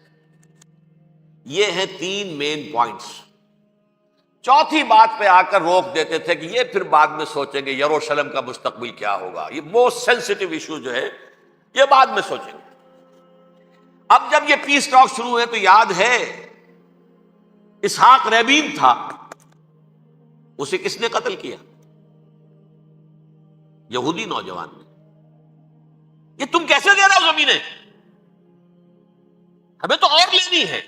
یہ ہیں 3 مین پوائنٹس۔ چوتھی بات پہ آ کر روک دیتے تھے کہ یہ پھر بعد میں سوچیں گے یروشلم کا مستقبل کیا ہوگا، یہ موسٹ سینسٹیو ایشو جو ہے یہ بعد میں سوچیں گے۔ اب جب یہ پیس ٹاک شروع ہوئے تو یاد ہے اسحاق ریبین تھا، اسے کس نے قتل کیا؟ یہودی نوجوان نے۔ یہ تم کیسے دے رہے ہو زمینیں؟ ہمیں تو اور لینی ہے،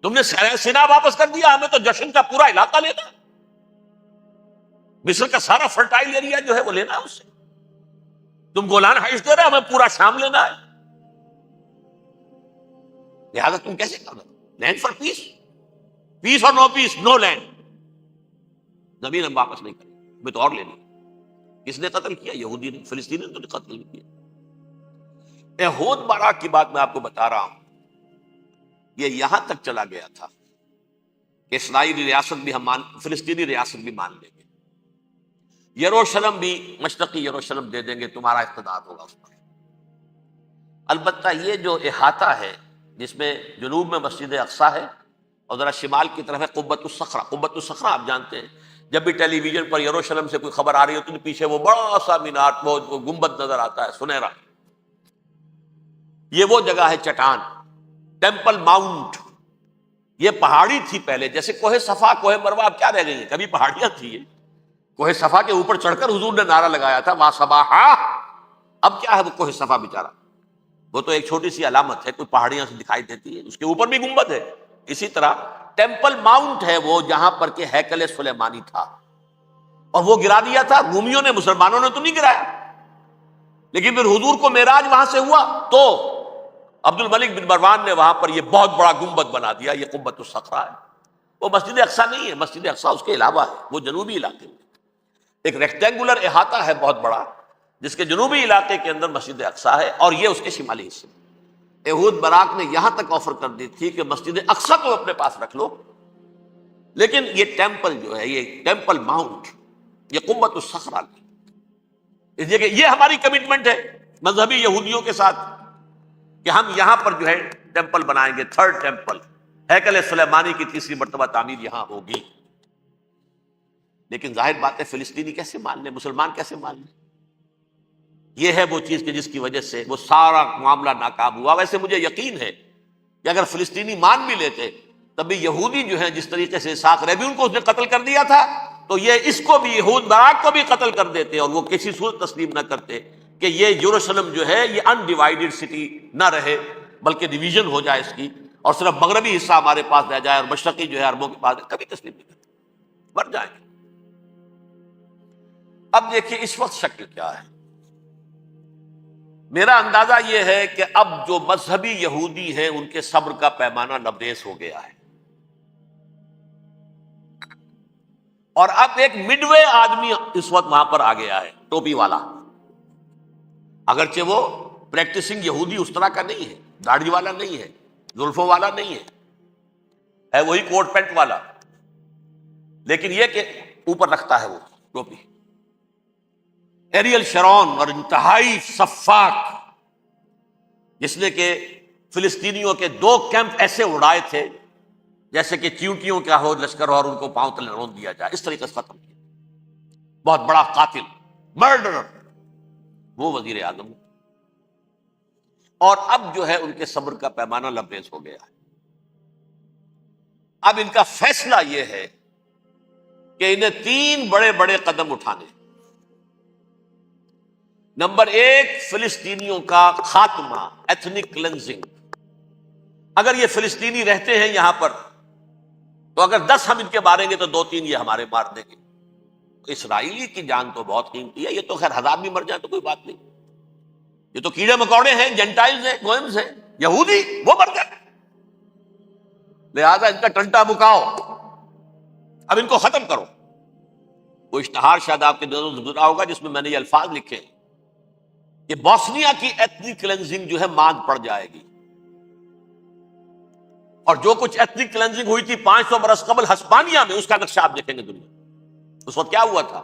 تم نے سینا واپس کر دیا، ہمیں تو جشن کا پورا علاقہ لینا، مصر کا سارا فرٹائل ایریا جو ہے وہ لینا ہے اس سے، تم گولان ہائٹس دے رہے ہمیں پورا شام لینا ہے، لہذا تم کیسے کر رہے ہو؟ لینڈ فار پیس، پیس اور نو پیس، نو لینڈ، زمین ہم واپس نہیں کریں، ہمیں تو اور لینی۔ کس نے قتل کیا؟ یہودی نے، فلسطینی نے تو قتل نہیں کیا۔ ایہود باراک کی بات میں آپ کو بتا رہا ہوں، یہ یہاں تک چلا گیا تھا کہ اسرائیلی ریاست بھی ہم فلسطینی ریاست بھی مان لیں گے، یروشلم بھی، مشرقی یروشلم دے دیں گے، تمہارا اقتدار ہوگا اس پر۔ البتہ یہ جو احاطہ ہے جس میں جنوب میں مسجد اقصیٰ ہے اور ذرا شمال کی طرف ہے قبۃ الصخرہ۔ قبۃ الصخرہ آپ جانتے ہیں، جب بھی ٹیلی ویژن پر یروشلم سے کوئی خبر آ رہی ہوتی ہے تو پیچھے وہ بڑا سا مینار، وہ گنبد نظر آتا ہے سنہرا، یہ وہ جگہ ہے چٹان، ٹیمپل ماؤنٹ۔ یہ پہاڑی تھی پہلے، جیسے کوہ صفا، کوہ مروہ اب کیا رہ گئی ہیں، کبھی پہاڑیاں تھی یہ، کوہ صفا کے اوپر چڑھ کر حضور نے نعرہ لگایا تھا وا صباحا. اب کیا ہے وہ کوہ صفا بیچارہ؟ وہ تو ایک چھوٹی سی علامت ہے، کوئی پہاڑیاں سے دکھائی دیتی ہے، اس کے اوپر بھی گنبد ہے. اسی طرح ٹیمپل ماؤنٹ ہے وہ جہاں پر کہ ہیکل سلیمانی تھا، اور وہ گرا دیا تھا رومیوں نے، مسلمانوں نے تو نہیں گرایا. لیکن پھر حضور کو معراج وہاں سے ہوا تو عبد الملک بن مروان نے وہاں پر یہ بہت بڑا گنبد بنا دیا. یہ قبۃ الصخرہ ہے. وہ مسجد اقصیٰ نہیں ہے، مسجد اقصیٰ اس کے علاوہ ہے، وہ جنوبی علاقے میں ایک ریکٹینگولر احاطہ ہے بہت بڑا، جس کے جنوبی علاقے کے اندر مسجد اقصیٰ ہے، اور یہ اس کے شمالی حصے. یہود براق نے یہاں تک آفر کر دی تھی کہ مسجد اقصیٰ کو اپنے پاس رکھ لو، لیکن یہ ٹیمپل جو ہے، یہ ٹیمپل ماؤنٹ، یہ قبۃ الصخرہ کی، اس لیے کہ یہ ہماری کمٹمنٹ ہے مذہبی یہودیوں کے ساتھ کہ ہم یہاں پر جو ہے ٹیمپل بنائیں گے، تھرڈ ٹیمپل، ہیکل سلیمانی کی تیسری مرتبہ تعمیر یہاں ہوگی. لیکن ظاہر بات ہے فلسطینی کیسے مان لیں، مسلمان کیسے مان لیں؟ یہ ہے وہ چیز کہ جس کی وجہ سے وہ سارا معاملہ ناکام ہوا. ویسے مجھے یقین ہے کہ اگر فلسطینی مان بھی لیتے تب بھی یہودی جو ہیں جس طریقے سے اسحاق ریبیون کو اس نے قتل کر دیا تھا، تو یہ اس کو بھی، یہود براق کو بھی قتل کر دیتے، اور وہ کسی صورت تسلیم نہ کرتے کہ یہ یروشلم جو ہے یہ انڈیوائیڈڈ سٹی نہ رہے، بلکہ ڈویژن ہو جائے اس کی، اور صرف مغربی حصہ ہمارے پاس رہ جائے اور مشرقی جو ہے عربوں کے پاس. کبھی تسلیم نہیں کرتے، مر جائیں گے. اب دیکھیے اس وقت شکل کیا ہے. میرا اندازہ یہ ہے کہ اب جو مذہبی یہودی ہیں ان کے صبر کا پیمانہ لبریز ہو گیا ہے، اور اب ایک مڈ وے آدمی اس وقت وہاں پر آ گیا ہے، ٹوپی والا. اگرچہ وہ پریکٹسنگ یہودی اس طرح کا نہیں ہے، داڑھی والا نہیں ہے، زلفوں والا نہیں ہے وہی کوٹ پینٹ والا، لیکن یہ کہ اوپر رکھتا ہے وہ ٹوپی. ایریل شرون، اور انتہائی سفاک، جس نے کہ فلسطینیوں کے 2 کیمپ ایسے اڑائے تھے جیسے کہ چیونٹیوں کا ہو لشکر ہو اور ان کو پاؤں تلے رون دیا جائے، اس طریقے سے ختم کیا. بہت بڑا قاتل، مرڈرر، وہ وزیر اعظم. اور اب جو ہے ان کے صبر کا پیمانہ لبریز ہو گیا ہے. اب ان کا فیصلہ یہ ہے کہ انہیں 3 بڑے بڑے قدم اٹھانے. نمبر 1، فلسطینیوں کا خاتمہ، ایتھنک کلینزنگ. اگر یہ فلسطینی رہتے ہیں یہاں پر تو اگر 10 ہم ان کے ماریں گے تو 2-3 یہ ہمارے مار دیں گے. اسرائیلی کی جان تو بہت قیمتی ہے، یہ تو خیر 1000 بھی مر جائیں تو کوئی بات نہیں، یہ تو کیڑے مکوڑے ہیں، جنٹائلز ہیں، گوئمز ہیں، یہودی وہ مر گئے. لہذا ان کا ٹنٹا بکاؤ، اب ان کو ختم کرو. وہ اشتہار شاید آپ کے دلوں سے گزرا ہوگا جس میں میں نے یہ الفاظ لکھے کہ بوسنیا کی ایتھنک کلینزنگ جو ہے ماند پڑ جائے گی. اور جو کچھ ایتھنک کلینزنگ ہوئی تھی 500 برس قبل ہسپانیہ میں، اس کا نقشہ آپ دیکھیں گے دنیا. اس وقت کیا ہوا تھا؟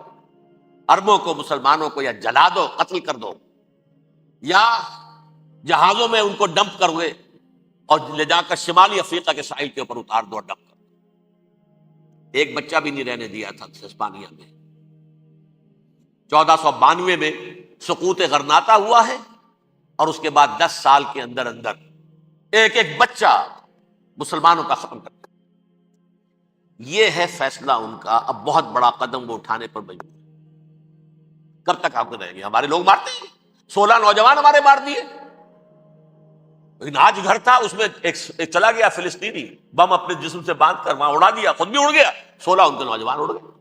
عربوں کو، مسلمانوں کو یا جلا دو، قتل کر دو، یا جہازوں میں ان کو ڈمپ کر ہوئے اور لے جا کر شمالی افریقہ کے ساحل کے اوپر اتار دو اور ڈمپ کر دو. ایک بچہ بھی نہیں رہنے دیا تھا ہسپانیہ میں. 1492 میں سقوط غرناطہ ہوا ہے، اور اس کے بعد 10 سال کے اندر اندر ایک ایک بچہ مسلمانوں کا ختم کر دیا. یہ ہے فیصلہ ان کا. اب بہت بڑا قدم وہ اٹھانے پر مجبور. کب تک آپ کو رہیں گے؟ ہمارے لوگ مارتے ہیں، 16 نوجوان ہمارے مار دیے. لیکن آج گھر تھا، اس میں ایک چلا گیا فلسطینی، بم اپنے جسم سے باندھ کر وہاں اڑا دیا، خود بھی اڑ گیا، 16 ان کے نوجوان اڑ گئے.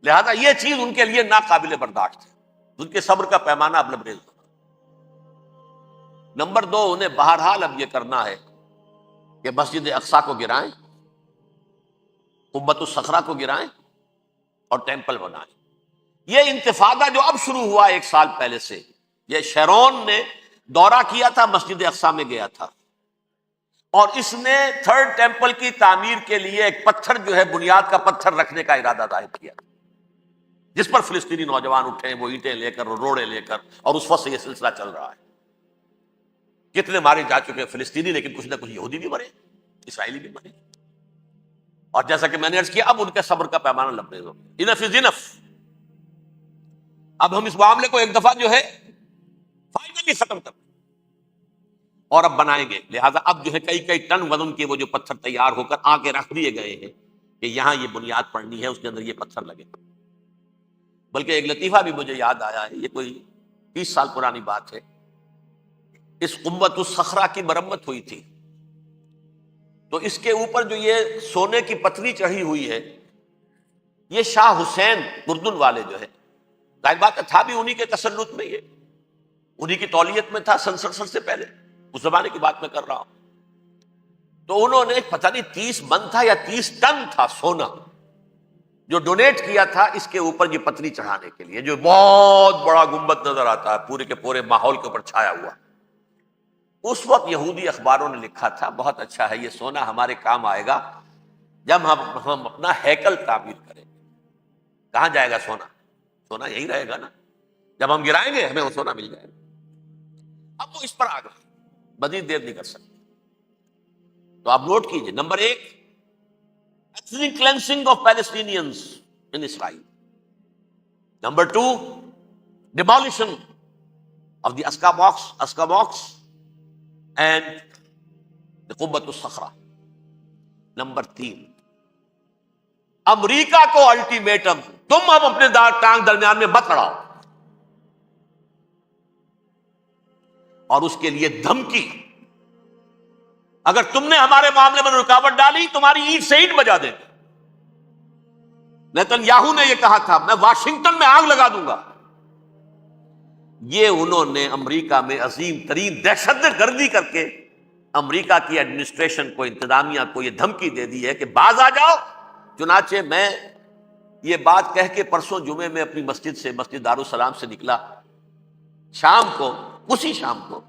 لہذا یہ چیز ان کے لیے ناقابل برداشت ہے. ان کے صبر کا پیمانہ اب لبریز ہوگا. نمبر 2، انہیں بہرحال اب یہ کرنا ہے کہ مسجد اقصیٰ کو گرائیں، قبۃ الصخرہ کو گرائیں، اور ٹیمپل بنائیں. یہ انتفاضہ جو اب شروع ہوا 1 سال پہلے سے، یہ شیرون نے دورہ کیا تھا، مسجد اقصیٰ میں گیا تھا، اور اس نے 3rd ٹیمپل کی تعمیر کے لیے ایک پتھر جو ہے، بنیاد کا پتھر رکھنے کا ارادہ ظاہر کیا، جس پر فلسطینی نوجوان اٹھے، وہ اینٹیں لے کر، روڑے لے کر، اور اس وقت سے یہ سلسلہ چل رہا ہے. کتنے مارے جا چکے فلسطینی، لیکن کچھ نہ کچھ یہودی بھی مرے، اسرائیلی بھی مرے. اور جیسا کہ میں نے عرض کیا، اب ان کے صبر کا پیمانہ لبریز ہو گیا. انف از انف. اب ہم اس معاملے کو ایک دفعہ جو ہے فائنلی ختم کر اور اب بنائیں گے. لہذا اب جو ہے کئی ٹن وزن کے وہ جو پتھر تیار ہو کر آ کے رکھ دیے گئے ہیں کہ یہاں یہ بنیاد پڑنی ہے، اس کے اندر یہ پتھر لگے. بلکہ ایک لطیفہ بھی مجھے یاد آیا ہے، یہ کوئی 30 سال پرانی بات ہے۔ اس قبۃ الصخرہ کی مرمت ہوئی تھی، تو اس کے اوپر جو یہ سونے کی پتری چڑھی ہوئی ہے، یہ شاہ حسین اردن والے جو ہے، ظاہر بات ہے تھا بھی انہی کے تسلط میں، یہ انہی کی تولیت میں تھا سن 67 سے پہلے، اس زمانے کی بات میں کر رہا ہوں۔ تو انہوں نے پتہ نہیں 30 من تھا یا 30 ٹن تھا سونا جو ڈونیٹ کیا تھا اس کے اوپر یہ پتری چڑھانے کے لیے، جو بہت بڑا گنبد نظر آتا ہے پورے کے پورے ماحول کے اوپر چھایا ہوا۔ اس وقت یہودی اخباروں نے لکھا تھا بہت اچھا ہے، یہ سونا ہمارے کام آئے گا جب ہم اپنا ہیکل تعمیر کریں گے۔ کہاں جائے گا سونا؟ سونا یہی رہے گا نا، جب ہم گرائیں گے ہمیں وہ سونا مل جائے گا۔ اب وہ اس پر آ گئے، مزید دیر نہیں کر سکتے۔ تو آپ نوٹ کیجئے، number 1 ethnic cleansing of Palestinians in Israel. Number 2 demolition of the Aqsa mosque and the Qubbat al-Sakhra. Number 3 امریکہ کو الٹیمیٹم، تم اب اپنے ٹانگ درمیان میں مت لڑاؤ، اور اس کے لیے دھمکی، اگر تم نے ہمارے معاملے میں رکاوٹ ڈالی تمہاری اینٹ سے اینٹ بجا دیں گے۔ نیتن یاہو نے یہ کہا تھا میں واشنگٹن میں آگ لگا دوں گا۔ یہ انہوں نے امریکہ میں عظیم ترین دہشت گردی کر کے امریکہ کی ایڈمنسٹریشن کو، انتظامیہ کو یہ دھمکی دے دی ہے کہ باز آ جاؤ۔ چنانچہ میں یہ بات کہہ کے پرسوں جمعے میں اپنی مسجد دارالسلام سے نکلا، شام کو، اسی شام کو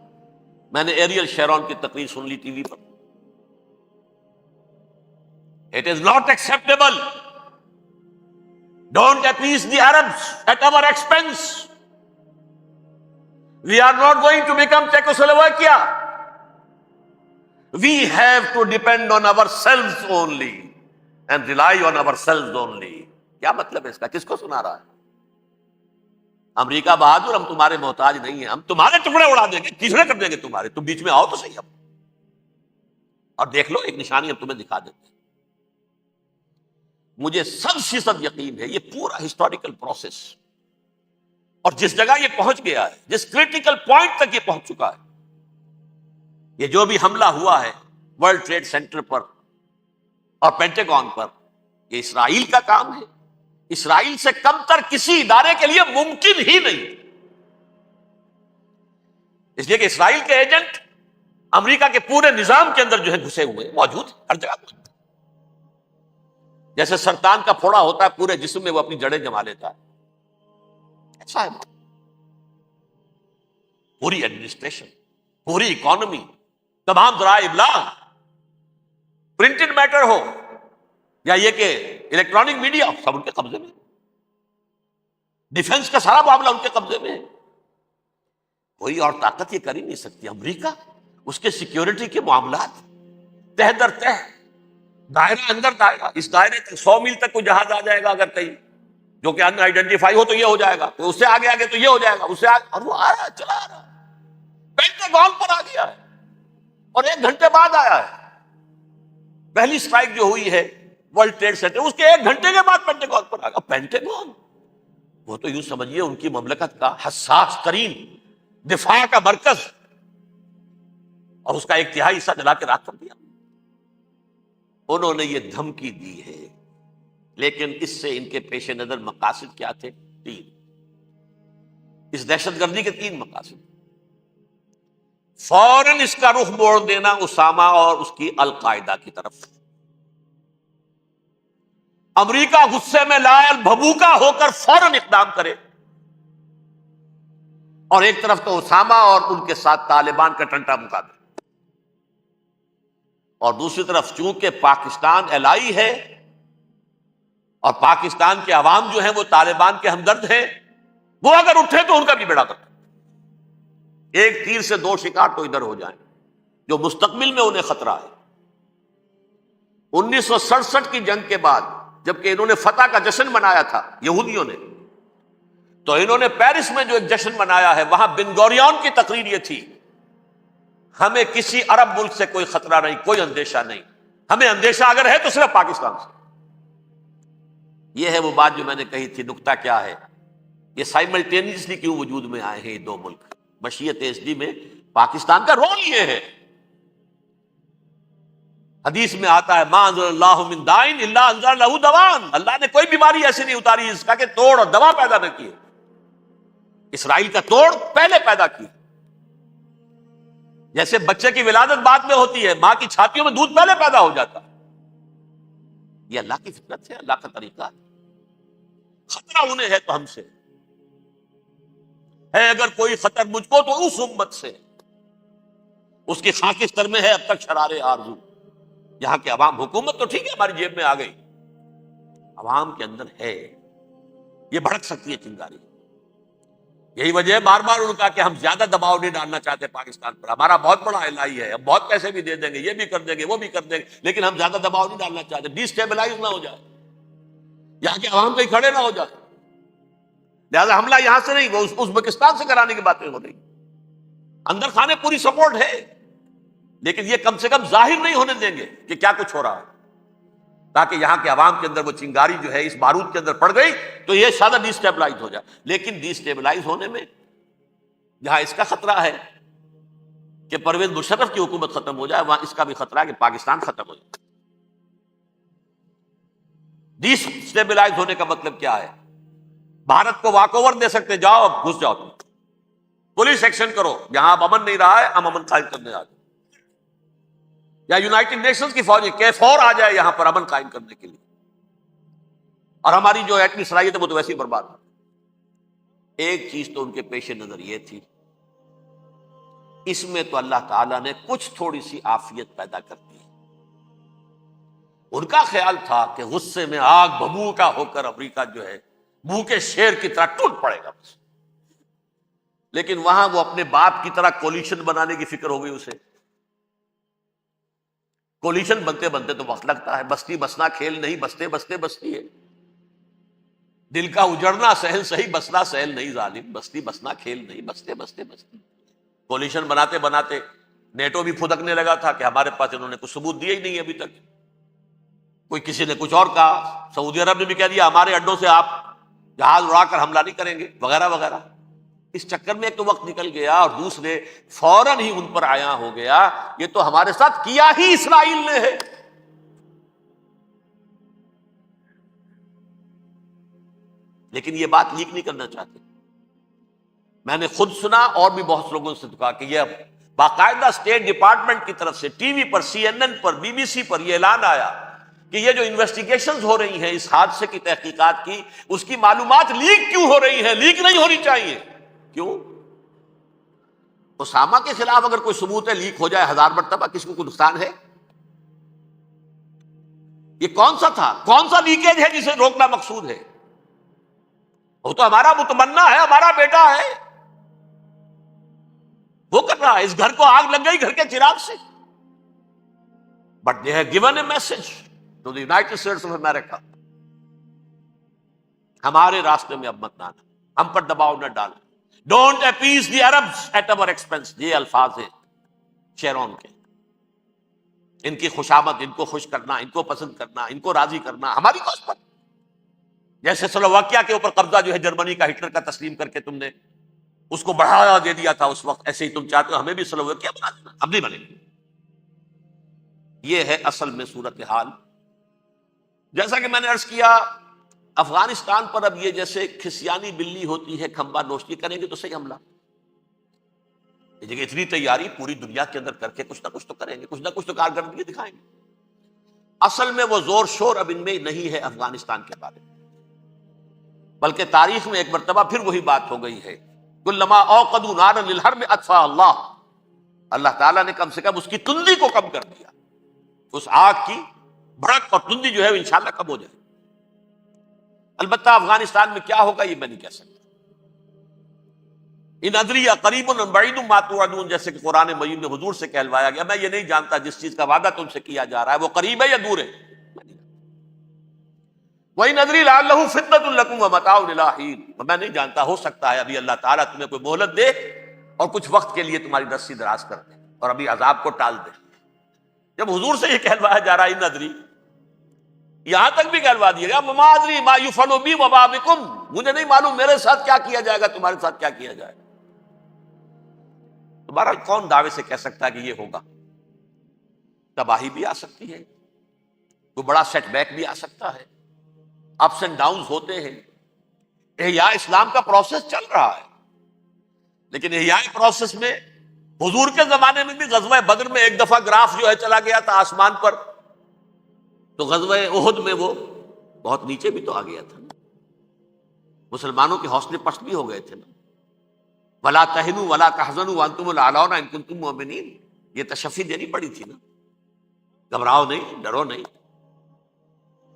میں نے ایریل شیرون کی تقریر سن لی T V per. It is not acceptable. Don't appease the Arabs at our expense. We are not going to become Czechoslovakia. We have to depend on ourselves only and rely on ourselves only. کیا مطلب ہے اس کا؟ کس کو سنا رہا ہے؟ امریکہ بہادر، ہم تمہارے محتاج نہیں ہیں، ہم تمہارے ٹکڑے اڑا دیں گے، تیسرے کر دیں گے تمہارے، تم بیچ میں آؤ تو صحیح اب، اور دیکھ لو ایک نشانی اب تمہیں دکھا دیتے ہیں۔ مجھے 100% یقین ہے یہ پورا ہسٹوریکل پروسیس، اور جس جگہ یہ پہنچ گیا ہے، جس کریٹیکل پوائنٹ تک یہ پہنچ چکا ہے، یہ جو بھی حملہ ہوا ہے ورلڈ ٹریڈ سینٹر پر اور پینٹاگون پر، یہ اسرائیل کا کام ہے۔ اسرائیل سے کم تر کسی ادارے کے لیے ممکن ہی نہیں، اس لیے کہ اسرائیل کے ایجنٹ امریکہ کے پورے نظام کے اندر جو ہے گھسے ہوئے موجود ہیں، ہر جگہ موجود ہیں۔ جیسے سرطان کا پھوڑا ہوتا ہے پورے جسم میں وہ اپنی جڑیں جما لیتا ہے، ایسا ہے پوری ایڈمنسٹریشن، پوری اکانومی، تمام ذرائع ابلاغ، پرنٹڈ میٹر ہو یا یہ کہ الیکٹرانک میڈیا، سب ان کے قبضے میں، ڈیفنس کا سارا معاملہ ان کے قبضے میں ہے۔ کوئی اور طاقت یہ کر ہی نہیں سکتی۔ امریکہ، اس کے سیکیورٹی کے معاملات تہ در تہ، دائرہ اندر دائرہ، اس دائرے تک 100 میل تک کوئی جہاز آ جائے گا اگر کہیں جو کہ ان آئیڈینٹیفائی ہو تو یہ ہو جائے گا، تو اس سے آگے آگے تو یہ ہو جائے گا، اس سے آگے، اور وہ آ رہا ہے، چلا آ رہا ہے، پینٹاگون پر آ گیا ہے، اور 1 گھنٹے بعد آیا ہے۔ پہلی اسٹرائک جو ہوئی ہے ورلڈ ٹریڈ سینٹر، اس کے 1 گھنٹے کے بعد پینٹاگون پر آ گیا۔ پینٹاگون وہ تو یوں سمجھیے ان کی مملکت کا حساس ترین دفاع کا مرکز، اور اس کا 1/3 حصہ جلا کے راکھ کر دیا۔ انہوں نے یہ دھمکی دی ہے، لیکن اس سے ان کے پیش نظر مقاصد کیا تھے؟ 3۔ اس دہشت گردی کے 3 مقاصد۔ فوراً اس کا رخ موڑ دینا اسامہ اور اس کی القاعدہ کی طرف۔ امریکہ غصے میں لائل بھبوکا ہو کر فوراً اقدام کرے، اور ایک طرف تو اسامہ اور ان کے ساتھ طالبان کا ٹنٹا مقابلہ، اور دوسری طرف چونکہ پاکستان الائی ہے اور پاکستان کے عوام جو ہیں وہ طالبان کے ہمدرد ہیں، وہ اگر اٹھے تو ان کا بھی بیڑا کرتے، ایک تیر سے 2 شکار تو ادھر ہو جائیں، جو مستقبل میں انہیں خطرہ ہے۔ 1967 کی جنگ کے بعد جبکہ انہوں نے فتح کا جشن منایا تھا یہودیوں نے، تو انہوں نے پیرس میں جو ایک جشن منایا ہے، وہاں بن گوریون کی تقریر یہ تھی، ہمیں کسی عرب ملک سے کوئی خطرہ نہیں، کوئی اندیشہ نہیں، ہمیں اندیشہ اگر ہے تو صرف پاکستان سے۔ یہ ہے وہ بات جو میں نے کہی تھی، نکتہ کیا ہے یہ سائملٹینیسلی کیوں وجود میں آئے ہیں یہ دو ملک؟ مشیت ایس میں پاکستان کا رول یہ ہے. حدیث میں آتا ہے ما انزل اللہ من دائن الا انزل لہ دوان، اللہ نے کوئی بیماری ایسی نہیں اتاری اس کا کہ توڑ اور دوا پیدا نہ کیے. اسرائیل کا توڑ پہلے پیدا کی. جیسے بچے کی ولادت بعد میں ہوتی ہے، ماں کی چھاتیوں میں دودھ پہلے پیدا ہو جاتا. یہ اللہ کی فطرت ہے، اللہ کا طریقہ. خطرہ انہیں ہے تو ہم سے ہے، اگر کوئی خطر مجھ کو تو اس امت سے. اس کی خاکستر میں ہے اب تک شرار آرزو. یہاں کے عوام، حکومت تو ٹھیک ہے ہماری جیب میں آ گئی، عوام کے اندر ہے، یہ بھڑک سکتی ہے چنگاری. یہی وجہ ہے بار بار ان کا کہ ہم زیادہ دباؤ نہیں ڈالنا چاہتے پاکستان پر. ہمارا بہت بڑا الہی ہے، ہم بہت پیسے بھی دے دیں گے، یہ بھی کر دیں گے، وہ بھی کر دیں گے، لیکن ہم زیادہ دباؤ نہیں ڈالنا چاہتے، ڈی اسٹیبلائز نہ ہو جائے، یہاں کے عوام کہیں کھڑے نہ ہو جائے. لہٰذا حملہ یہاں سے نہیں، وہ ازبکستان سے کرانے کی باتیں ہو رہی. اندر خانے پوری سپورٹ ہے، لیکن یہ کم سے کم ظاہر نہیں ہونے دیں گے کہ کیا کچھ ہو رہا ہے، تاکہ یہاں کے عوام کے اندر وہ چنگاری جو ہے اس بارود کے اندر پڑ گئی تو یہ شاید ڈی اسٹیبلائز ہو جائے. لیکن ڈی اسٹیبلائز ہونے میں جہاں اس کا خطرہ ہے کہ پرویز مشرف کی حکومت ختم ہو جائے، وہاں اس کا بھی خطرہ ہے کہ پاکستان ختم ہو جائے. ڈی اسٹیبلائز ہونے کا مطلب کیا ہے؟ بھارت کو واک اوور دے سکتے، جاؤ اب گھس جاؤ، تم پولیس ایکشن کرو، یہاں اب امن نہیں رہا ہے، ہم امن قائم کرنے آ جائیں. یا یونائٹڈ نیشنز کی فوج K4 آ جائے یہاں پر امن قائم کرنے کے لیے، اور ہماری جو ایٹمی صلاحیت ہے وہ تو ویسے ہی برباد ہے. ایک چیز تو ان کے پیش نظر یہ تھی، اس میں تو اللہ تعالیٰ نے کچھ تھوڑی سی عافیت پیدا کر دی. ان کا خیال تھا کہ غصے میں آگ ببو کا ہو کر امریکہ جو ہے بھوکے شیر کی طرح ٹوٹ پڑے گا بس. لیکن وہاں وہ اپنے باپ کی طرح کولیشن بنانے کی فکر ہو گئی اسے. کولیشن بنتے بنتے تو وقت لگتا ہے، بستی بسنا کھیل نہیں، بستے بستے بستی ہے. دل کا اجڑنا سہل صحیح، بسنا سہل نہیں ظالم، بستی بسنا کھیل نہیں، بستے بستے بستی. کولیشن بناتے بناتے نیٹو بھی پھدکنے لگا تھا کہ ہمارے پاس انہوں نے کچھ ثبوت دیا ہی نہیں ابھی تک. کوئی کسی نے کچھ اور کہا، سعودی عرب نے بھی کہہ دیا ہمارے اڈوں سے آپ جہاز اڑا کر حملہ نہیں کریں گے وغیرہ وغیرہ. اس چکر میں ایک تو وقت نکل گیا، اور دوسرے فوراً ہی ان پر آیا ہو گیا یہ تو ہمارے ساتھ کیا ہی اسرائیل نے ہے. لیکن یہ بات لیک نہیں کرنا چاہتے. میں نے خود سنا اور بھی بہت لوگوں سے کہا کہ یہ باقاعدہ اسٹیٹ ڈپارٹمنٹ کی طرف سے ٹی وی پر، CNN پر، BBC پر یہ اعلان آیا کہ یہ جو انویسٹیگیشنز ہو رہی ہیں اس حادثے کی تحقیقات کی، اس کی معلومات لیک کیوں ہو رہی ہیں؟ لیک نہیں ہونی چاہیے. کیوں؟ اسامہ کے خلاف اگر کوئی ثبوت ہے لیک ہو جائے 1000 مرتبہ، کسی کو کوئی نقصان ہے؟ یہ کون سا تھا، کون سا لیکیج ہے جسے روکنا مقصود ہے؟ وہ تو ہمارا متمنا ہے، ہمارا بیٹا ہے، وہ کر رہا ہے. اس گھر کو آگ لگ گئی گھر کے چراغ سے. But they have given a message to the United States of America, ہمارے راستے میں اب مت آنا، ہم پر دباؤ نہ ڈالنا. Don't appease the Arabs at our expense. یہ الفاظ ہیں شیرون کے. ان کی خوشامد، ان کو خوش کرنا، ان کو پسند کرنا، ان کو راضی کرنا ہماری کوشش پر. جیسے سلوواکیہ کے اوپر قبضہ جو ہے جرمنی کا ہٹلر کا تسلیم کر کے تم نے اس کو بڑھاوا دے دیا تھا اس وقت، ایسے ہی تم چاہتے ہو ہمیں بھی سلوواکیہ بنا دینا، اب نہیں بنے گی. یہ ہے اصل میں صورتحال. جیسا کہ میں نے عرض کیا، افغانستان پر اب یہ جیسے کھسیانی بلی ہوتی ہے کھمبا نوشتی، کریں گے تو صحیح حملہ. یہ جگہ اتنی تیاری پوری دنیا کے اندر کر کے کچھ نہ کچھ تو کریں گے، کچھ نہ کچھ تو کارکردگی دکھائیں گے. اصل میں وہ زور شور اب ان میں نہیں ہے افغانستان کے بارے میں، بلکہ تاریخ میں ایک مرتبہ پھر وہی بات ہو گئی ہے. کلما اوقدوا نارا للحرب اطفاها اللہ. اللہ تعالیٰ نے کم سے کم اس کی تندی کو کم کر دیا، اس آگ کی بھڑک اور تندی جو ہے وہ انشاءاللہ کم ہو جائے. البتہ افغانستان میں کیا ہوگا یہ میں نہیں کہہ سکتا. ان ادری قریب بعید ما توعدون، جیسے کہ قرآن مجید میں حضور سے کہلوایا گیا، میں یہ نہیں جانتا جس چیز کا وعدہ تم سے کیا جا رہا ہے وہ قریب ہے یا دور ہے. وَإِنْ أَدْرِي لَعَلَّهُ فِتْنَةٌ لَكُمْ وَمَتَاعٌ إِلَىٰ حِينٍ. میں نہیں جانتا، ہو سکتا ہے ابھی اللہ تعالیٰ تمہیں کوئی مہلت دے اور کچھ وقت کے لیے تمہاری رسی دراز کر دے اور ابھی عذاب کو ٹال دے. جب حضور سے یہ کہلوایا جا رہا ہے ان ادری، یہاں تک بھی کہلوا دیا گیا وَمَا أَدْرِي مَا يُفْعَلُ بِي وَمَا بِكُمْ. مجھے نہیں معلوم میرے ساتھ کیا کیا جائے گا، تمہارے ساتھ کیا کیا جائے گا۔ تو بہرحال کون دعوے سے کہہ سکتا ہے کہ یہ ہوگا؟ تباہی بھی آ سکتی ہے، کوئی بڑا سیٹ بیک بھی آ سکتا ہے، اپس اینڈ ڈاؤنز ہوتے ہیں۔ احیاء اسلام کا پروسیس چل رہا ہے، لیکن احیاء پروسیس میں حضور کے زمانے میں بھی غزوہ بدر میں ایک دفعہ گراف جو ہے چلا گیا تھا آسمان پر، تو غزوہ احد میں وہ بہت نیچے بھی تو آ گیا تھا نا، مسلمانوں کے حوصلے پست بھی ہو گئے تھے نا۔ وَلَا تَهِنُوا وَلَا تَحْزَنُوا وَأَنْتُمُ الْأَعْلَوْنَ إِن كُنتُم مُؤْمِنِينَ، یہ تشفی دینی پڑی تھی نا، گھبراؤ نہیں، ڈرو نہیں۔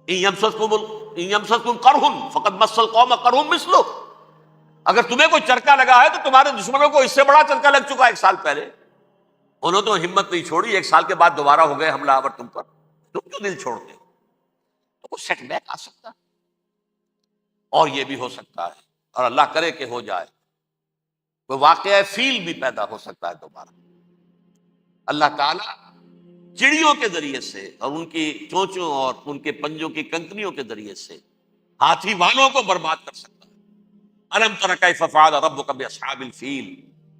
إِن يَمْسَسْكُمْ قَرْحٌ فَقَدْ مَسَّ الْقَوْمَ قَرْحٌ مِثْلُهُ، اگر تمہیں کوئی چرکا لگا ہے تو تمہارے دشمنوں کو اس سے بڑا چرکا لگ چکا ایک سال پہلے، انہوں تو ہمت نہیں چھوڑی، ایک سال کے بعد دوبارہ ہو گئے حملہ آور تم پر، تم کیوں دل چھوڑتے ہو؟ تو کوئی سیٹ بیک آ سکتا ہے، اور یہ بھی ہو سکتا ہے، اور اللہ کرے کہ ہو جائے، کوئی واقعہ فیل بھی پیدا ہو سکتا ہے دوبارہ۔ اللہ تعالیٰ چڑیوں کے ذریعے سے اور ان کی چونچوں اور ان کے پنجوں کی کنکریوں کے ذریعے سے ہاتھی والوں کو برباد کر سکتا ہے۔ الم تر کیف فعل ربک باصحاب الفیل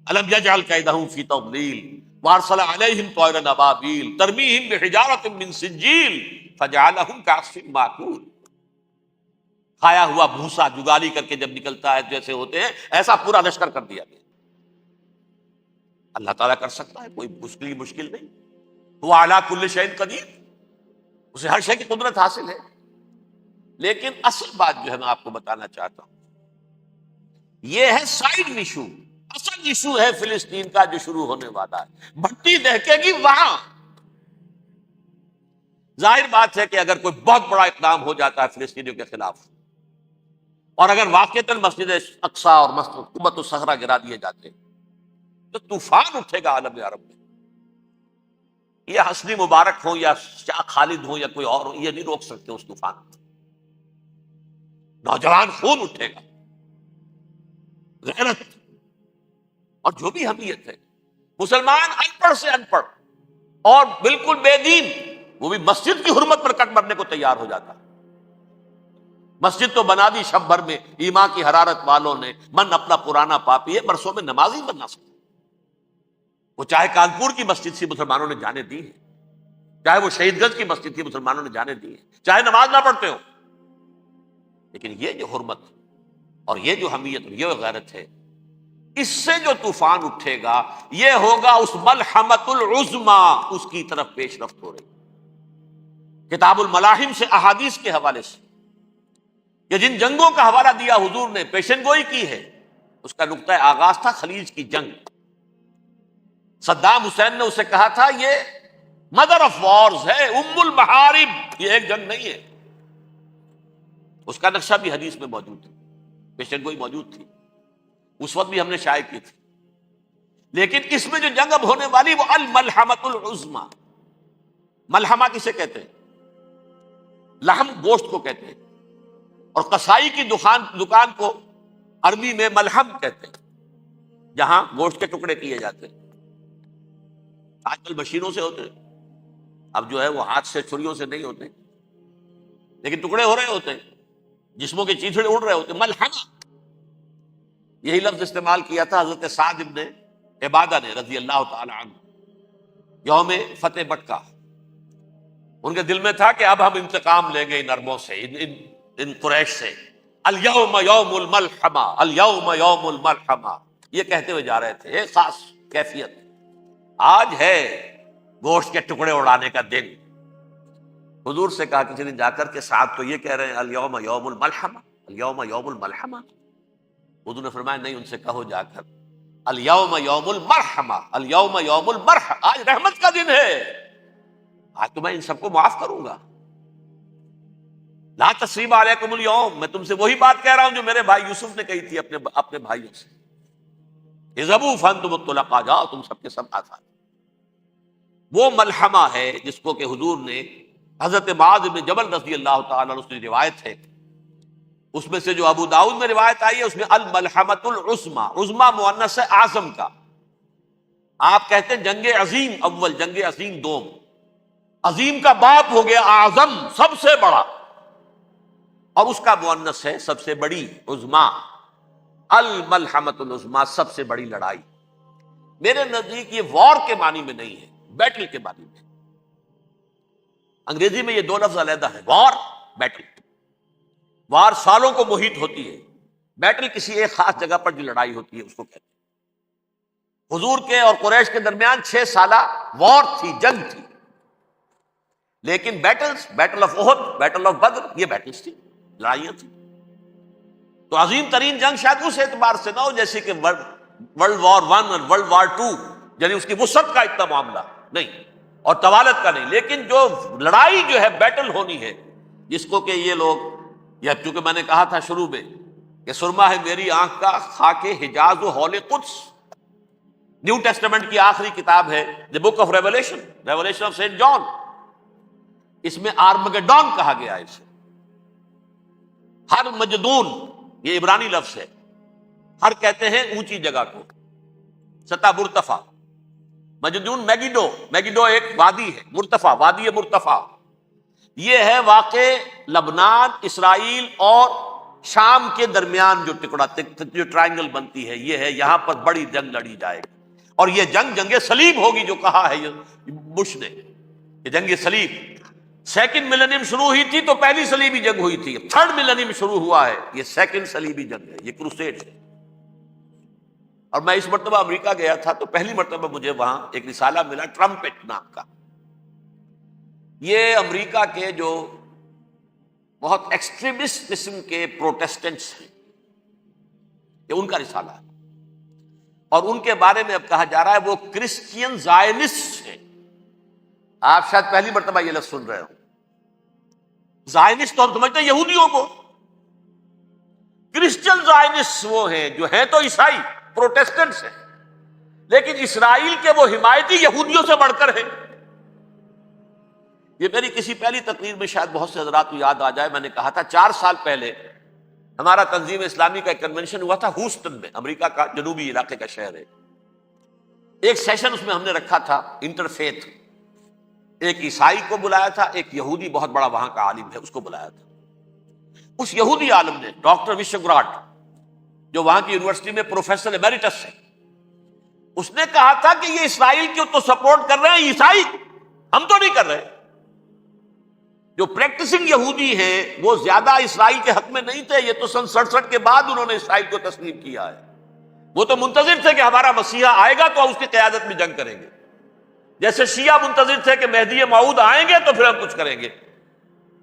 الم یجعل کیدہم فی تضلیل وارسل علیہم طیرا ابابیل ترمیہم بحجارۃ من سجیل فجعلہم کعصف مأکول۔ کھایا ہوا بھوسا جگالی کر کے جب نکلتا ہے جیسے ہوتے ہیں، ایسا پورا لشکر کر دیا گیا۔ اللہ تعالیٰ کر سکتا ہے، کوئی مشکل نہیں، وہ علی کل شیء قدیر، اسے ہر شے کی قدرت حاصل ہے۔ لیکن اصل بات جو ہے میں آپ کو بتانا چاہتا ہوں، یہ ہے سائیڈ ایشو، اصل ایشو ہے فلسطین کا جو شروع ہونے والا ہے، بھٹی دہکے گی وہاں۔ ظاہر بات ہے کہ اگر کوئی بہت بڑا اقدام ہو جاتا ہے فلسطینیوں کے خلاف، اور اگر واقعتاً مسجد اقصی اور مسجد قبۃ الصخرہ گرا دیے جاتے تو طوفان اٹھے گا عالم عرب میں۔ یہ حسنی مبارک ہو یا شاہ خالد ہو یا کوئی اور ہو، یہ نہیں روک سکتے اس طوفان کو۔ نوجوان خون اٹھے گا، غیرت اور جو بھی حمیت ہے۔ مسلمان ان پڑھ سے ان پڑھ اور بالکل بے دین، وہ بھی مسجد کی حرمت پر کٹ مرنے کو تیار ہو جاتا ہے۔ مسجد تو بنا دی شب بھر میں، ایمان کی حرارت والوں نے، من اپنا پرانا پاپی ہے، برسوں میں نماز ہی بننا سکتا۔ وہ چاہے کانپور کی مسجد سے مسلمانوں نے جانے دی ہے، چاہے وہ شہید گنج کی مسجد تھی مسلمانوں نے جانے دی ہے، چاہے نماز نہ پڑھتے ہو، لیکن یہ جو حرمت اور یہ جو حمیت اور یہ غیرت ہے، اس سے جو طوفان اٹھے گا یہ ہوگا اس ملحمۃ العظما، اس کی طرف پیش رفت ہو رہی۔ کتاب الملاحم سے احادیث کے حوالے سے کہ جن جنگوں کا حوالہ دیا حضور نے، پیشن گوئی کی ہے، اس کا نقطہ آغاز تھا خلیج کی جنگ۔ صدام حسین نے اسے کہا تھا یہ مدر آف وارز ہے، ام المحارب، یہ ایک جنگ نہیں ہے۔ اس کا نقشہ بھی حدیث میں موجود ہے، پیشن گوئی موجود تھی، اس وقت بھی ہم نے شائع کی تھی۔ لیکن اس میں جو جنگ اب ہونے والی وہ الملحمۃ العظما۔ ملحمہ کسے کہتے ہیں؟ لحم گوشت کو کہتے ہیں، اور قصائی کی دکان کو عربی میں ملحم کہتے ہیں، جہاں گوشت کے ٹکڑے کیے جاتے ہیں۔ آج کل مشینوں سے ہوتے ہیں، اب جو ہے وہ ہاتھ سے چھریوں سے نہیں ہوتے، لیکن ٹکڑے ہو رہے ہوتے ہیں، جسموں کے چیتھڑے اڑ رہے ہوتے ہیں۔ ملحمہ، یہی لفظ استعمال کیا تھا حضرت سعد ابن عبادہ نے رضی اللہ تعالی عنہ یوم فتح مکہ۔ ان کے دل میں تھا کہ اب ہم انتقام لیں گے ان عربوں سے، ان قریش سے۔ الیوم یوم الملحمہ، الیوم یوم الملحمہ، یہ کہتے ہوئے جا رہے تھے، ایک خاص کیفیت، آج ہے گوشت کے ٹکڑے اڑانے کا دن۔ حضور سے کہا کسی دن جا کر کے سعد تو یہ کہہ رہے ہیں الیوم یوم الملحمہ، الیوم یوم الملحمہ۔ حضور نے فرمایا نہیں، ان سے کہو جا کر الیوم یوم المرحمہ، الیوم یوم المرحمہ، آج رحمت کا دن ہے، آج تو میں ان سب کو معاف کروں گا۔ لا تثریب علیکم اليوم، میں تم سے وہی بات کہہ رہا ہوں جو میرے بھائی یوسف نے کہی تھی اپنے بھائیوں سے، اذهبوا فانتم الطلقاء، جاؤ تم سب کے سب آزاد۔ وہ ملحمہ ہے جس کو کہ حضور نے حضرت معاذ بن جبل رضی اللہ تعالیٰ عنہ سے روایت ہے، اس میں سے جو ابو داؤد میں روایت آئی ہے اس میں الملحمۃ العظما، عظما مؤنث ہے اعظم کا۔ آپ کہتے ہیں جنگ عظیم اول، جنگ عظیم دوم، عظیم کا باپ ہو گیا اعظم، سب سے بڑا۔ اور اس کا مؤنث ہے سب سے بڑی، عظما، الملحمۃ العظما، سب سے بڑی لڑائی۔ میرے نزدیک یہ وار کے معنی میں نہیں ہے، بیٹل کے معنی میں۔ انگریزی میں یہ دو لفظ علیحدہ ہے، وار، بیٹل۔ وار سالوں کو محیط ہوتی ہے، بیٹل کسی ایک خاص جگہ پر جو لڑائی ہوتی ہے اس کو کہتے ہیں۔ حضور کے اور قریش کے درمیان 6 سالہ وار تھی، جنگ تھی، لیکن battles, battle of Uhud, battle of Badr, یہ بیٹلز تھی، لڑائیاں تھیں۔ تو عظیم ترین جنگ شاید اس اعتبار سے نہ ہو جیسے کہ ورلڈ وار 1 اور ورلڈ وار 2، یعنی اس کی وسعت کا اتنا معاملہ نہیں اور طوالت کا نہیں، لیکن جو لڑائی جو ہے بیٹل ہونی ہے، جس کو کہ یہ لوگ، یا چونکہ میں نے کہا تھا شروع میں کہ سرما ہے میری آنکھ کا خاک حجاز و ہول قدس، نیو ٹیسٹمنٹ کی آخری کتاب ہے the book of revelation, revelation of saint John, اس میں آرمگڈون کہا گیا ہے اسے۔ ہر مجدون، یہ عبرانی لفظ ہے، ہر کہتے ہیں اونچی جگہ کو، سطح مرتفع، مجدون میگیڈو، میگیڈو ایک وادی ہے، مرتفع، وادی مرتفع، یہ ہے واقع لبنان، اسرائیل اور شام کے درمیان جو ٹکڑا، جو ٹرائنگل بنتی ہے، یہ ہے، یہاں پر بڑی جنگ لڑی جائے گی، اور یہ جنگ صلیب ہوگی، جو کہا ہے بش نے، یہ جنگ صلیب۔ سیکنڈ ملینیم شروع ہوئی تھی تو پہلی صلیبی جنگ ہوئی تھی، تھرڈ ملینیم شروع ہوا ہے، یہ سیکنڈ صلیبی جنگ ہے، یہ کروسیڈ ہے۔ اور میں اس مرتبہ امریکہ گیا تھا تو پہلی مرتبہ مجھے وہاں ایک رسالہ ملا ٹرمپٹ نام کا، یہ امریکہ کے جو بہت ایکسٹریمسٹ قسم کے پروٹیسٹنٹس ہیں، یہ ان کا رسالہ ہے، اور ان کے بارے میں اب کہا جا رہا ہے وہ کرسچین زائنسٹ ہیں۔ آپ شاید پہلی مرتبہ یہ لفظ سن رہے ہو، زائنسٹ تو ہم سمجھتے ہیں یہودیوں کو، کرسچین زائنسٹ وہ ہیں جو ہیں تو عیسائی پروٹیسٹنٹس ہیں، لیکن اسرائیل کے وہ حمایتی یہودیوں سے بڑھ کر ہیں۔ یہ میری کسی پہلی تقریر میں شاید بہت سے حضرات کو یاد آ جائے، میں نے کہا تھا 4 سال پہلے ہمارا تنظیم اسلامی کا ایک کنونشن ہوا تھا ہوسٹن میں، امریکہ کا جنوبی علاقے کا شہر ہے۔ ایک سیشن اس میں ہم نے رکھا تھا انٹرفیتھ، ایک عیسائی کو بلایا تھا، ایک یہودی بہت بڑا وہاں کا عالم ہے اس کو بلایا تھا۔ اس یہودی عالم نے، ڈاکٹر وشوگراٹ، جو وہاں کی یونیورسٹی میں پروفیسر ایمیریٹس ہے، اس نے کہا تھا کہ یہ اسرائیل کو تو سپورٹ کر رہے ہیں عیسائی، ہم تو نہیں کر رہے۔ جو پریکٹسنگ یہودی ہیں وہ زیادہ اسرائیل کے حق میں نہیں تھے، یہ تو سن 67 کے بعد انہوں نے اسرائیل کو تسلیم کیا ہے، وہ تو منتظر تھے کہ ہمارا مسیحا آئے گا تو اس کی قیادت میں جنگ کریں گے، جیسے شیعہ منتظر تھے کہ مہدی موعود آئیں گے تو پھر ہم کچھ کریں گے۔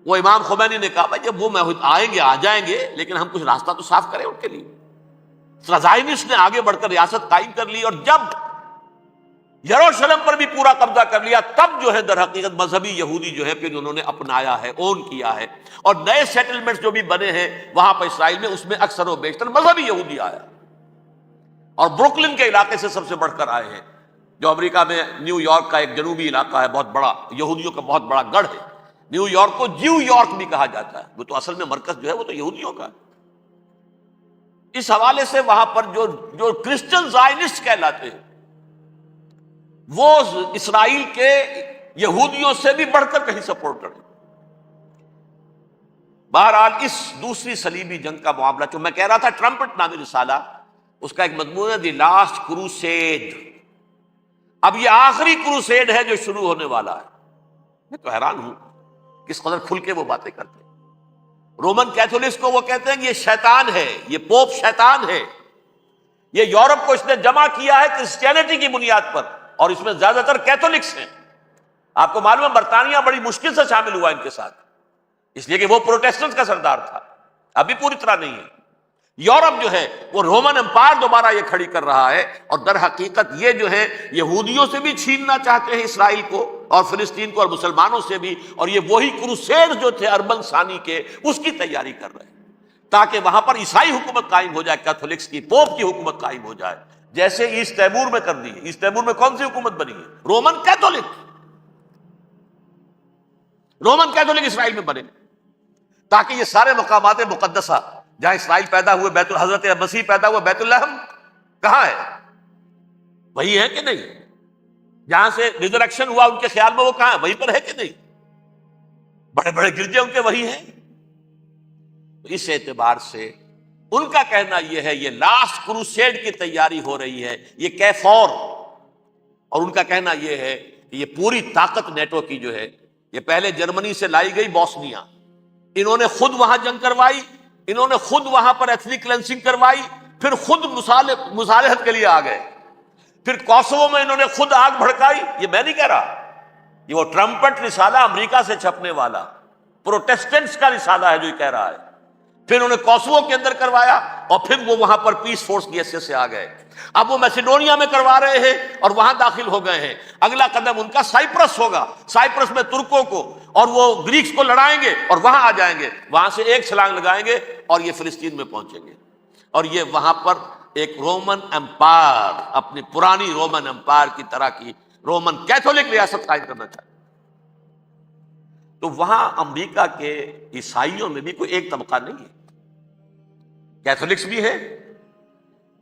وہ امام خمینی نے کہا بھائی جب وہ آئیں گے آ جائیں گے، لیکن ہم کچھ راستہ تو صاف کریں ان کے لیے۔ زائنسٹ نے آگے بڑھ کر ریاست قائم کر لی، اور جب یروشلم پر بھی پورا قبضہ کر لیا، تب جو ہے در حقیقت مذہبی یہودی جو ہے پھر انہوں نے اپنایا ہے، اون کیا ہے، اور نئے سیٹلمنٹس جو بھی بنے ہیں وہاں پر اسرائیل میں، اس میں اکثر و بیشتر مذہبی یہودی آیا، اور بروکلن کے علاقے سے سب سے بڑھ کر آئے ہیں، جو امریکہ میں نیو یارک کا ایک جنوبی علاقہ ہے، بہت بڑا یہودیوں کا بہت بڑا گڑھ ہے۔ نیو یارک کو جیو یارک بھی کہا جاتا ہے، وہ تو اصل میں مرکز جو ہے وہ تو یہودیوں کا ہے۔ اس حوالے سے وہاں پر جو کرسچن زائنسٹ کہلاتے ہیں، وہ اسرائیل کے یہودیوں سے بھی بڑھ کر کہیں سپورٹ کریں۔ بہرحال اس دوسری صلیبی جنگ کا معاملہ جو میں کہہ رہا تھا، ٹرمپٹ نامی رسالہ، اس کا ایک مضمون ہے دی لاسٹ کروسیڈ۔ اب یہ آخری کروسیڈ ہے جو شروع ہونے والا ہے۔ میں تو حیران ہوں کس قدر کھل کے وہ باتیں کرتے ہیں۔ رومن کیتھولکس کو وہ کہتے ہیں کہ یہ شیطان ہے، یہ پوپ شیطان ہے، یہ یورپ کو اس نے جمع کیا ہے کرسچینٹی کی بنیاد پر، اور اس میں زیادہ تر کیتھولکس ہیں۔ آپ کو معلوم ہے برطانیہ بڑی مشکل سے شامل ہوا ان کے ساتھ، اس لیے کہ وہ پروٹیسٹنٹ کا سردار تھا، ابھی پوری طرح نہیں ہے۔ یورپ جو ہے وہ رومن امپائر دوبارہ یہ کھڑی کر رہا ہے، اور در حقیقت یہ جو ہے یہودیوں سے بھی چھیننا چاہتے ہیں اسرائیل کو اور فلسطین کو، اور مسلمانوں سے بھی، اور یہ وہی کروسیڈ جو تھے اربن ثانی کے، اس کی تیاری کر رہے ہیں تاکہ وہاں پر عیسائی حکومت قائم ہو جائے، کیتھولکس کی، پوپ کی حکومت قائم ہو جائے، جیسے ایسٹ تیمور میں کر دی ہے۔ ایسٹ تیمور میں کون سی حکومت بنی ہے؟ رومن کیتھولک، رومن کیتھولک اسرائیل میں بنے، تاکہ یہ سارے مقامات مقدسہ جہاں اسرائیل پیدا ہوئے، بیت حضرت مسیح پیدا ہوا، بیت الحم کہاں ہے؟ وہی ہے کہ نہیں؟ جہاں سے ریزریکشن ہوا ان کے خیال میں وہ کہاں ہے؟ وہیں پر ہے کہ نہیں؟ بڑے بڑے گرجے ان کے وہی ہیں۔ تو اس اعتبار سے ان کا کہنا یہ ہے یہ لاسٹ کروسیڈ کی تیاری ہو رہی ہے، یہ کیفور، اور ان کا کہنا یہ ہے کہ یہ پوری طاقت نیٹو کی جو ہے یہ پہلے جرمنی سے لائی گئی بوسنیا، انہوں نے خود وہاں جنگ کروائی، انہوں نے خود وہاں پر ایتھنک کلینسنگ کروائی، پھر خود مصالحت کے لیے آ گئے، پھر کوسوو میں انہوں نے خود آگ بھڑکائی۔ یہ میں نہیں کہہ رہا، یہ وہ ٹرمپٹ رسالہ امریکہ سے چھپنے والا پروٹیسٹنٹس کا رسالہ ہے جو یہ کہہ رہا ہے۔ پھر انہوں نے کوسوو کے اندر کروایا، اور پھر وہ وہاں پر پیس فورس کی حیثیت سے آ گئے۔ اب وہ میسیڈونیا میں کروا رہے ہیں اور وہاں داخل ہو گئے ہیں۔ اگلا قدم ان کا سائپرس ہوگا، سائپرس میں ترکوں کو اور وہ گریکس کو لڑائیں گے اور وہاں آ جائیں گے، وہاں سے ایک چھلانگ لگائیں گے اور یہ فلسطین میں پہنچیں گے، اور یہ وہاں پر ایک رومن امپائر، اپنی پرانی رومن امپائر کی طرح کی رومن کیتھولک ریاست قائم کرنا چاہتے ہیں۔ تو وہاں امریکہ کے عیسائیوں میں بھی کوئی ایک طبقہ نہیں ہے، کیتھولکس بھی ہے،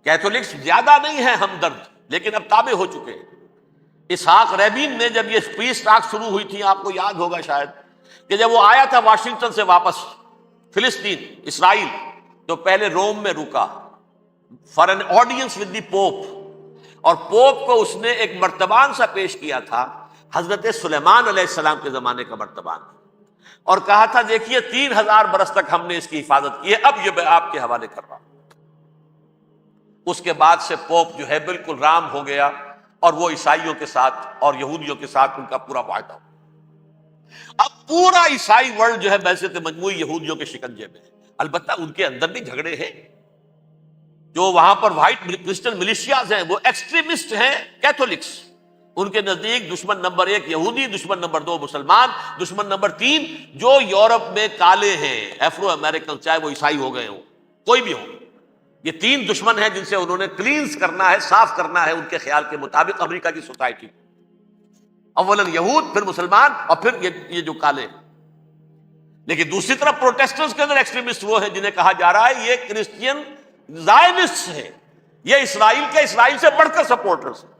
کیتھولکس زیادہ نہیں ہے ہمدرد، لیکن اب تابع ہو چکے ہیں۔ اسحاق ریبین نے جب یہ پیس ٹاک شروع ہوئی تھی، آپ کو یاد ہوگا شاید کہ جب وہ آیا تھا واشنگٹن سے واپس فلسطین اسرائیل، تو پہلے روم میں رکا for an audience with the Pope, اور پوپ کو اس نے ایک مرتبان سا پیش کیا تھا، حضرت سلیمان علیہ السلام کے زمانے کا مرتبان، اور کہا تھا دیکھیے 3000 برس تک ہم نے اس کی حفاظت کی ہے، اب یہ میں آپ کے حوالے کر رہا ہوں۔ اس کے بعد سے پوپ جو ہے بالکل رام ہو گیا، اور وہ عیسائیوں کے ساتھ اور یہودیوں کے ساتھ ان کا پورا معاہدہ ہو۔ اب پورا عیسائی ورلڈ جو ہے ویسے تو مجموعی یہودیوں کے شکنجے میں ہے، البتہ ان کے اندر بھی جھگڑے ہیں۔ جو وہاں پر وائٹ کرسچن ملیشیاز ہیں وہ ایکسٹریمسٹ ہیں کیتھولکس، ان کے نزدیک دشمن نمبر 1 یہودی، دشمن نمبر 2 مسلمان، دشمن نمبر 3 جو یورپ میں کالے ہیں، ایفرو امریکن، چاہے وہ عیسائی ہو گئے ہوں کوئی بھی ہو، یہ 3 دشمن ہیں جن سے انہوں نے کلینز کرنا ہے، صاف کرنا ہے ان کے خیال کے مطابق امریکہ کی سوسائٹی، اولاً یہود، پھر مسلمان، اور پھر یہ جو کالے ہیں۔ لیکن دوسری طرف پروٹیسٹنٹس کے اندر ایکسٹریمسٹ وہ ہیں جنہیں کہا جا رہا ہے یہ کرسچین زائنسٹ ہیں، یہ اسرائیل کے اسرائیل سے بڑھ کر سپورٹرز ہیں۔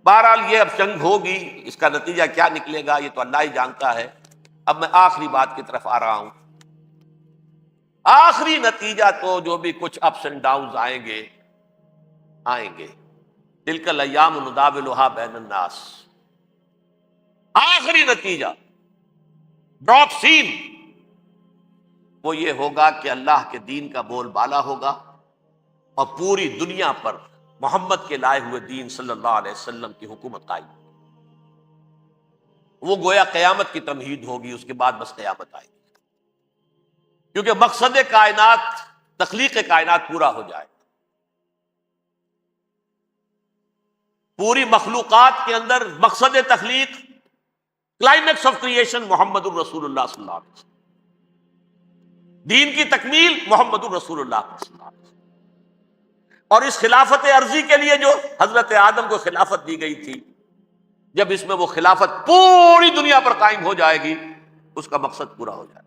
بہرحال یہ اب جنگ ہوگی، اس کا نتیجہ کیا نکلے گا یہ تو اللہ ہی جانتا ہے۔ اب میں آخری بات کی طرف آ رہا ہوں۔ آخری نتیجہ تو جو بھی کچھ اپس اینڈ ڈاؤنز آئیں گے، تلک الایام نداولها بین الناس، آخری نتیجہ ڈراپ سین وہ یہ ہوگا کہ اللہ کے دین کا بول بالا ہوگا، اور پوری دنیا پر محمد کے لائے ہوئے دین صلی اللہ علیہ وسلم کی حکومت قائم ہوگی۔ وہ گویا قیامت کی تمہید ہوگی، اس کے بعد بس قیامت آئے گی، کیونکہ مقصد کائنات، تخلیق کائنات پورا ہو جائے، پوری مخلوقات کے اندر مقصد تخلیق، کلائمیکس آف کریشن محمد الرسول اللہ صلی اللہ علیہ وسلم، دین کی تکمیل محمد الرسول اللہ صلی اللہ علیہ وسلم، اور اس خلافت عرضی کے لیے جو حضرت آدم کو خلافت دی گئی تھی، جب اس میں وہ خلافت پوری دنیا پر قائم ہو جائے گی، اس کا مقصد پورا ہو جائے گا،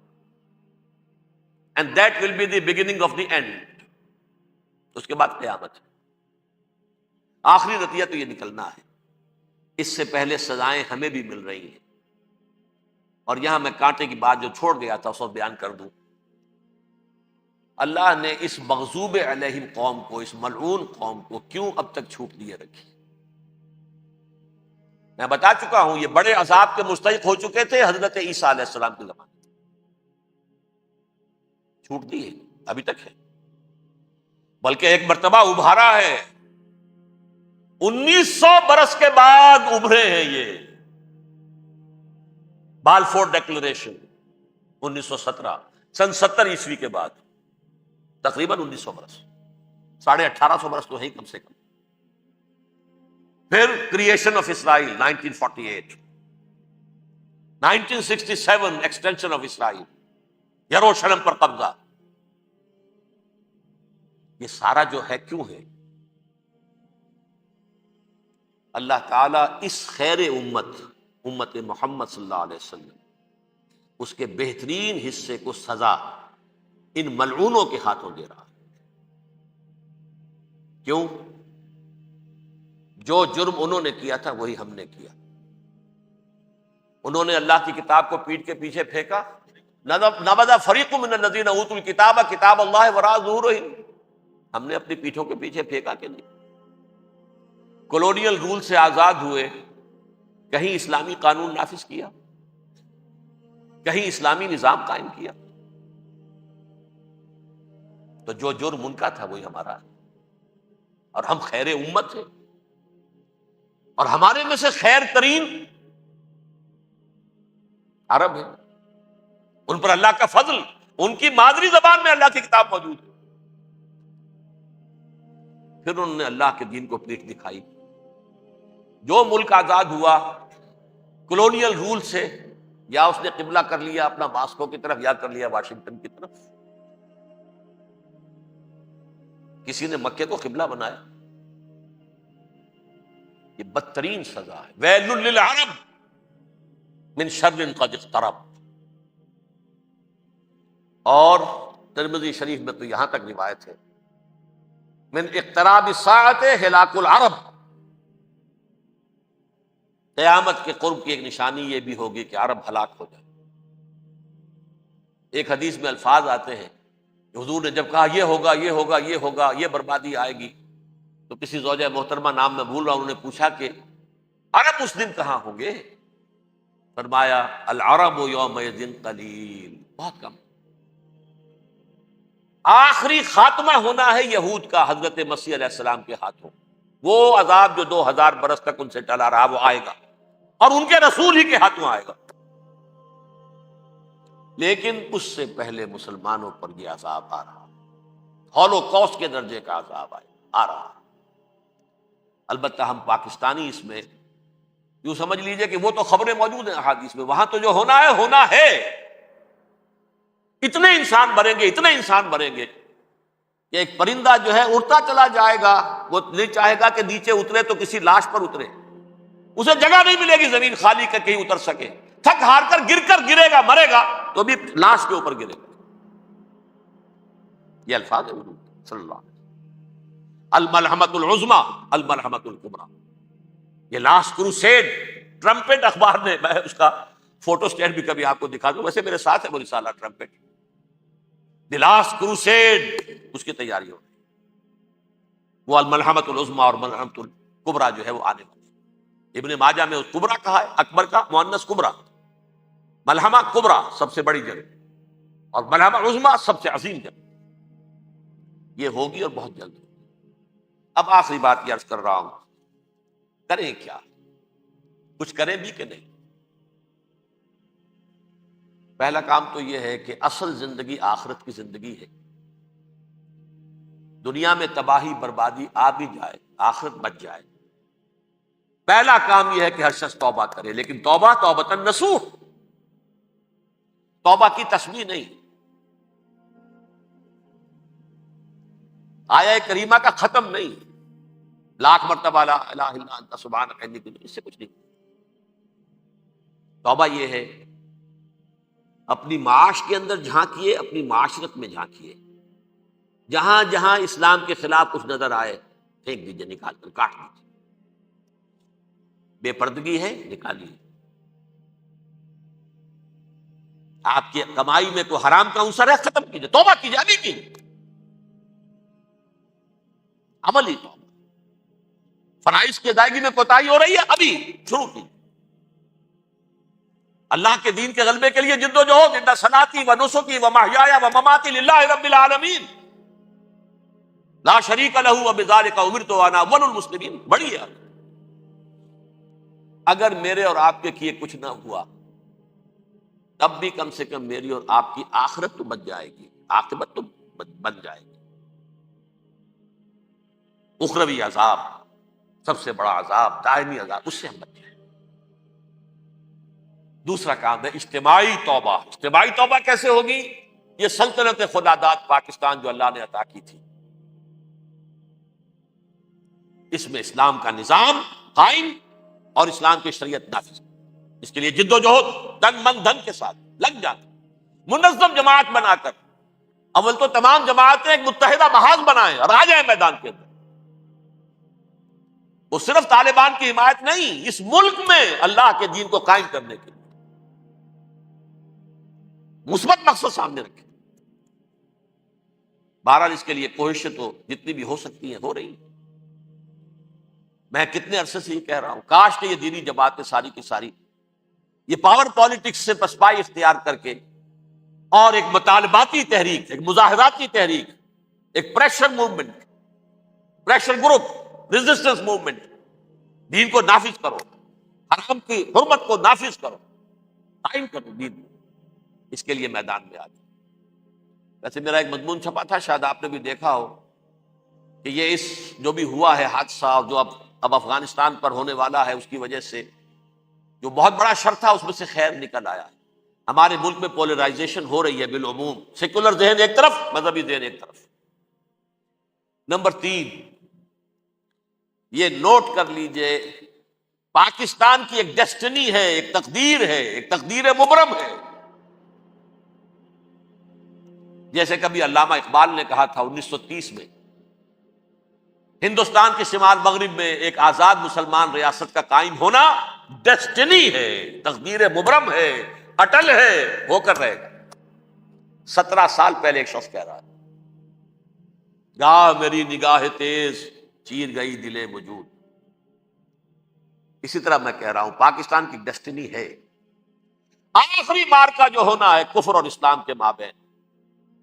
and that will be the beginning of the end۔ اس کے بعد قیامت ہے۔ آخری نتیجہ تو یہ نکلنا ہے، اس سے پہلے سزائیں ہمیں بھی مل رہی ہیں، اور یہاں میں کانٹے کی بات جو چھوڑ گیا تھا اس کو بیان کر دوں۔ اللہ نے اس مغضوب علیہم قوم کو، اس ملعون قوم کو کیوں اب تک چھوٹ دیے رکھی؟ میں بتا چکا ہوں یہ بڑے عذاب کے مستحق ہو چکے تھے حضرت عیسیٰ علیہ السلام کے زمانے میں، چھوٹ دی ہے، ابھی تک ہے، بلکہ ایک مرتبہ ابھارا ہے، 1900 برس کے بعد ابھرے ہیں یہ، بالفور ڈیکلریشن 1917، سن 70 عیسوی کے بعد، تقریباً 1900 برس، 1850 برس تو ہے کم سے کم۔ پھر creation of Israel 1948، 1967 extension of Israel, یروشلم پر قبضہ، یہ سارا جو ہے کیوں ہے؟ اللہ تعالیٰ اس خیر امت محمد صلی اللہ علیہ وسلم، اس کے بہترین حصے کو سزا ان ملعونوں کے ہاتھوں دے رہا ہے۔ کیوں؟ جو جرم انہوں نے کیا تھا وہی ہم نے کیا۔ انہوں نے اللہ کی کتاب کو پیٹھ کے پیچھے پھینکا؟ نبذ فریق من الذین اوتوا الکتاب کتاب اللہ وراء ظہورہم، ہم نے اپنی پیٹھوں کے پیچھے پھینکا کہ نہیں؟ کولونیل رول سے آزاد ہوئے، کہیں اسلامی قانون نافذ کیا، کہیں اسلامی نظام قائم کیا؟ تو جو جرم ان کا تھا وہی ہمارا ہے، اور ہم خیر امت ہیں، اور ہمارے میں سے خیر ترین عرب ہیں، ان پر اللہ کا فضل، ان کی مادری زبان میں اللہ کی کتاب موجود ہے، پھر انہوں نے اللہ کے دین کو پیٹ دکھائی۔ جو ملک آزاد ہوا کولونیل رول سے، یا اس نے قبلہ کر لیا اپنا ماسکو کی طرف، یا کر لیا واشنگٹن کی طرف، کسی نے مکے کو قبلہ بنایا، یہ بدترین سزا ہے۔ ویل للعرب من شر قد اقترب۔ اور ترمذی شریف میں تو یہاں تک روایت ہے، من اقتراب الساعۃ ہلاک العرب، قیامت کے قرب کی ایک نشانی یہ بھی ہوگی کہ عرب ہلاک ہو جائے۔ ایک حدیث میں الفاظ آتے ہیں کہ حضور نے جب کہا یہ ہوگا یہ ہوگا یہ ہوگا، یہ بربادی آئے گی، تو کسی زوجہ محترمہ نام میں بھول رہا ہوں، انہوں نے پوچھا کہ عرب اس دن کہاں ہوں گے؟ فرمایا العرب یومئذ قلیل، بہت کم۔ آخری خاتمہ ہونا ہے یہود کا حضرت مسیح علیہ السلام کے ہاتھوں، وہ عذاب جو 2000 برس تک ان سے ٹلا رہا وہ آئے گا، اور ان کے رسول ہی کے ہاتھوں آئے گا۔ لیکن اس سے پہلے مسلمانوں پر یہ عذاب آ رہا، ہولوکاسٹ کے درجے کا عذاب آ رہا۔ البتہ ہم پاکستانی اس میں یوں سمجھ لیجئے کہ وہ تو خبریں موجود ہیں احادیث میں، وہاں تو جو ہونا ہے ہونا ہے، اتنے انسان مریں گے، اتنے انسان مریں گے کہ ایک پرندہ جو ہے اڑتا چلا جائے گا، وہ نہیں چاہے گا کہ نیچے اترے تو کسی لاش پر اترے، اسے جگہ نہیں ملے گی زمین خالی کر کہیں اتر سکے، تھک ہار کر گرے گا، مرے گا تو بھی لاش کے اوپر گرے گا۔ یہ الفاظ ہے حضور صلی اللہ علیہ وسلم، الملحمۃ العظمی الملحمۃ الکبریٰ، یہ لاسٹ کروسیڈ۔ ٹرمپٹ اخبار نے، میں اس کا فوٹو اسٹیٹ بھی کبھی آپ کو دکھا دوں، ویسے میرے ساتھ ہے وہ رسالہ ٹرمپٹ، دی لاسٹ کروسیڈ، اس کی تیاری ہو رہی ہے۔ وہ الملحمۃ العظمی اور ملحمۃ الکبریٰ جو ہے وہ آنے والی۔ ابن ماجہ میں کبریٰ کہا ہے، اکبر کا مؤنث کبریٰ، ملحمہ کبریٰ سب سے بڑی جنگ، اور ملحمہ عظمی سب سے عظیم جنگ، یہ ہوگی اور بہت جلد ہوگی۔ اب آخری بات یہ عرض کر رہا ہوں، کریں کیا؟ کچھ کریں بھی کہ نہیں؟ پہلا کام تو یہ ہے کہ اصل زندگی آخرت کی زندگی ہے۔ دنیا میں تباہی بربادی آ بھی جائے، آخرت بچ جائے، پہلا کام یہ ہے کہ ہر شخص توبہ کرے، لیکن توبہ توبۃ نصوح، توبہ کی تسمیح نہیں۔ آیہ کریمہ کا ختم نہیں، لاکھ مرتبہ لا الہ الا انت سبحانک انی کنت، اس سے کچھ نہیں۔ توبہ یہ ہے اپنی معاش کے اندر جھانکیے، اپنی معاشرت میں جھانکیے، جہاں جہاں اسلام کے خلاف کچھ نظر آئے پھینک دیجیے، نکال کر کاٹ دیجیے۔ بے پردگی ہے، نکالیے۔ آپ کی کمائی میں کوئی حرام کا عنصر ہے، ختم کیجیے، توبہ کیجیے، ابھی کیجیے، عملی توبہ۔ فرائض کی ادائیگی میں کوتاہی ہو رہی ہے، ابھی شروع کیجیے۔ اللہ کے دین کے غلبے کے لیے جد و جہد، ان صلاتی و نسکی و محیایا و مماتی للہ رب العالمین لا شریک لہ وبذالک امرت وانا اول المسلمین، بڑی ہے۔ اگر میرے اور آپ کے کیے کچھ نہ ہوا، تب بھی کم سے کم میری اور آپ کی آخرت تو بچ جائے گی، عاقبت تو بن جائے گی۔ اخروی عذاب، سب سے بڑا عذاب، دائمی عذاب، اس سے ہم بچ جائیں۔ دوسرا کام ہے اجتماعی توبہ۔ اجتماعی توبہ کیسے ہوگی؟ یہ سلطنت خدا داد پاکستان جو اللہ نے عطا کی تھی، اس میں اسلام کا نظام قائم اور اسلام کی شریعت نافذ، اس کے لیے جد و جہد تن من دھن کے ساتھ لگ جاتے، منظم جماعت بنا کر۔ اول تو تمام جماعتیں ایک متحدہ محاذ بنائیں اور آ جائیں میدان کے اندر۔ وہ صرف طالبان کی حمایت نہیں، اس ملک میں اللہ کے دین کو قائم کرنے کے لیے مثبت مقصد سامنے رکھیں. بہرحال اس کے لیے کوششیں تو جتنی بھی ہو سکتی ہیں ہو رہی ہیں. میں کتنے عرصے سے یہ کہہ رہا ہوں، کاش کہ یہ دینی جماعتیں ساری کی ساری یہ پاور پالیٹکس سے پسپائی اختیار کر کے اور ایک مطالباتی تحریک، ایک مظاہراتی تحریک، ایک pressure movement, pressure group, resistance movement, دین کو نافذ کرو، حرام کی حرمت کو نافذ کرو، قائم کرو دین. اس کے لیے میدان میں آ جاؤ. ویسے میرا ایک مضمون چھپا تھا، شاید آپ نے بھی دیکھا ہو، کہ یہ اس جو بھی ہوا ہے حادثہ اور جو اب افغانستان پر ہونے والا ہے، اس کی وجہ سے جو بہت بڑا شر تھا اس میں سے خیر نکل آیا. ہمارے ملک میں پولرائزیشن ہو رہی ہے بالعموم، سیکولر ذہن ایک طرف، مذہبی ذہن ایک طرف. نمبر 3، یہ نوٹ کر لیجئے، پاکستان کی ایک ڈیسٹنی ہے، ایک تقدیر ہے، ایک تقدیر مبرم ہے. جیسے کبھی علامہ اقبال نے کہا تھا 1930 میں، ہندوستان کے شمال مغرب میں ایک آزاد مسلمان ریاست کا قائم ہونا ڈیسٹنی ہے، تقدیر مبرم ہے، اٹل ہے، ہو کر رہے گا. 17 سال پہلے ایک شخص کہہ رہا ہے، گاہ میری نگاہ تیز چیر گئی دل وجود. اسی طرح میں کہہ رہا ہوں پاکستان کی ڈیسٹنی ہے. آخری مارکا جو ہونا ہے کفر اور اسلام کے مابین،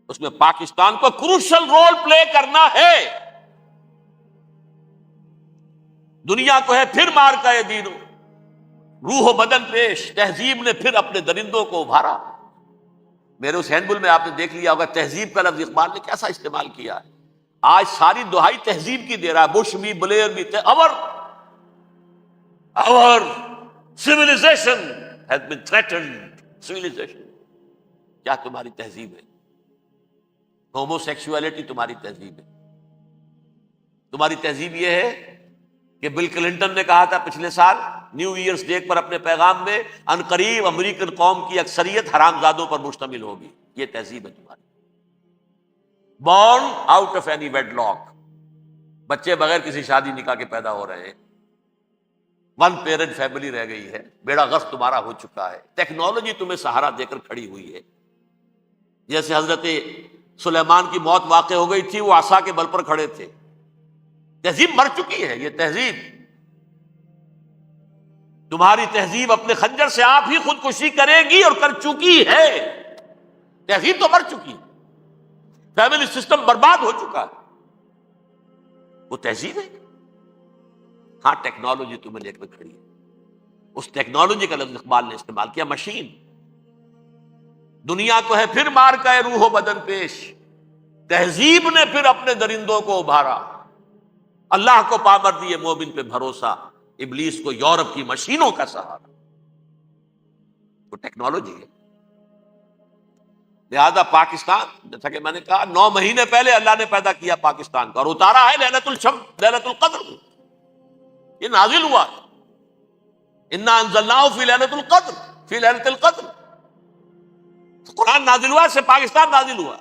اس میں پاکستان کو کروشل رول پلے کرنا ہے. دنیا کو ہے پھر مارکا دینو، روح و بدن پیش، تہذیب نے پھر اپنے درندوں کو ابھارا. میرے اس ہینڈ بل میں آپ نے دیکھ لیا ہوگا تہذیب کا لفظ اقبال نے کیسا استعمال کیا ہے. آج ساری دہائی تہذیب کی دے رہا ہے، بش بھی بلیر بھی. our civilization has been threatened. civilization کیا تمہاری تہذیب ہے؟ ہومو سیکسولیٹی تمہاری تہذیب ہے. تمہاری تہذیب یہ ہے کہ بل کلنٹن نے کہا تھا پچھلے سال نیو ایئرز ڈے پر اپنے پیغام میں، ان قریب امریکن قوم کی اکثریت حرامزادوں پر مشتمل ہوگی. یہ تہذیب ہے تمہاری. Born out of any wedlock, بچے بغیر کسی شادی نکاح کے پیدا ہو رہے ہیں. 1 پیرنٹ فیملی رہ گئی ہے. بیڑا غرق تمہارا ہو چکا ہے. ٹیکنالوجی تمہیں سہارا دے کر کھڑی ہوئی ہے. جیسے حضرت سلیمان کی موت واقع ہو گئی تھی، وہ عصا کے بل پر کھڑے تھے. تہذیب مر چکی ہے. یہ تہذیب، تمہاری تہذیب اپنے خنجر سے آپ ہی خودکشی کرے گی اور کر چکی ہے. تہذیب تو مر چکی ہے. فیملی سسٹم برباد ہو چکا ہے. وہ تہذیب ہے. ہاں ٹیکنالوجی تمہیں لے کر کھڑی ہے. اس ٹیکنالوجی کا لفظ اقبال نے استعمال کیا، مشین. دنیا کو ہے پھر مار کا روح و بدن پیش، تہذیب نے پھر اپنے درندوں کو ابھارا. اللہ کو پامر دیے مومن پہ بھروسہ، ابلیس کو یورپ کی مشینوں کا سہارا. وہ ٹیکنالوجی ہے. لہذا پاکستان، جیسا کہ میں نے کہا 9 مہینے پہلے اللہ نے پیدا کیا پاکستان کو اور اتارا ہے لیلۃ الشمس، لیلۃ القدر. یہ نازل ہوا، انا انزلناہ فی لیلۃ القدر، فی لیلۃ القدر. قرآن نازل ہوا سے پاکستان نازل ہوا.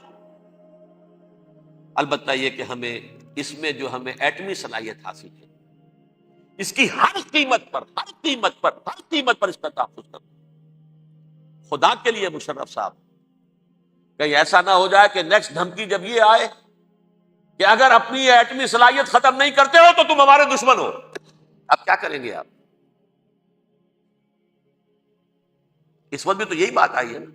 البتہ یہ کہ ہمیں اس میں جو ہمیں ایٹمی صلاحیت حاصل ہے، اس کی ہر قیمت پر اس کا تحفظ کرنا. خدا کے لیے مشرف صاحب، کہیں ایسا نہ ہو جائے کہ نیکسٹ دھمکی جب یہ آئے کہ اگر اپنی ایٹمی صلاحیت ختم نہیں کرتے ہو تو تم ہمارے دشمن ہو. اب کیا کریں گے آپ؟ اس وقت بھی تو یہی بات آئی ہے نا.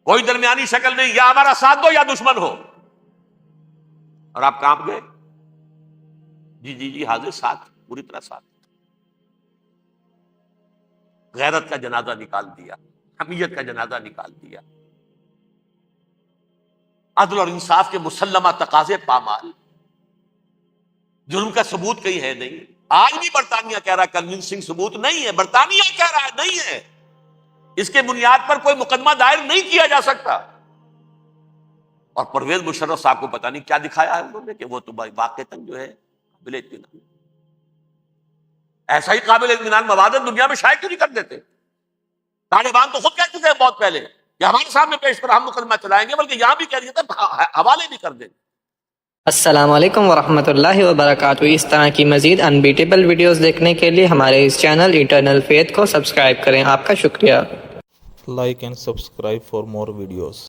کوئی درمیانی شکل نہیں، یا ہمارا ساتھ دو یا دشمن ہو. اور آپ کام گئے، جی حاضر، ساتھ، پوری طرح ساتھ. غیرت کا جنازہ نکال دیا، حمیت کا جنازہ نکال دیا، عدل اور انصاف کے مسلمہ تقاضے پامال. جرم کا ثبوت کہیں ہے نہیں. آج بھی برطانیہ کہہ رہا ہے کنونسنگ ثبوت نہیں ہے. برطانیہ کہہ رہا ہے نہیں ہے. اس کے بنیاد پر کوئی مقدمہ دائر نہیں کیا جا سکتا. اور پرویز مشرف صاحب کو پتہ نہیں کیا دکھایا ہے انہوں نے کہ وہ تو واقعتاً جو ہے قابل اطمینان. ایسا ہی قابل اطمینان مواد دنیا میں شائع کیوں نہیں کر دیتے؟ طالبان تو خود کہہ چکے ہیں بہت پہلے کہ ہمارے سامنے پیش کر ہم مقدمہ چلائیں گے، بلکہ یہاں بھی کہہ دیے تھے حوالے بھی کر دیں گے. السلام علیکم ورحمۃ اللہ وبرکاتہ. اس طرح کی مزید انبیٹیبل ویڈیوز دیکھنے کے لیے ہمارے اس چینل ایٹرنل فیتھ کو سبسکرائب کریں. آپ کا شکریہ. like and subscribe for more videos.